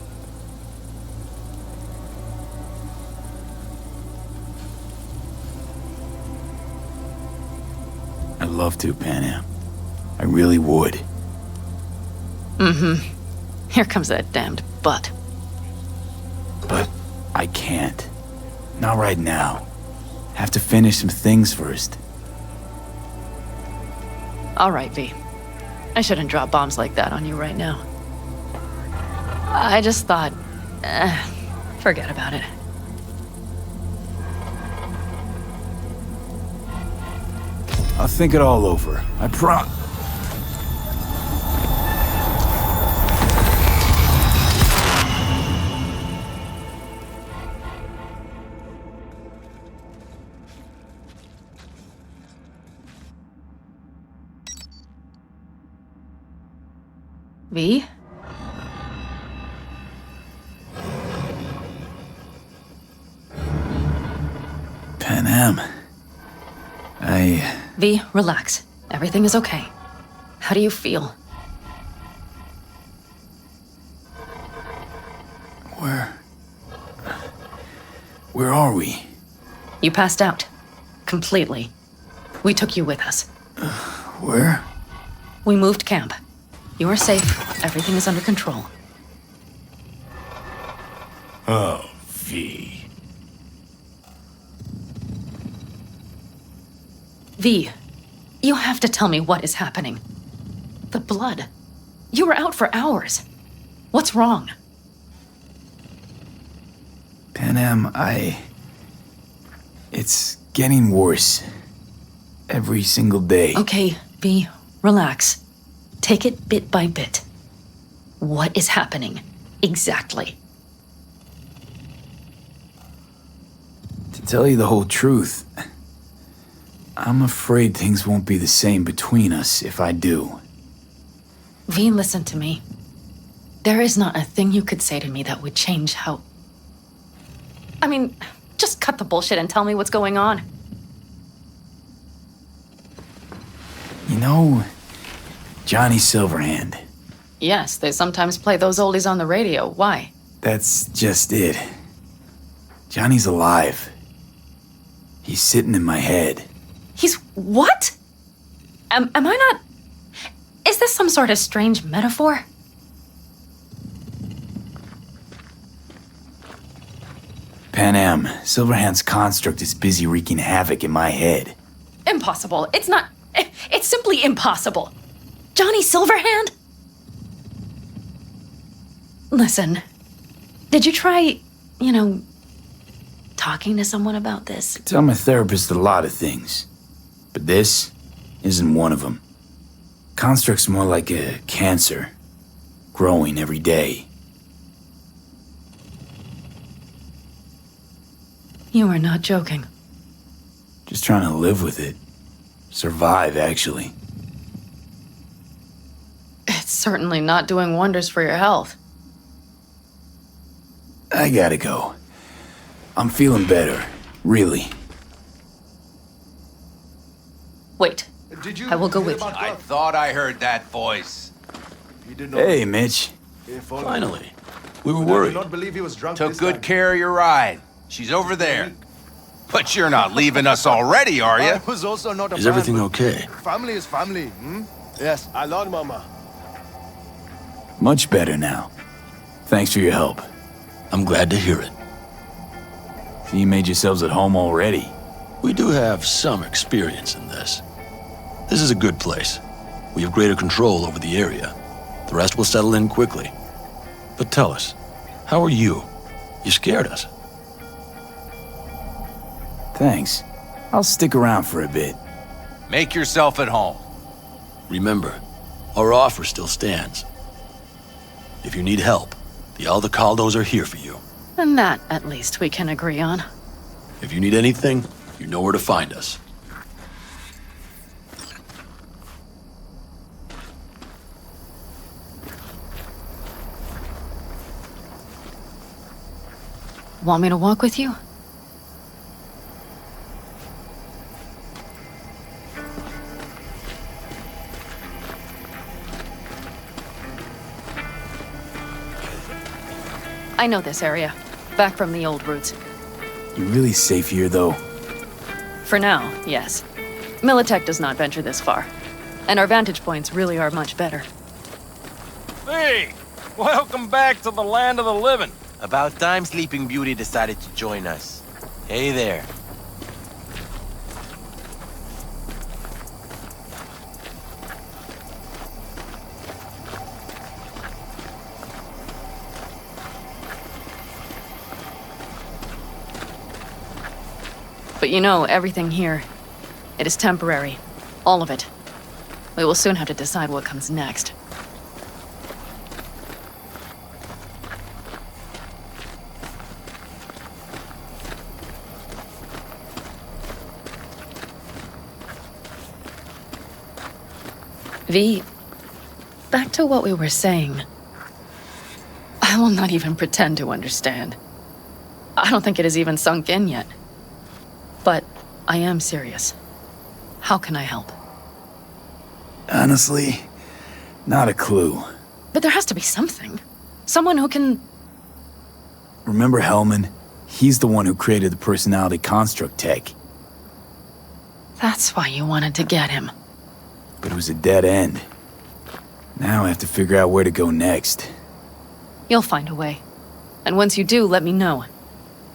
I'd love to, Pan Am. I really would. Mm-hmm. Here comes that damned butt. But I can't. Not right now. Have to finish some things first. All right, V. I shouldn't drop bombs like that on you right now. I just thought... forget about it. I'll think it all over. I promise. V? Pan Am. V, relax. Everything is okay. How do you feel? Where are we? You passed out. Completely. We took you with us. Where? We moved camp. You are safe. Everything is under control. Oh, V. V, you have to tell me what is happening. The blood. You were out for hours. What's wrong? Pan Am, It's getting worse. Every single day. Okay, V, relax. Take it bit by bit. What is happening? Exactly. To tell you the whole truth, I'm afraid things won't be the same between us if I do. V, listen to me. There is not a thing you could say to me that would change how... I mean, just cut the bullshit and tell me what's going on. You know, Johnny Silverhand. Yes, they sometimes play those oldies on the radio. Why? That's just it. Johnny's alive. He's sitting in my head. He's what? Am I not... Is this some sort of strange metaphor? Pan Am, Silverhand's construct is busy wreaking havoc in my head. Impossible. It's not... It's simply impossible. Johnny Silverhand? Listen, did you try, talking to someone about this? Tell my therapist a lot of things, but this isn't one of them. Construct's more like a cancer, growing every day. You are not joking. Just trying to live with it. Survive, actually. It's certainly not doing wonders for your health. I gotta go. I'm feeling better, really. Wait, I will go with you. I thought I heard that voice. Hey, Mitch. Finally. We were worried. Took good care of your ride. She's over there. But you're not leaving us already, are you? was also not a Is everything okay? Family is family, hmm? Yes. Alon, Mama. Much better now. Thanks for your help. I'm glad to hear it. So you made yourselves at home already? We do have some experience in this. This is a good place. We have greater control over the area. The rest will settle in quickly. But tell us, how are you? You scared us. Thanks. I'll stick around for a bit. Make yourself at home. Remember, our offer still stands. If you need help, the Aldecaldos are here for you. And that, at least, we can agree on. If you need anything, you know where to find us. Want me to walk with you? I know this area. Back from the old routes. You really safe here, though? For now, yes. Militech does not venture this far. And our vantage points really are much better. Hey! Welcome back to the land of the living. About time Sleeping Beauty decided to join us. Hey there. But you know, everything here, it is temporary. All of it. We will soon have to decide what comes next. V, back to what we were saying. I will not even pretend to understand. I don't think it has even sunk in yet. But I am serious. How can I help? Honestly, not a clue. But there has to be something. Someone who can... Remember Hellman? He's the one who created the personality construct tech. That's why you wanted to get him. But it was a dead end. Now I have to figure out where to go next. You'll find a way. And once you do, let me know.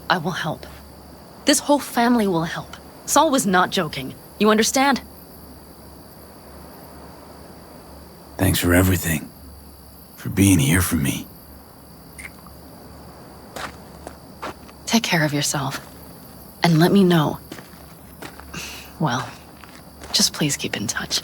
I will help. This whole family will help. Saul was not joking. You understand? Thanks for everything. For being here for me. Take care of yourself. And let me know. Well, just please keep in touch.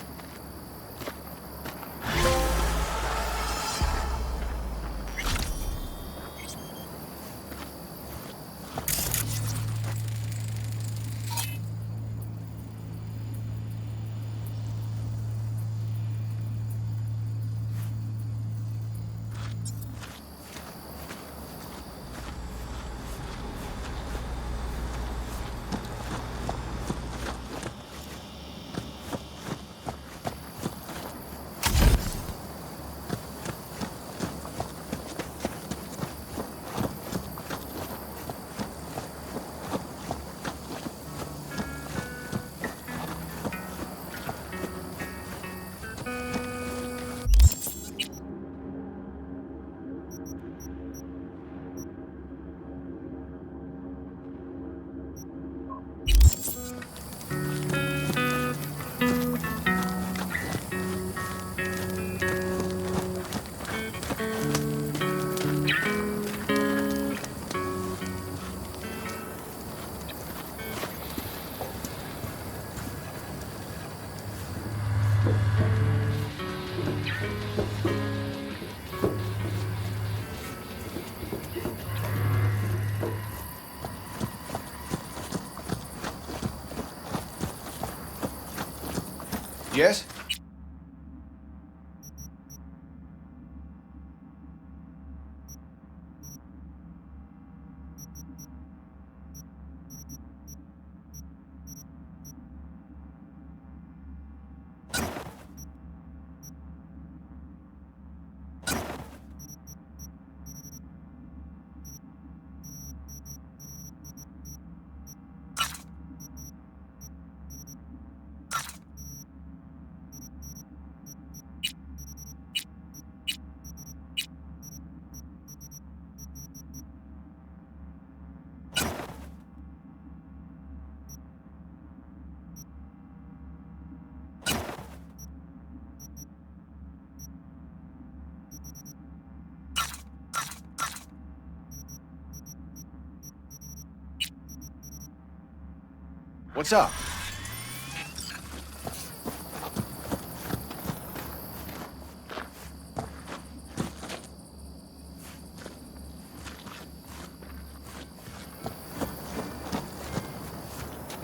Yes? What's up?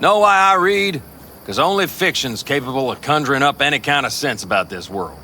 Know why I read? Because only fiction's capable of conjuring up any kind of sense about this world.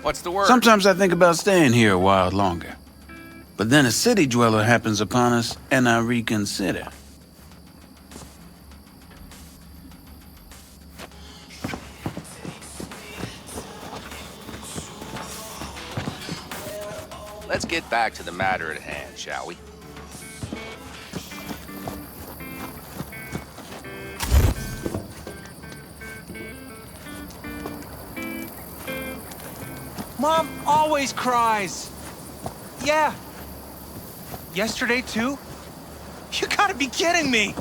What's the word? Sometimes I think about staying here a while longer. But then a city dweller happens upon us, and I reconsider. Let's get back to the matter at hand, shall we? Mom always cries. Yeah. Yesterday, too? You gotta be kidding me!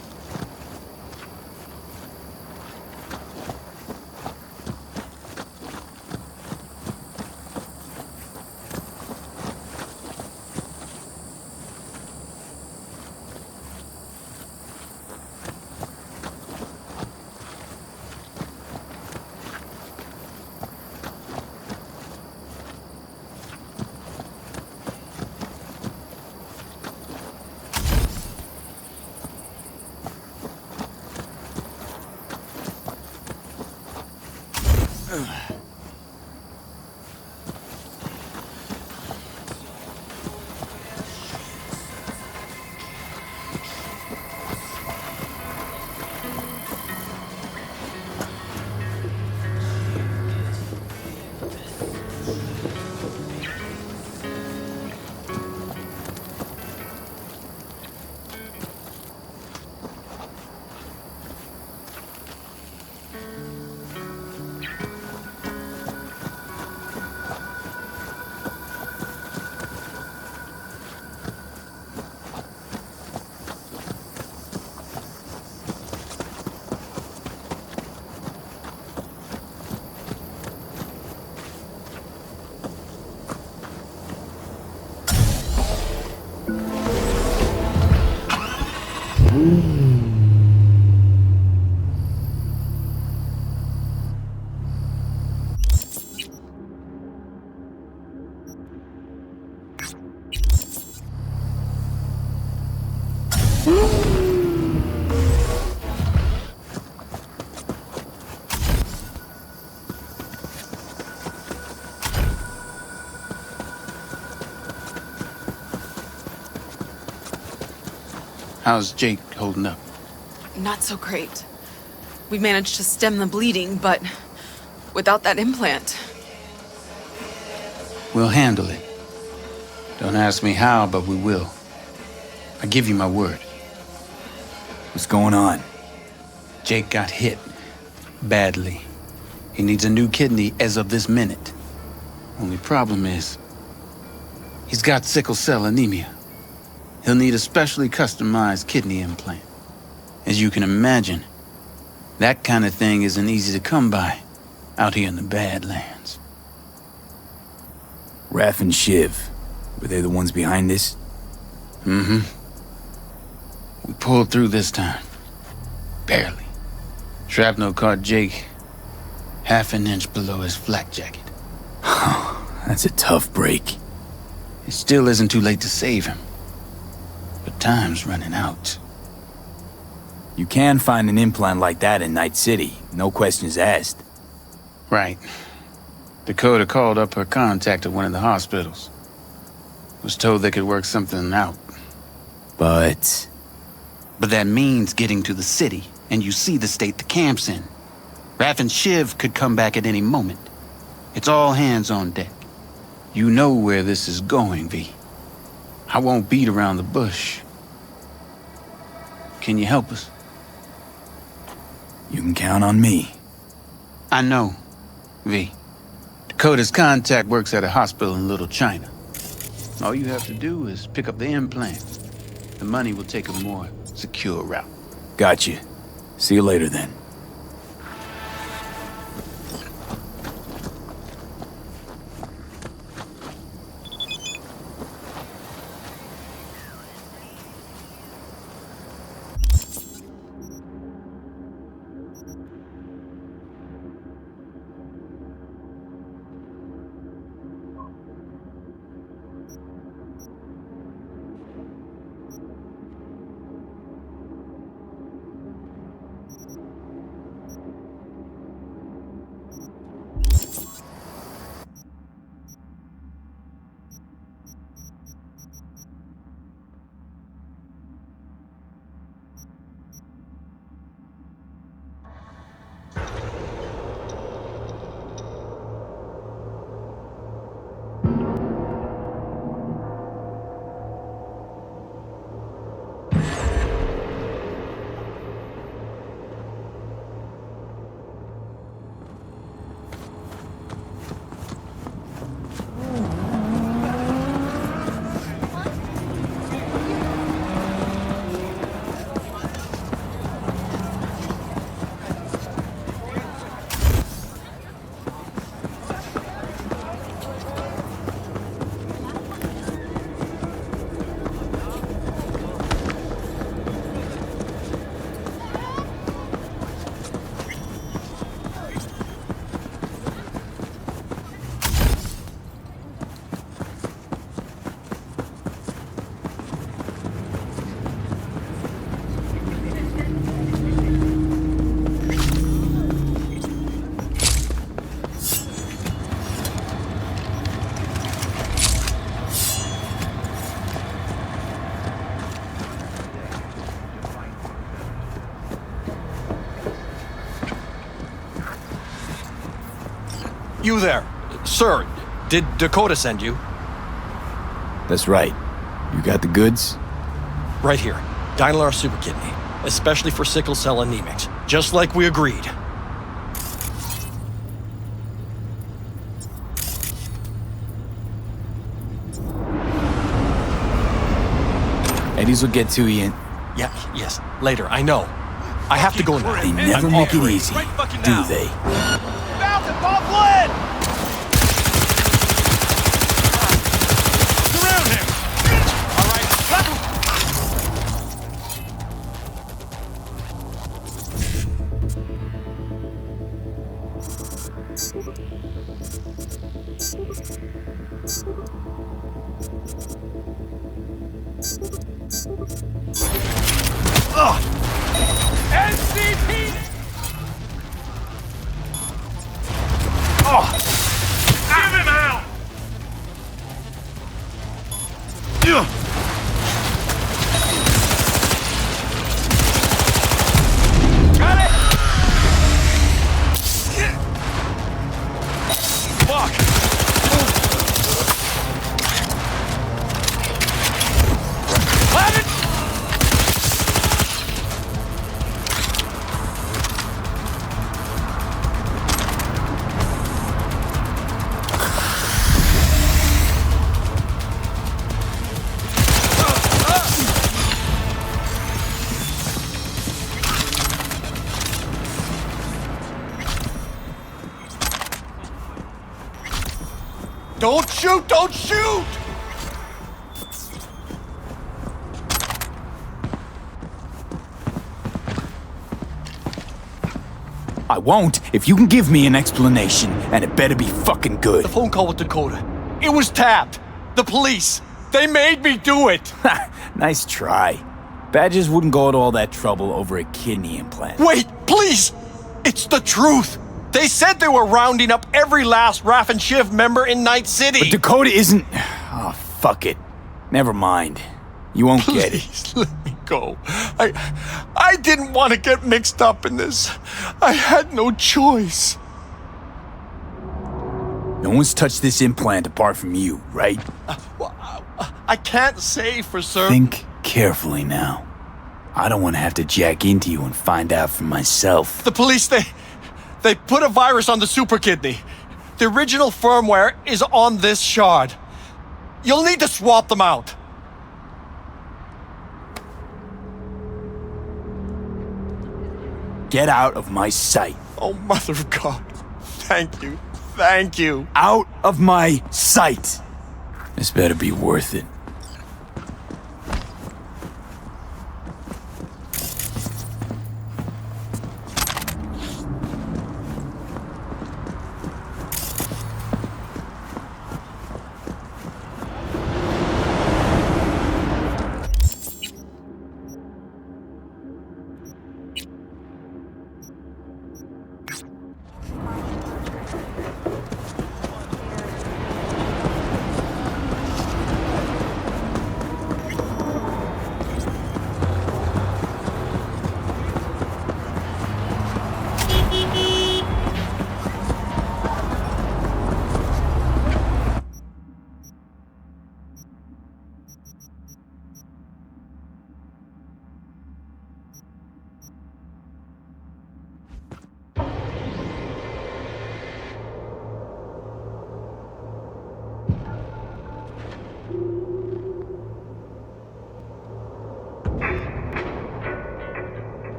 How's Jake holding up? Not so great. We managed to stem the bleeding, but without that implant. We'll handle it. Don't ask me how, but we will. I give you my word. What's going on? Jake got hit. Badly. He needs a new kidney as of this minute. Only problem is, he's got sickle cell anemia. He'll need a specially customized kidney implant. As you can imagine, that kind of thing isn't easy to come by out here in the Badlands. Raph and Shiv, were they the ones behind this? Mm-hmm. We pulled through this time. Barely. Shrapnel caught Jake half an inch below his flak jacket. That's a tough break. It still isn't too late to save him. But time's running out. You can find an implant like that in Night City, no questions asked. Right. Dakota called up her contact at one of the hospitals. Was told they could work something out. But that means getting to the city, and you see the state the camp's in. Raph and Shiv could come back at any moment. It's all hands on deck. You know where this is going, V. I won't beat around the bush. Can you help us? You can count on me. I know, V. Dakota's contact works at a hospital in Little China. All you have to do is pick up the implant. The money will take a more secure route. Gotcha. See you later then. You there. Sir, did Dakota send you? That's right. You got the goods? Right here. Dynalar Super Kidney. Especially for sickle cell anemics. Just like we agreed. Eddies will get to you in... Yeah, yes. Later, I know. I have to go now. They never make it easy, do they? Bounce it, Bob Flynn! Surround him! All right, NCP! Give him out! Got it! Fuck! Have it! Don't shoot! Don't shoot! I won't if you can give me an explanation, and it better be fucking good. The phone call with Dakota. It was tapped. The police. They made me do it. Nice try. Badgers wouldn't go to all that trouble over a kidney implant. Wait, please! It's the truth. They said they were rounding up every last Raff and Shiv member in Night City. But Dakota isn't... Oh, fuck it. Never mind. You won't get it. Please let me go. I didn't want to get mixed up in this. I had no choice. No one's touched this implant apart from you, right? I can't say for certain. Think carefully now. I don't want to have to jack into you and find out for myself. The police, they put a virus on the super kidney. The original firmware is on this shard. You'll need to swap them out. Get out of my sight. Oh, Mother of God. Thank you. Thank you. Out of my sight. This better be worth it.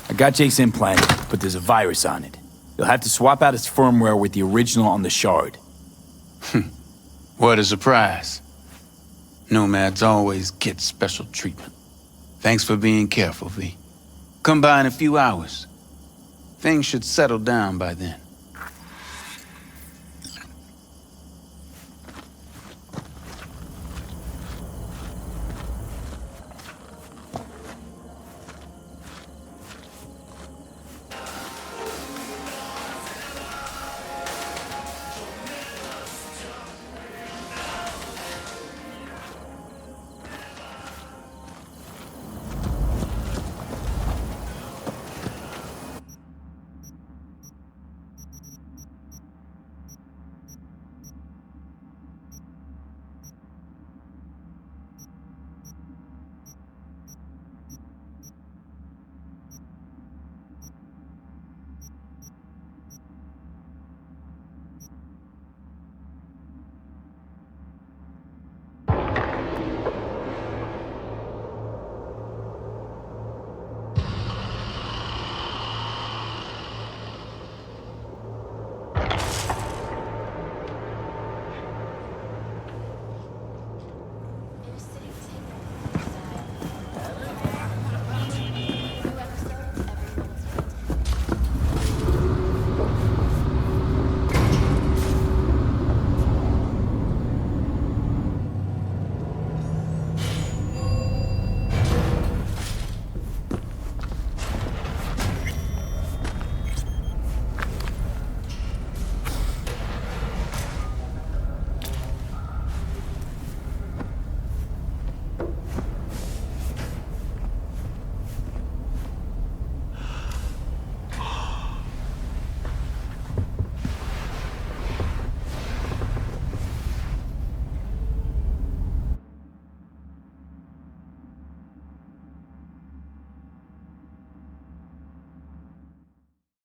I got Jake's implant, but there's a virus on it. You'll have to swap out its firmware with the original on the shard. What a surprise. Nomads always get special treatment. Thanks for being careful, V. Come by in a few hours. Things should settle down by then.